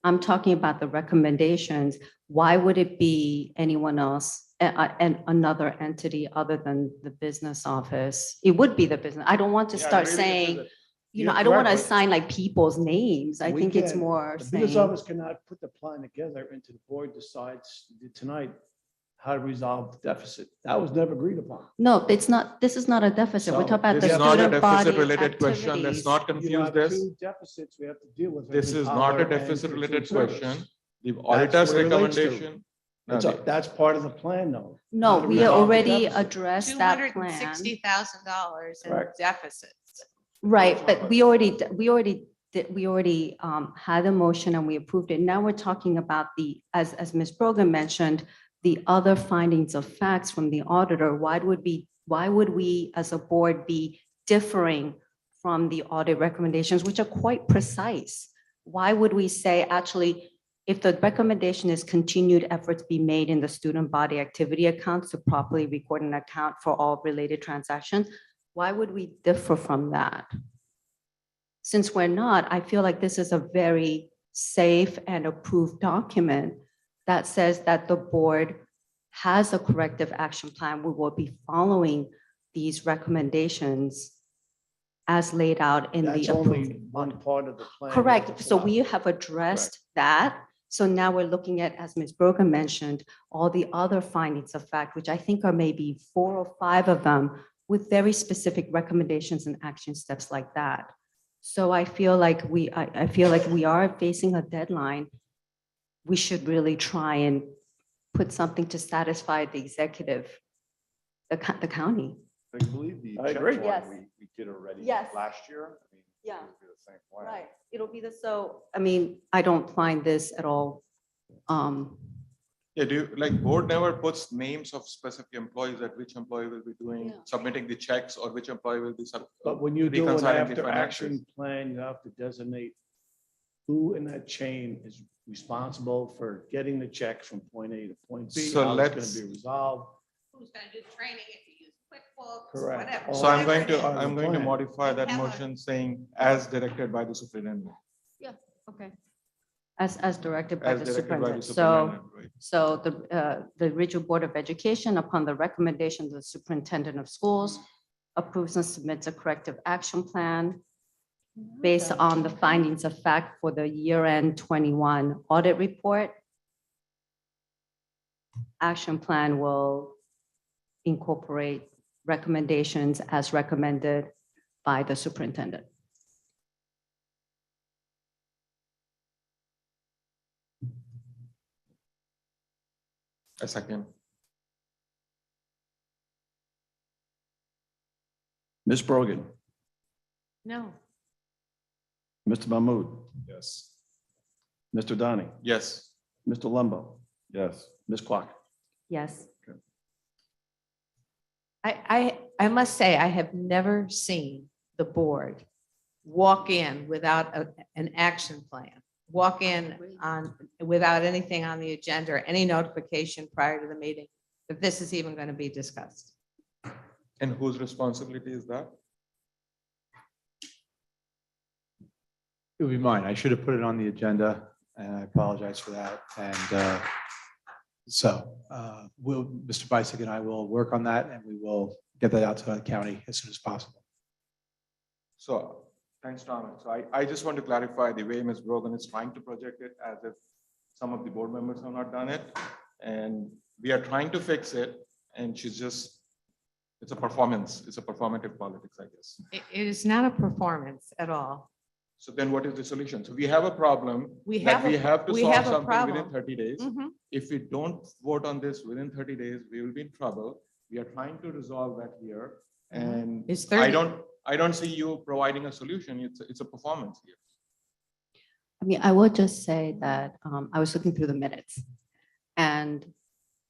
I'm talking about the recommendations. Why would it be anyone else and another entity other than the business office? It would be the business. I don't want to Yeah, start really, saying, because you know, you're I don't want to correct, but assign like people's names. I we think it's can't- more The business saying, office cannot put the plan together until the board decides tonight how to resolve the deficit. That was never agreed upon. no, it's not, this is not a deficit. We're So, talking about This the is not a student body deficit related question. Let's activities. not You confuse have this. 2 deficits we have to deal with. This is not a Power and deficit food related service. question. The auditor's what it relates to. recommendation. No, That's part of the plan, though. No, How to we resolve the already deficit. addressed that plan. $260,000 in Correct. deficits. Right, but we already had a motion and we approved it. Now we're talking about as Ms. Brogan mentioned, the other findings of facts from the auditor. Why would we as a board be differing from the audit recommendations, which are quite precise? Why would we say, actually, if the recommendation is continued efforts be made in the student body activity accounts to properly record and account for all related transactions, why would we differ from that? Since we're not, I feel like this is a very safe and approved document that says that the board has a corrective action plan. We will be following these recommendations as laid out in the That's only approved. one part of the plan. Correct. So we have addressed that. So now we're looking at, as Ms. Brogan mentioned, all the other findings of fact, which I think are maybe 4 or 5 of them with very specific recommendations and action steps like that. So I feel like I feel like we are facing a deadline. We should really try and put something to satisfy the executive, the county. I believe the I check agree. one Yes. we did already Yes. last year. I mean, Yeah. it'll be the same plan. Right, it'll be so, I mean, I don't find this at all. Yeah, board never puts names of specific employees that which employee will be doing, submitting the checks or which employee will be. But when you do an reconciling the after financials. action plan, you have to designate who in that chain is responsible for getting the checks from point A to point B, So how it's let's- going to be resolved. Who's gonna do training if you use QuickBooks, Correct. whatever. So I'm going to, whatever it is. I'm going to plan. modify that Have a- motion saying as directed by the superintendent. Yeah, okay. As directed by As the directed by the superintendent. superintendent, right. So the Ridgewood Board of Education, upon the recommendation of the superintendent of schools, approves and submits a corrective action plan based on the findings of fact for the year-end 21 audit report. Action plan will incorporate recommendations as recommended by the superintendent. A second. Ms. Brogan, No. Mr. Mahmood, Yes. Mr. Donnie, Yes. Mr. Lumbo, Yes. Ms. Clark. Yes. I must say, I have never seen the board walk in without an action plan. Walk in without anything on the agenda or any notification prior to the meeting that this is even going to be discussed. And whose responsibility is that? It would be mine. I should have put it on the agenda, and I apologize for that. And Mr. Bisick and I will work on that, and we will get that out to the county as soon as possible. So, thanks, Tom. So I just want to clarify the way Ms. Brogan is trying to project it as if some of the board members have not done it. And we are trying to fix it, and she's just, it's a performance. It's a performative politics, I guess. It is not a performance at all. So then what is the solution? So we have a problem We that have we a- have to we solve have a something within problem. 30 days. Mhm. If we don't vote on this within 30 days, we will be in trouble. We are trying to resolve that here. And It's I 30. don't see you providing a solution. It's a performance here. I mean, I will just say that I was looking through the minutes. And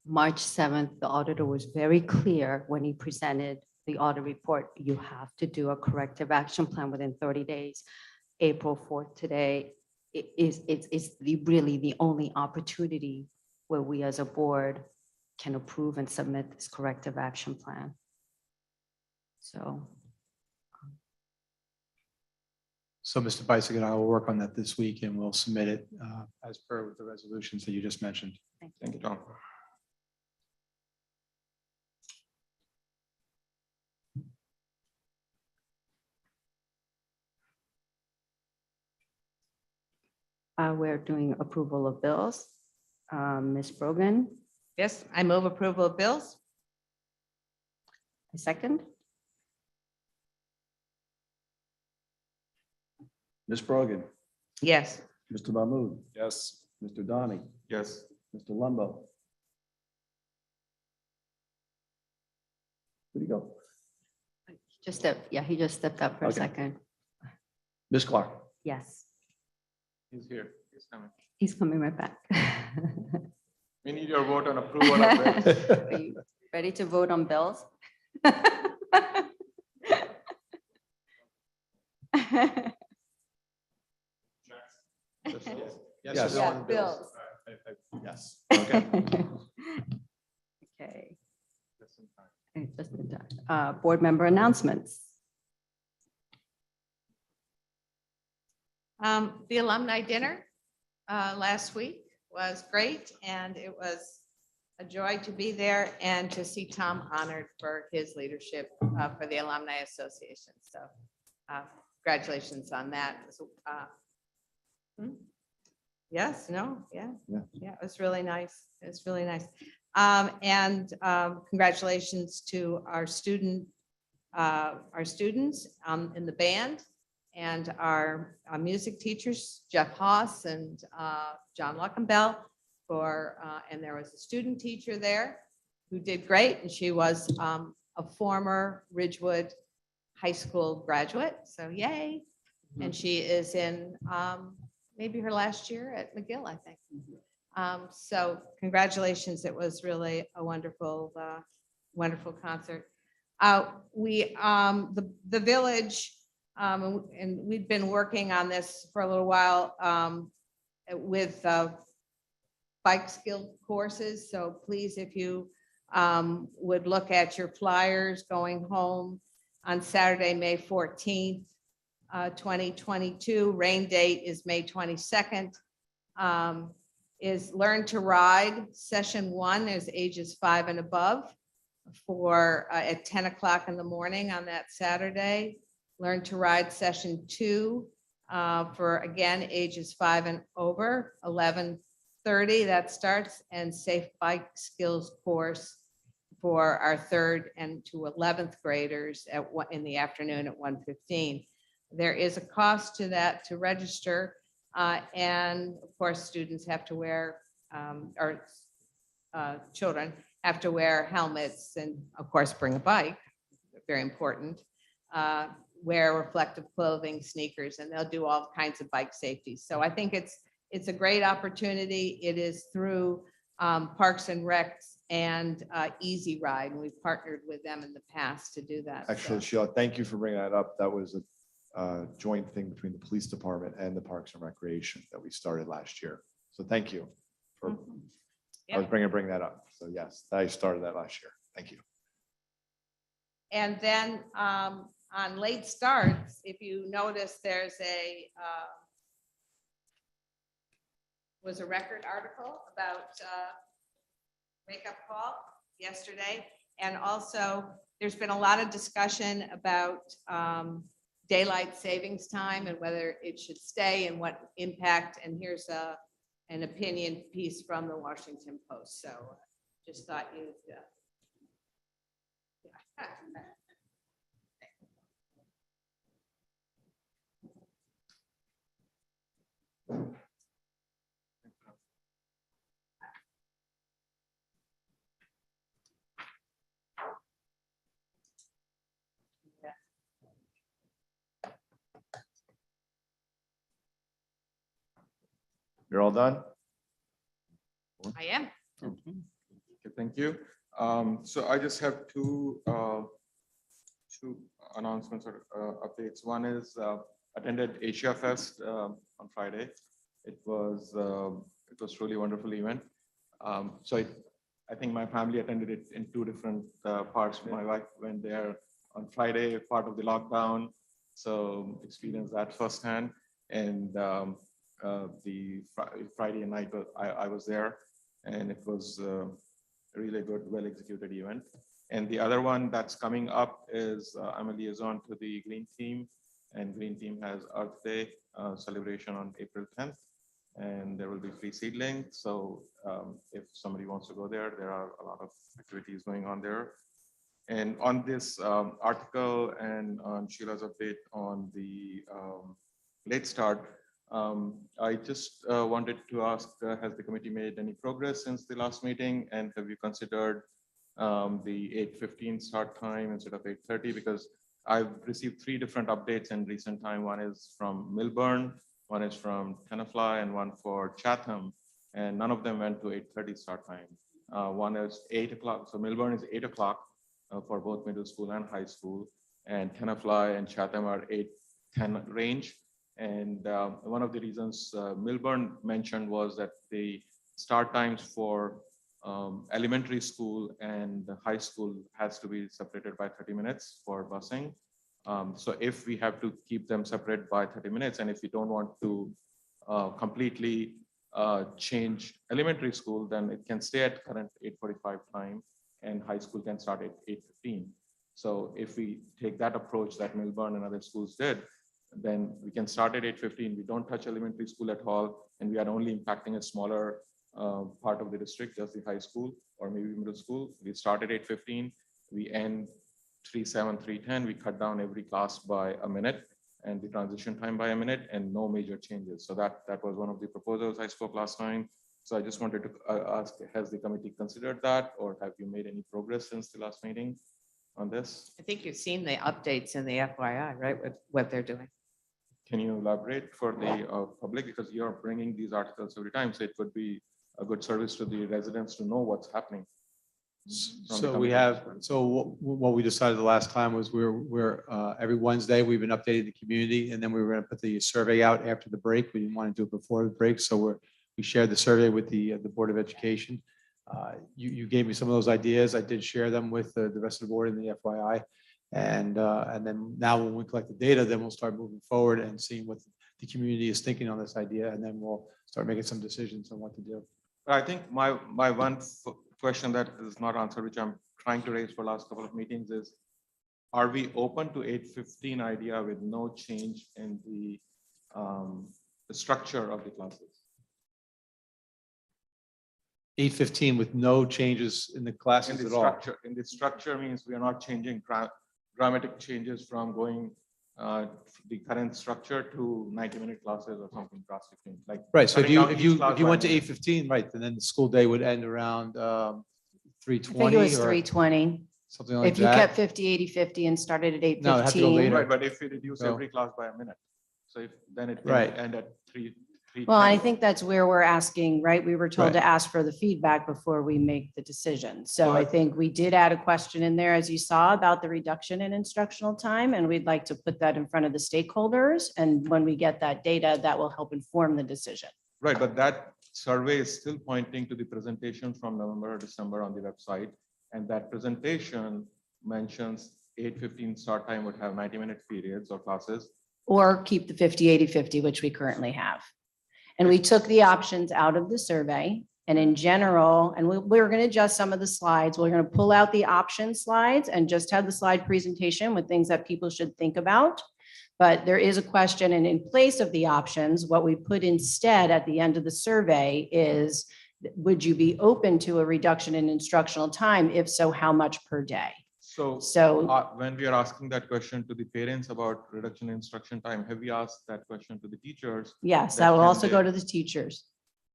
March 7th, the auditor was very clear when he presented the audit report. You have to do a corrective action plan within 30 days. April 4th today it's really the only opportunity where we as a board can approve and submit this corrective action plan. So. So Mr. Bisick and I will work on that this week, and we'll submit it as per the resolutions that you just mentioned. Thank you, Tom. We're doing approval of bills. Ms. Brogan, Yes, I move approval of bills. a second. Ms. Brogan, Yes. Mr. Mahmood, Yes. Mr. Donnie, Yes. Mr. Lumbo. Where'd he go? He just stepped up for a Okay. second. Ms. Clark. Yes, He's here. He's coming. he's coming right back. We need your vote on approval of bills. Are you ready to vote on bills? Yes. Yeah, bills. Yes. Okay. Just in time. Board member announcements. The alumni dinner last week was great, and it was a joy to be there and to see Tom honored for his leadership for the Alumni Association. So congratulations on that. So, yes, no, yeah. Yeah, it was really nice. It was really nice. And congratulations to our students in the band and our music teachers, Jeff Haas and John Luckenbell and there was a student teacher there who did great. And she was a former Ridgewood High School graduate. So yay. And she is in maybe her last year at McGill, I think. So congratulations. It was really a wonderful, wonderful concert. The village, and we've been working on this for a little while with bike skill courses. So please, if you would look at your flyers going home on Saturday, May 14th, 2022. Rain date is May 22nd. is Learn to Ride. Session 1 is ages 5 and above for at 10 o'clock in the morning on that Saturday. Learn to Ride Session 2 for, again, ages 5 and over, 11:30 that starts, and Safe Bike Skills course for our 3rd and to 11th graders in the afternoon at 1:15. There is a cost to that to register, and of course, students have to wear, or children have to wear helmets and of course, bring a bike, very important. Wear reflective clothing, sneakers, and they'll do all kinds of bike safety. So I think it's a great opportunity. It is through Parks and Recs and Easy Ride, and we've partnered with them in the past to do that. Actually, Sheila, thank you for bringing that up. That was a joint thing between the police department and the Parks and Recreation that we started last year. So thank you for, I was bringing that up. So yes, I started that last year. Thank you. And then on late starts, if you notice, there's was a record article about wake up call yesterday. And also there's been a lot of discussion about daylight savings time and whether it should stay and what impact. And here's an opinion piece from the Washington Post. So just thought you'd. You're all done? I am. Okay, thank you. So I just have two announcements or updates. One is attended Asia Fest on Friday. It was really wonderful event. So I think my family attended it in 2 different parts. My wife went there on Friday, part of the lockdown, so experienced that firsthand. And the Friday night I was there, and it was a really good, well-executed event. And the other one that's coming up is I'm a liaison to the Green Team, and Green Team has Earth Day celebration on April 10th, and there will be free seedling. So if somebody wants to go there, there are a lot of activities going on there. And on this article and on Sheila's update on the late start, I just wanted to ask, has the committee made any progress since the last meeting? And have you considered the 8:15 start time instead of 8:30? Because I've received 3 different updates in recent time. One is from Milburn, one is from Tenafly, and one for Chatham. And none of them went to 8:30 start time. One is 8 o'clock. So Milburn is 8 o'clock for both middle school and high school. And Tenafly and Chatham are 8-10 range. And one of the reasons Milburn mentioned was that the start times for elementary school and high school has to be separated by 30 minutes for busing. So if we have to keep them separate by 30 minutes, and if we don't want to completely change elementary school, then it can stay at current 8:45 time, and high school can start at 8:15. So if we take that approach that Milburn and other schools did, then we can start at 8:15. We don't touch elementary school at all, and we are only impacting a smaller part of the district, just the high school or maybe middle school. We start at 8:15. We end 3:07, 3:10. We cut down every class by a minute and the transition time by a minute, and no major changes. So that was one of the proposals I spoke last time. So I just wanted to ask, has the committee considered that, or have you made any progress since the last meeting on this? I think you've seen the updates in the FYI, right, with what they're doing. Can you elaborate for the public, because you're bringing these articles every time, so it would be a good service to the residents to know what's happening. So what we decided the last time was we're every Wednesday, we've been updating the community, and then we were going to put the survey out after the break. We didn't want to do it before the break, so we shared the survey with the Board of Education. You gave me some of those ideas. I did share them with the rest of the board in the FYI. And then now when we collect the data, then we'll start moving forward and seeing what the community is thinking on this idea, and then we'll start making some decisions on what to do. I think my one question that is not answered, which I'm trying to raise for last couple of meetings is, are we open to 8:15 idea with no change in the structure of the classes? 8:15 with no changes in the classes In at the all. structure, in the structure means we are not changing dramatic changes from going the current structure to 90-minute classes or something drastically like. Right, so if cutting you, out if each you, class if you by went to a minute. 8:15, right, then the school day would end around 3:20. I think it was or 3:20. Something like If you that. kept 50, 80, 50 and started at 8:15. No, it'd have to go later. Right, but if we reduce So- every class by a minute, so if, then it can Right. end at 3. Well, I think that's where we're asking, right? We were told to Right. ask for the feedback before we make the decision. So I But- think we did add a question in there, as you saw, about the reduction in instructional time, and we'd like to put that in front of the stakeholders. And when we get that data, that will help inform the decision. Right, but that survey is still pointing to the presentation from November or December on the website. And that presentation mentions 8:15 start time would have 90-minute periods or classes. Or keep the 50, 80, 50, which we currently have. And we took the options out of the survey. And in general, and we're going to adjust some of the slides. We're going to pull out the option slides and just have the slide presentation with things that people should think about. But there is a question, and in place of the options, what we put instead at the end of the survey is, would you be open to a reduction in instructional time? If so, how much per day? So when we are asking that question to the parents about reduction in instruction time, have we asked that question to the teachers? Yes, That that will can also they- go to the teachers,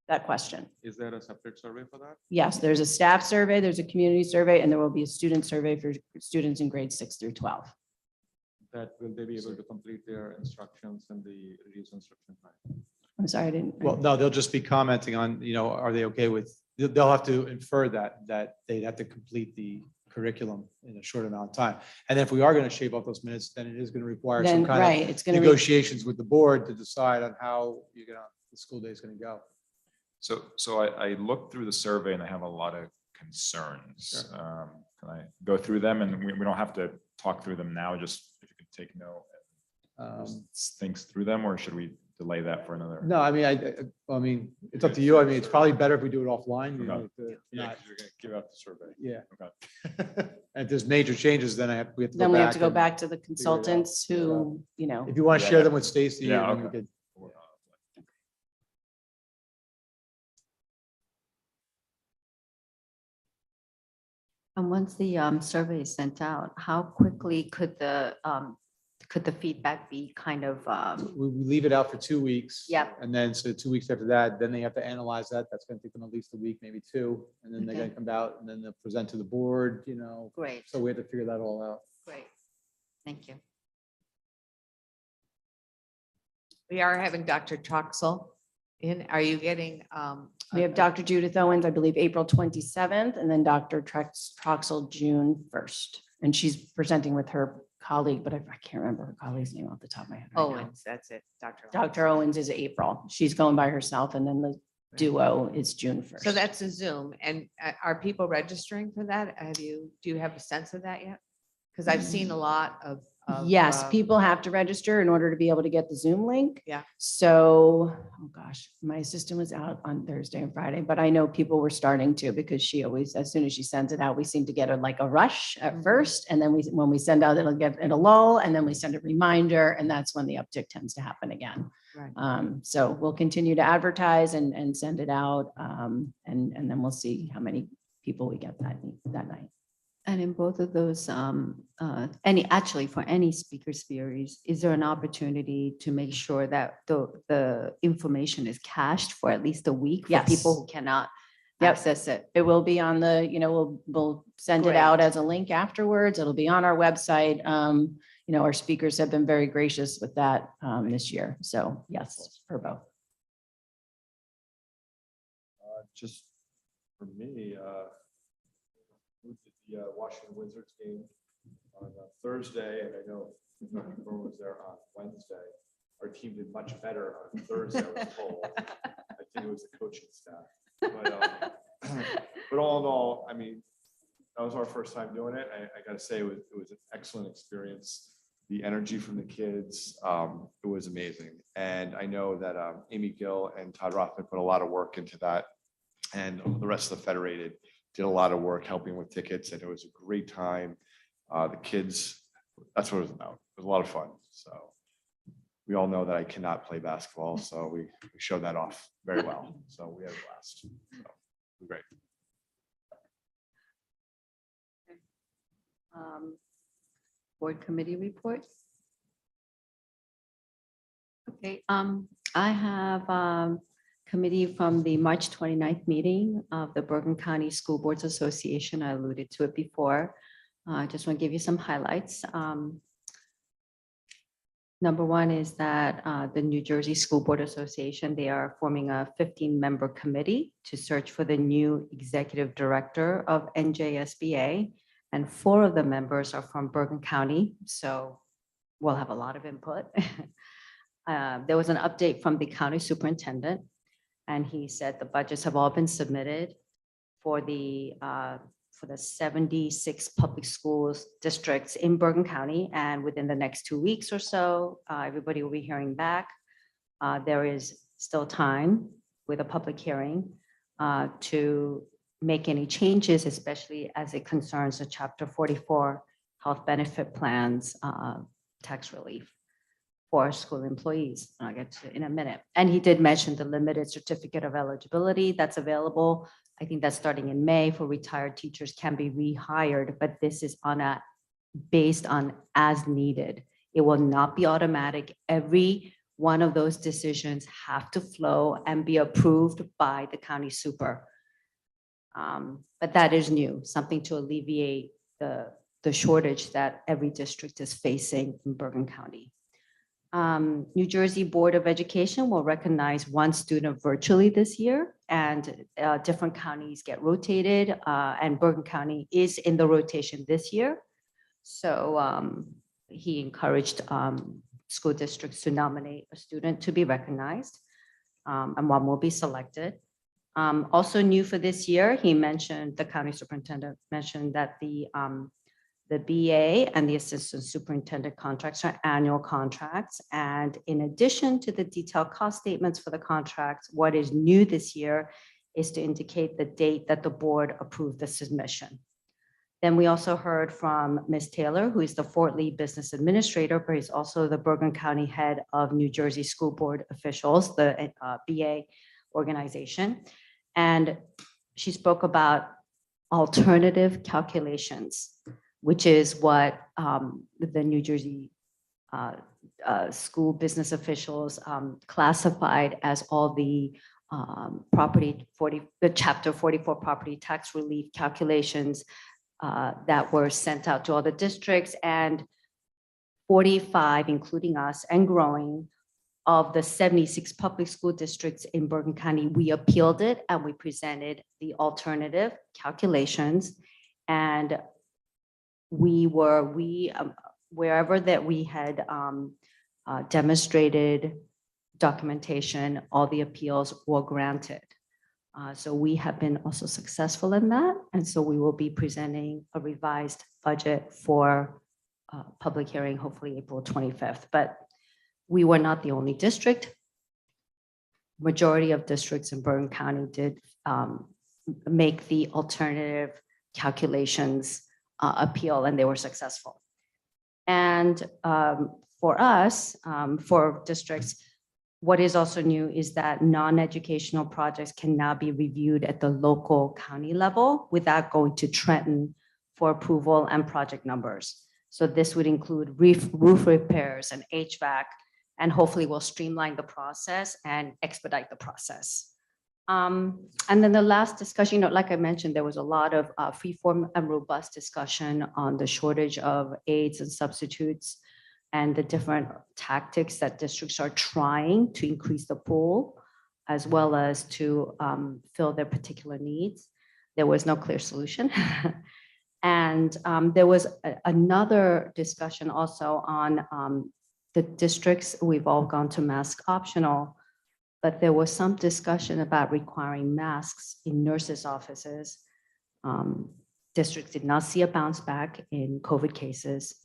that question. Is there a separate survey for that? Yes, there's a staff survey, there's a community survey, and there will be a student survey for students in grades 6 through 12. That will they be able to complete their instructions in the reduced instruction time? I'm sorry, I didn't. Well, no, they'll just be commenting on, are they okay with, they'll have to infer that they'd have to complete the curriculum in a short amount of time. And if we are going to shave off those minutes, then it is going to require some Then, kind right, of it's going to. negotiations with the board to decide on how the school day is going to go. So I looked through the survey and I have a lot of concerns. Can I go through them? And we don't have to talk through them now, just if you could take note. Things through them, or should we delay that for another? No, I mean, it's up to you. I mean, it's probably better if we do it offline. Okay. To Yeah, not- 'cause you're gonna give out the survey. Yeah. Okay. And if there's major changes, then we have to go Then we have to go and back to the out. consultants who, If you want to share them with Stacy, Yeah, then we okay. could. And once the survey is sent out, how quickly could the feedback be kind of, We leave it out for 2 weeks. Yep. And then, so 2 weeks after that, then they have to analyze that. That's going to take them at least a week, maybe 2. And then they're going Okay. to come out and then they'll present to the board, great, So we have to figure that all out. great. Thank you. We are having Dr. Troxel in. Are you getting? we have Dr. Judith Owens, I believe, April 27th, and then Dr. Troxel, June 1st. And she's presenting with her colleague, but I can't remember her colleague's name off the top of my head. right now. Owens, that's it, Dr. Dr. Owens is April. She's going by herself, and then the duo is June 1st. So that's a Zoom. And are people registering for that? do you have a sense of that yet? Because I've seen a lot of. Yes, people have to register in order to be able to get the Zoom link. Yeah. So, oh gosh, my assistant was out on Thursday and Friday, but I know people were starting to, because she always, as soon as she sends it out, we seem to get a rush at first. And then when we send out, it'll get in a lull, and then we send a reminder, and that's when the uptick tends to happen again. Right. So we'll continue to advertise and send it out. And then we'll see how many people we get that night. And in both of those, for any speaker series, is there an opportunity to make sure that the information is cached for at least a week for Yes. people who cannot Yep. access it? It will be on the, we'll send it out Great. as a link afterwards. It'll be on our website. Our speakers have been very gracious with that this year. So yes, for both. Just for me, moved to the Washington Wizards game on Thursday, and I know Dr. Burr was there on Wednesday. Our team did much better on Thursday, I was told. I think it was the coaching staff. But all in all, I mean, that was our first time doing it. I got to say, it was an excellent experience. the energy from the kids, it was amazing. And I know that Amy Gill and Todd Rothman put a lot of work into that. And the rest of the Federated did a lot of work helping with tickets, and it was a great time. The kids, that's what it was about. It was a lot of fun. So we all know that I cannot play basketball, so we showed that off very well. So we had a blast. So, it was great. Board committee reports. Okay, I have committee from the March 29th meeting of the Bergen County School Boards Association. I alluded to it before. I just want to give you some highlights. Number one is that the New Jersey School Board Association, they are forming a 15-member committee to search for the new executive director of NJSBA. And 4 of the members are from Bergen County, so we'll have a lot of input. There was an update from the county superintendent, and he said the budgets have all been submitted for the 76 public schools districts in Bergen County, and within the next 2 weeks or so, everybody will be hearing back. There is still time with a public hearing to make any changes, especially as it concerns the Chapter 44 health benefit plans, tax relief for school employees. I'll get to in a minute. And he did mention the limited certificate of eligibility that's available. I think that's starting in May for retired teachers can be rehired, but this is based on as needed. It will not be automatic. Every one of those decisions have to flow and be approved by the county super. But that is new, something to alleviate the shortage that every district is facing in Bergen County. New Jersey Board of Education will recognize 1 student virtually this year, and different counties get rotated, and Bergen County is in the rotation this year. So he encouraged school districts to nominate a student to be recognized, and 1 will be selected. Also new for this year, the county superintendent mentioned that the BA and the assistant superintendent contracts are annual contracts. And in addition to the detailed cost statements for the contracts, what is new this year is to indicate the date that the board approved the submission. Then we also heard from Ms. Taylor, who is the Fort Lee Business Administrator, but he's also the Bergen County Head of New Jersey School Board Officials, the BA organization. And she spoke about alternative calculations, which is what the New Jersey school business officials classified as all the the Chapter 44 property tax relief calculations that were sent out to all the districts, and 45, including us and growing, of the 76 public school districts in Bergen County, we appealed it and we presented the alternative calculations. And wherever that we had demonstrated documentation, all the appeals were granted. So we have been also successful in that. And so we will be presenting a revised budget for public hearing, hopefully April 25th. But we were not the only district. Majority of districts in Bergen County did make the alternative calculations appeal, and they were successful. And for us, for districts, what is also new is that non-educational projects can now be reviewed at the local county level without going to Trenton for approval and project numbers. So this would include roof repairs and HVAC, and hopefully will streamline the process and expedite the process. And then the last discussion, like I mentioned, there was a lot of free-form and robust discussion on the shortage of aides and substitutes and the different tactics that districts are trying to increase the pool, as well as to fill their particular needs. There was no clear solution. And there was another discussion also on the districts. We've all gone to mask optional, but there was some discussion about requiring masks in nurses' offices. Districts did not see a bounce back in COVID cases.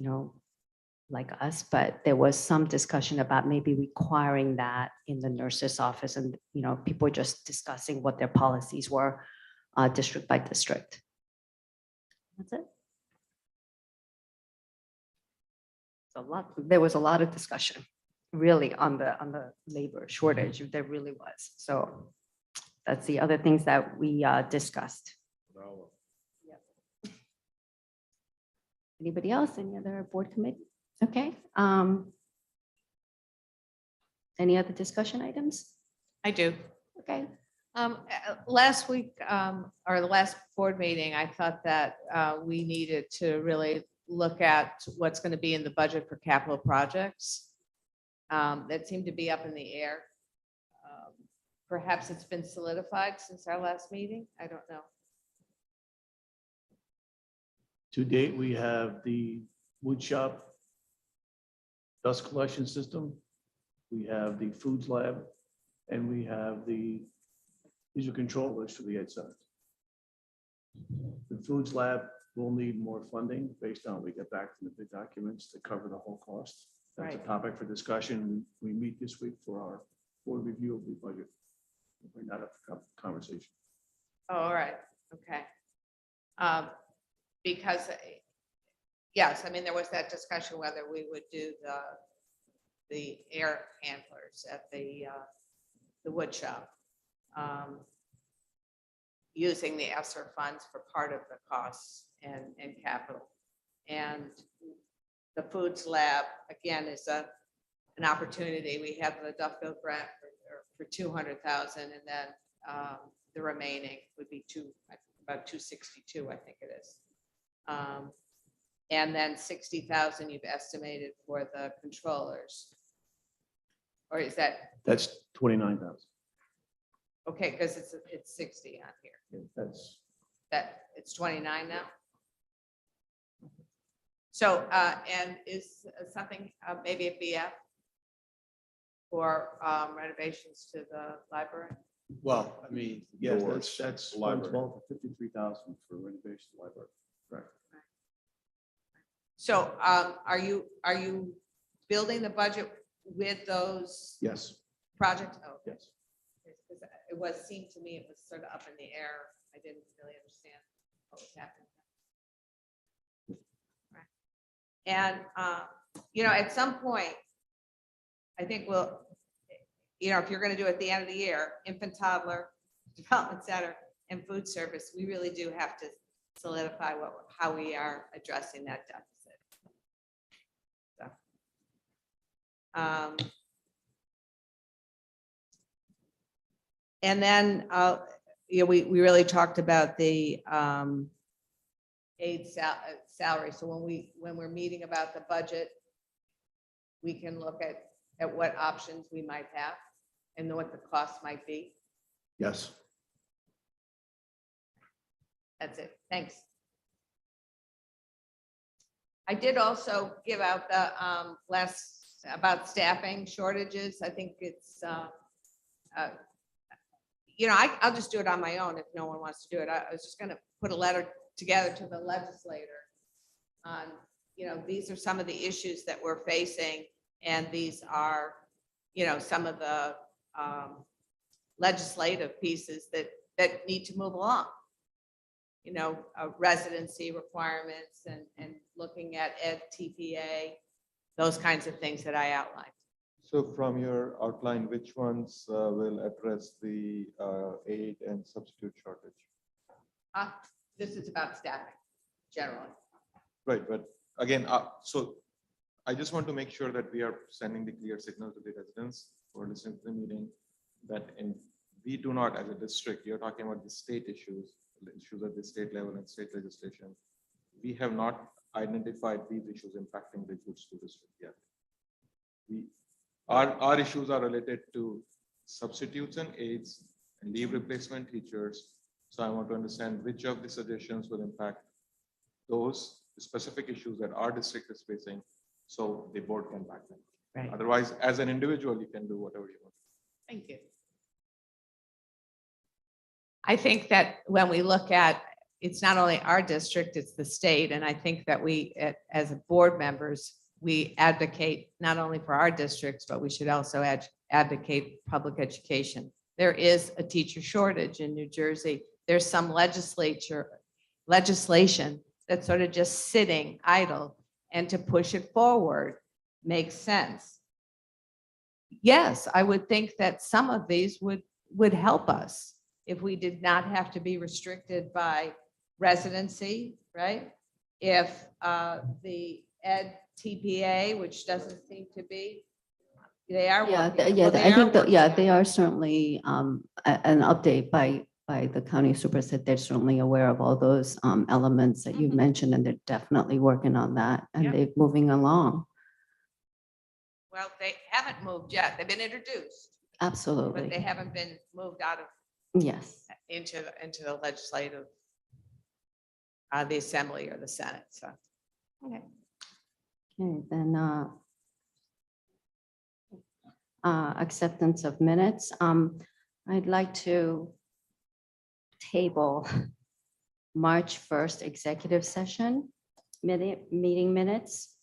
like us, but there was some discussion about maybe requiring that in the nurse's office, and, you know, people were just discussing what their policies were, district by district. That's it. There was a lot of discussion, really, on the labor shortage. There really was. So that's the other things that we discussed. Yep. Anybody else? Any other board committee? Okay. Any other discussion items? I do. Okay. Last week, or the last board meeting, I thought that we needed to really look at what's going to be in the budget for capital projects. That seemed to be up in the air. Perhaps it's been solidified since our last meeting. I don't know. To date, we have the wood shop dust collection system, we have the foods lab, and we have these are controllers for the Ed Center. The foods lab will need more funding based on what we get back from the bid documents to cover the whole cost. That's a Right. topic for discussion. We meet this week for our board review of the budget. We'll bring that up for conversation. Oh, all right, okay. Because, yes, I mean, there was that discussion whether we would do the air handlers at the wood shop. Using the ESSER funds for part of the costs and capital. And the foods lab, again, is an opportunity. We have the Duffield grant for 200,000, and then the remaining would be about 262, I think it is. And then 60,000 you've estimated for the controllers. Or is that, That's 29,000. okay, because it's 60 on here. That's It's 29 now? So, and is something, maybe a BF for renovations to the library? Well, I mean, yes, doors, that's library. 12 to 53,000 for renovation of the library. Correct. So, are you building the budget with those Yes. projects? Oh, Yes. it seemed to me it was sort of up in the air. I didn't really understand what was happening. Right. And, you know, at some point, I think we'll, you know, if you're going to do it at the end of the year, infant, toddler, development center, and food service, we really do have to solidify how we are addressing that deficit. So, and then, you know, we really talked about the aid salary. So when we're meeting about the budget, we can look at what options we might have and what the cost might be. Yes. That's it. Thanks. I did also give out the about staffing shortages. I think it's, you know, I'll just do it on my own if no one wants to do it. I was just going to put a letter together to the legislator on, you know, these are some of the issues that we're facing, and these are, you know, some of the legislative pieces that need to move along. You know, residency requirements and looking at ed TPA, those kinds of things that I outlined. So from your outline, which ones will address the aid and substitute shortage? This is about staffing generally. Right, but again, so I just want to make sure that we are sending the clear signal to the residents who are listening to the meeting that we do not, as a district, you're talking about the state issues at the state level and state legislation. We have not identified these issues impacting the Ridgewood School District yet. Our issues are related to substitutes and aides and leave replacement teachers. So I want to understand which of the suggestions will impact those specific issues that our district is facing, so the board can back them. Right. Otherwise, as an individual, you can do whatever you want. Thank you. I think that when we look at, it's not only our district, it's the state. And I think that we, as board members, we advocate not only for our districts, but we should also advocate public education. There is a teacher shortage in New Jersey. There's some legislation that's sort of just sitting idle, and to push it forward makes sense. Yes, I would think that some of these would help us if we did not have to be restricted by residency, right? If the ed TPA, which doesn't seem to be, they are Yeah, working. yeah, Well, they I are think that, working yeah, on they it. are certainly an update by the county superintendent. They're certainly aware of all those elements that you mentioned, and they're definitely working on that, and Yeah. they're moving along. Well, they haven't moved yet. They've been introduced, but Absolutely. they haven't been moved out of Yes. into the legislative, the assembly or the Senate. So, okay. Okay, then acceptance of minutes. I'd like to table March 1st executive session meeting minutes,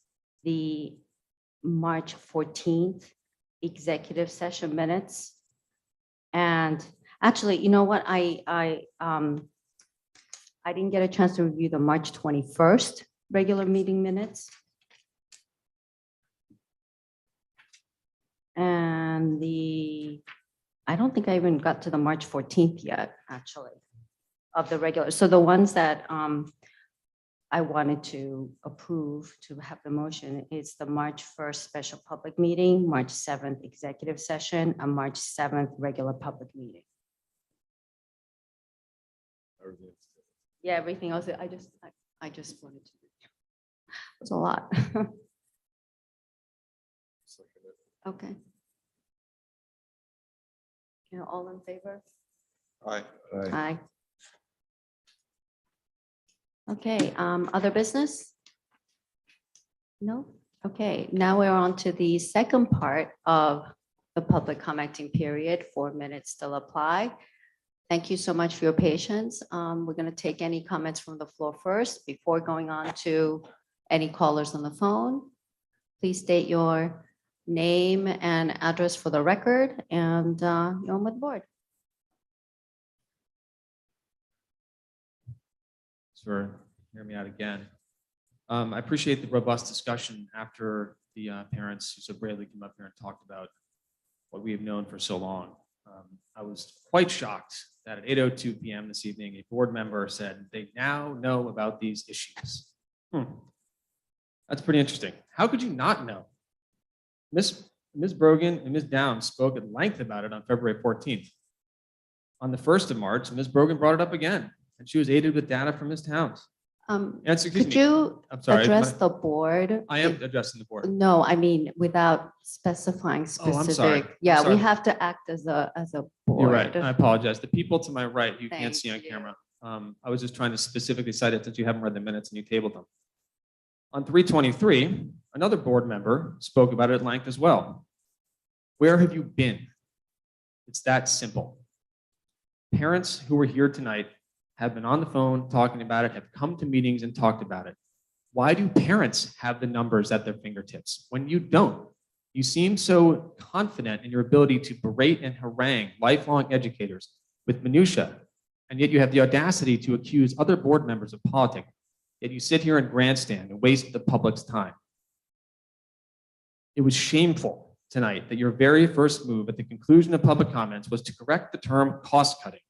the March 14th executive session minutes. And actually, you know what? I didn't get a chance to review the March 21st regular meeting minutes. And I don't think I even got to the March 14th yet, actually, of the regular. So the ones that I wanted to approve to have the motion is the March 1st special public meeting, March 7th executive session, and March 7th regular public meeting. Yeah, everything else, I just wanted to. It was a lot. Okay. You know, all in favor? Aye. Aye. Okay, other business? No? Okay, now we're on to the second part of the public commenting period. 4 minutes still apply. Thank you so much for your patience. We're going to take any comments from the floor first before going on to any callers on the phone. Please state your name and address for the record, and you're on with the board. For hearing me out again. I appreciate the robust discussion after the parents who so bravely came up here and talked about what we have known for so long. I was quite shocked that at 8:02 p.m. this evening, a board member said they now know about these issues. That's pretty interesting. How could you not know? Ms. Brogan and Ms. Downs spoke at length about it on February 14th. On the 1st of March, Ms. Brogan brought it up again, and she was aided with data from Ms. Towns. Could you I'm sorry, address the board? I am addressing the board. No, I mean, without specifying Oh, I'm sorry. specific. I'm Yeah, we sorry. have to act as a board. You're right. I apologize. The people to my right, you can't Thank see on you. camera. I was just trying to specifically cite it since you haven't read the minutes and you tabled them. On 3/23, another board member spoke about it at length as well. Where have you been? It's that simple. Parents who were here tonight have been on the phone talking about it, have come to meetings and talked about it. Why do parents have the numbers at their fingertips when you don't? You seem so confident in your ability to berate and harangue lifelong educators with minutia, and yet you have the audacity to accuse other board members of politics. Yet you sit here and grandstand and waste the public's time. It was shameful tonight that your very first move at the conclusion of public comments was to correct the term cost cutting,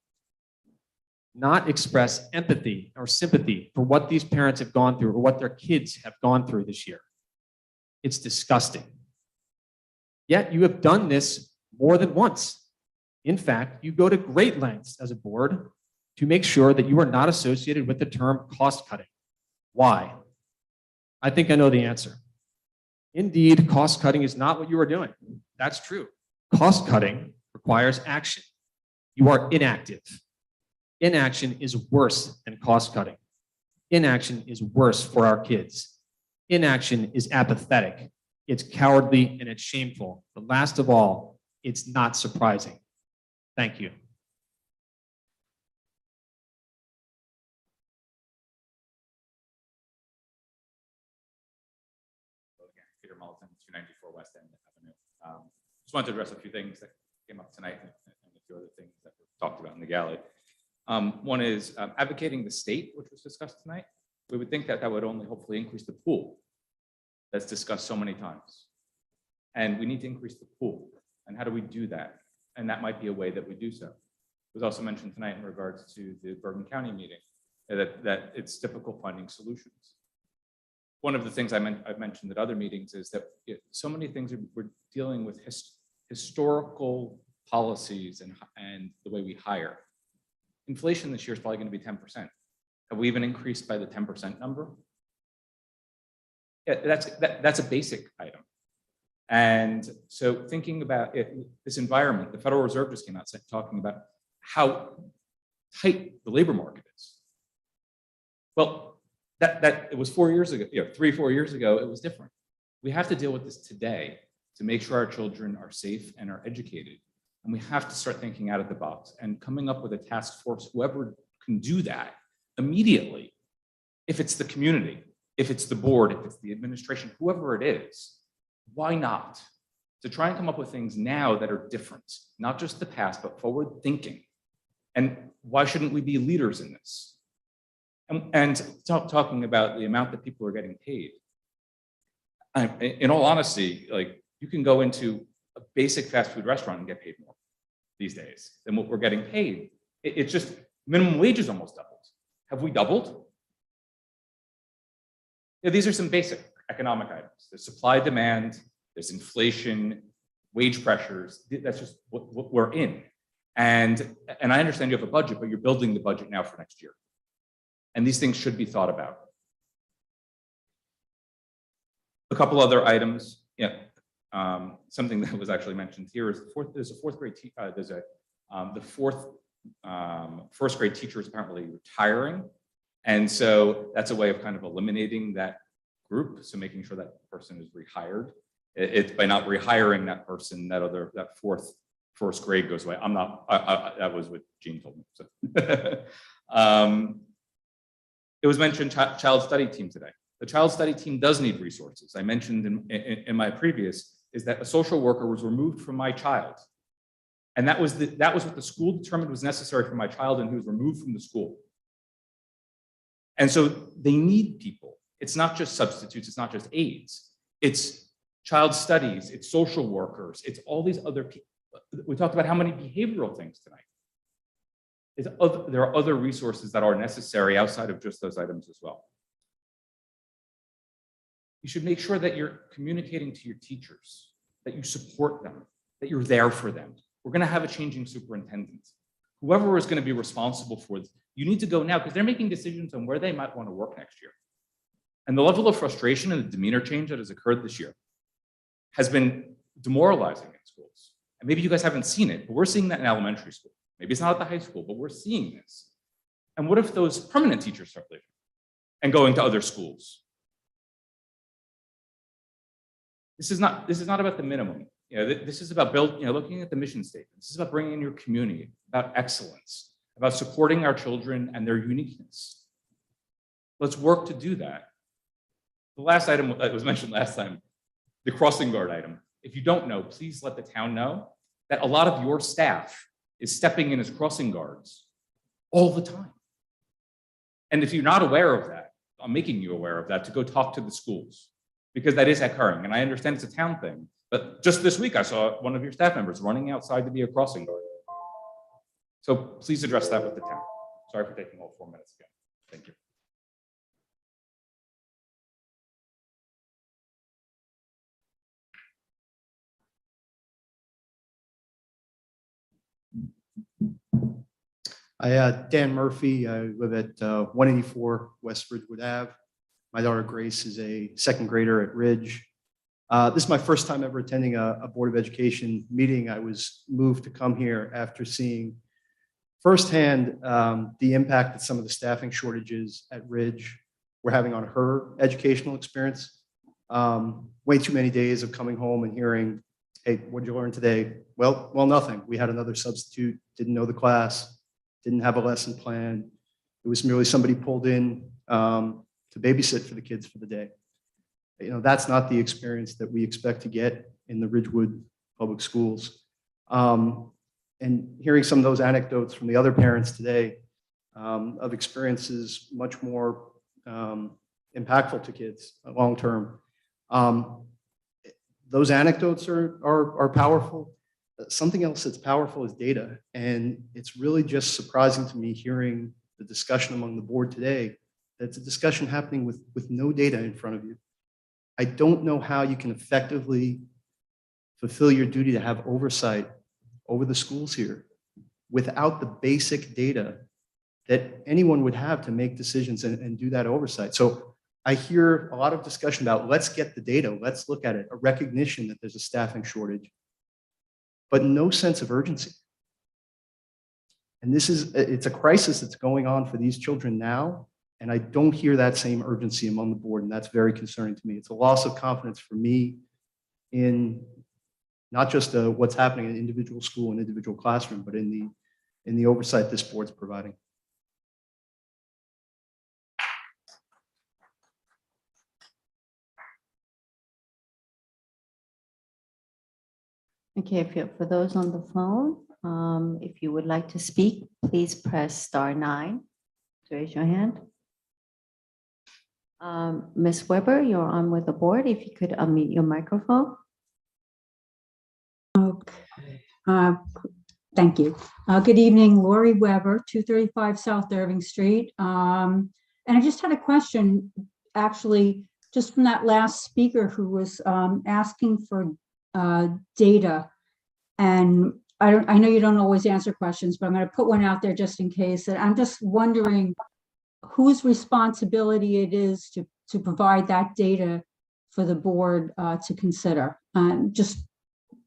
not express empathy or sympathy for what these parents have gone through or what their kids have gone through this year. It's disgusting. Yet you have done this more than once. In fact, you go to great lengths as a board to make sure that you are not associated with the term cost cutting. Why? I think I know the answer. Indeed, cost cutting is not what you are doing. That's true. Cost cutting requires action. You are inactive. Inaction is worse than cost cutting. Inaction is worse for our kids. Inaction is apathetic. It's cowardly and it's shameful. But last of all, it's not surprising. Thank you. Peter Melton, 294 West End Avenue. Just wanted to address a few things that came up tonight and a few other things that were talked about in the galley. One is advocating the state, which was discussed tonight. We would think that that would only hopefully increase the pool that's discussed so many times. And we need to increase the pool. And how do we do that? And that might be a way that we do so. It was also mentioned tonight in regards to the Bergen County meeting, that it's difficult finding solutions. One of the things I've mentioned at other meetings is that so many things we're dealing with historical policies and the way we hire. Inflation this year is probably going to be 10%. Have we even increased by the 10% number? Yeah, that's a basic item. And so thinking about this environment, the Federal Reserve just came out talking about how tight the labor market is. Well, that it was 4 years ago, 3-4 years ago, it was different. We have to deal with this today to make sure our children are safe and are educated. And we have to start thinking out of the box and coming up with a task force, whoever can do that immediately. If it's the community, if it's the board, if it's the administration, whoever it is, why not? To try and come up with things now that are different, not just the past, but forward thinking. And why shouldn't we be leaders in this? And talking about the amount that people are getting paid. In all honesty, like you can go into a basic fast food restaurant and get paid more these days than what we're getting paid. It's just minimum wage is almost doubled. Have we doubled? Yeah, these are some basic economic items. There's supply, demand, there's inflation, wage pressures. That's just what we're in. And I understand you have a budget, but you're building the budget now for next year. And these things should be thought about. A couple other items. Something that was actually mentioned here is there's a fourth grade first grade teacher is apparently retiring. And so that's a way of kind of eliminating that group. So making sure that person is rehired. It's by not rehiring that person, that first grade goes away. That was what Jean told me. So. It was mentioned child study team today. The child study team does need resources. I mentioned in my previous is that a social worker was removed from my child. And that was what the school determined was necessary for my child, and he was removed from the school. And so they need people. It's not just substitutes, it's not just aides. It's child studies, it's social workers, it's all these other people. We talked about how many behavioral things tonight. There are other resources that are necessary outside of just those items as well. You should make sure that you're communicating to your teachers, that you support them, that you're there for them. We're going to have a changing superintendent. Whoever is going to be responsible for this, you need to go now because they're making decisions on where they might want to work next year. And the level of frustration and the demeanor change that has occurred this year has been demoralizing in schools. And maybe you guys haven't seen it, but we're seeing that in elementary school. Maybe it's not at the high school, but we're seeing this. And what if those permanent teachers start leaving and going to other schools? This is not about the minimum. This is about looking at the mission statement. This is about bringing in your community, about excellence, about supporting our children and their uniqueness. Let's work to do that. The last item that was mentioned last time, the crossing guard item. If you don't know, please let the town know that a lot of your staff is stepping in as crossing guards all the time. And if you're not aware of that, I'm making you aware of that to go talk to the schools because that is occurring. And I understand it's a town thing, but just this week I saw one of your staff members running outside to be a crossing guard. So please address that with the town. Sorry for taking all 4 minutes again. Thank you. Dan Murphy. I live at 184 West Ridgewood Ave. My daughter Grace is a second grader at Ridge. This is my first time ever attending a Board of Education meeting. I was moved to come here after seeing firsthand the impact that some of the staffing shortages at Ridge were having on her educational experience. Way too many days of coming home and hearing, hey, what did you learn today? Well, nothing. We had another substitute, didn't know the class, didn't have a lesson plan. It was merely somebody pulled in to babysit for the kids for the day. That's not the experience that we expect to get in the Ridgewood Public Schools. And hearing some of those anecdotes from the other parents today of experiences much more impactful to kids long-term. Those anecdotes are powerful. Something else that's powerful is data. And it's really just surprising to me hearing the discussion among the board today, that's a discussion happening with no data in front of you. I don't know how you can effectively fulfill your duty to have oversight over the schools here without the basic data that anyone would have to make decisions and do that oversight. So I hear a lot of discussion about let's get the data, let's look at it, a recognition that there's a staffing shortage, but no sense of urgency. And it's a crisis that's going on for these children now. And I don't hear that same urgency among the board. And that's very concerning to me. It's a loss of confidence for me in not just what's happening in individual school and individual classroom, but in the oversight this board's providing. Okay, for those on the phone, if you would like to speak, please press *9 to raise your hand. Ms. Weber, you're on with the board. If you could unmute your microphone. Thank you. Good evening, Lori Weber, 235 South Irving Street. And I just had a question, actually, just from that last speaker who was asking for data. And I know you don't always answer questions, but I'm going to put one out there just in case. And I'm just wondering whose responsibility it is to provide that data for the board to consider. Just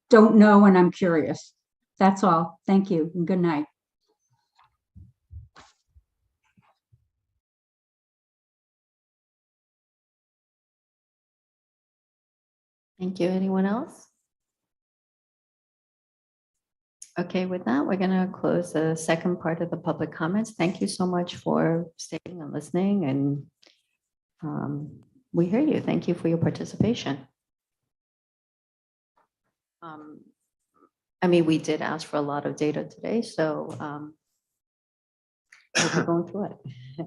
don't know, and I'm curious. That's all. Thank you, and good night. Thank you. Anyone else? Okay, with that, we're going to close the second part of the public comments. Thank you so much for staying and listening, and we hear you. Thank you for your participation. I mean, we did ask for a lot of data today, so we're going through it.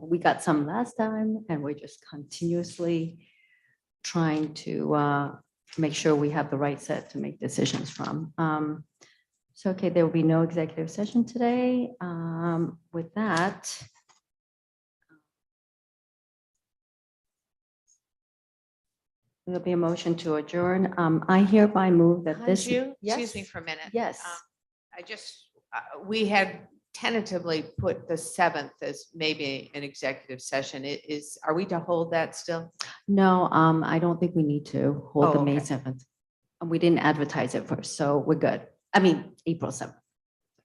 We got some last time, and we're just continuously trying to make sure we have the right set to make decisions from. So, okay, there will be no executive session today. With that, there'll be a motion to adjourn. I hereby move that this. Excuse Yes. me for a minute. Yes. We had tentatively put the 7th as maybe an executive session. Are we to hold that still? No, I don't think we need to hold the May okay. 7th. And we didn't advertise it first, so we're good. I mean, April 7th.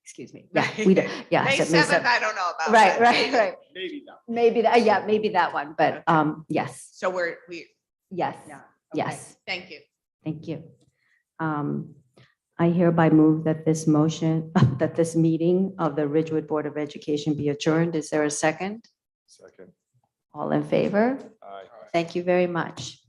Excuse me. Yeah, we don't, yeah. I May said 7th, I don't know about. Right, that. right. Maybe not. Maybe that, yeah, maybe that one, but yes, So yes, yeah, okay. yes. Thank you. Thank you. I hereby move that this motion, that this meeting of the Ridgewood Board of Education be adjourned. Is there a second? Second. All in favor? Aye. Thank you very much.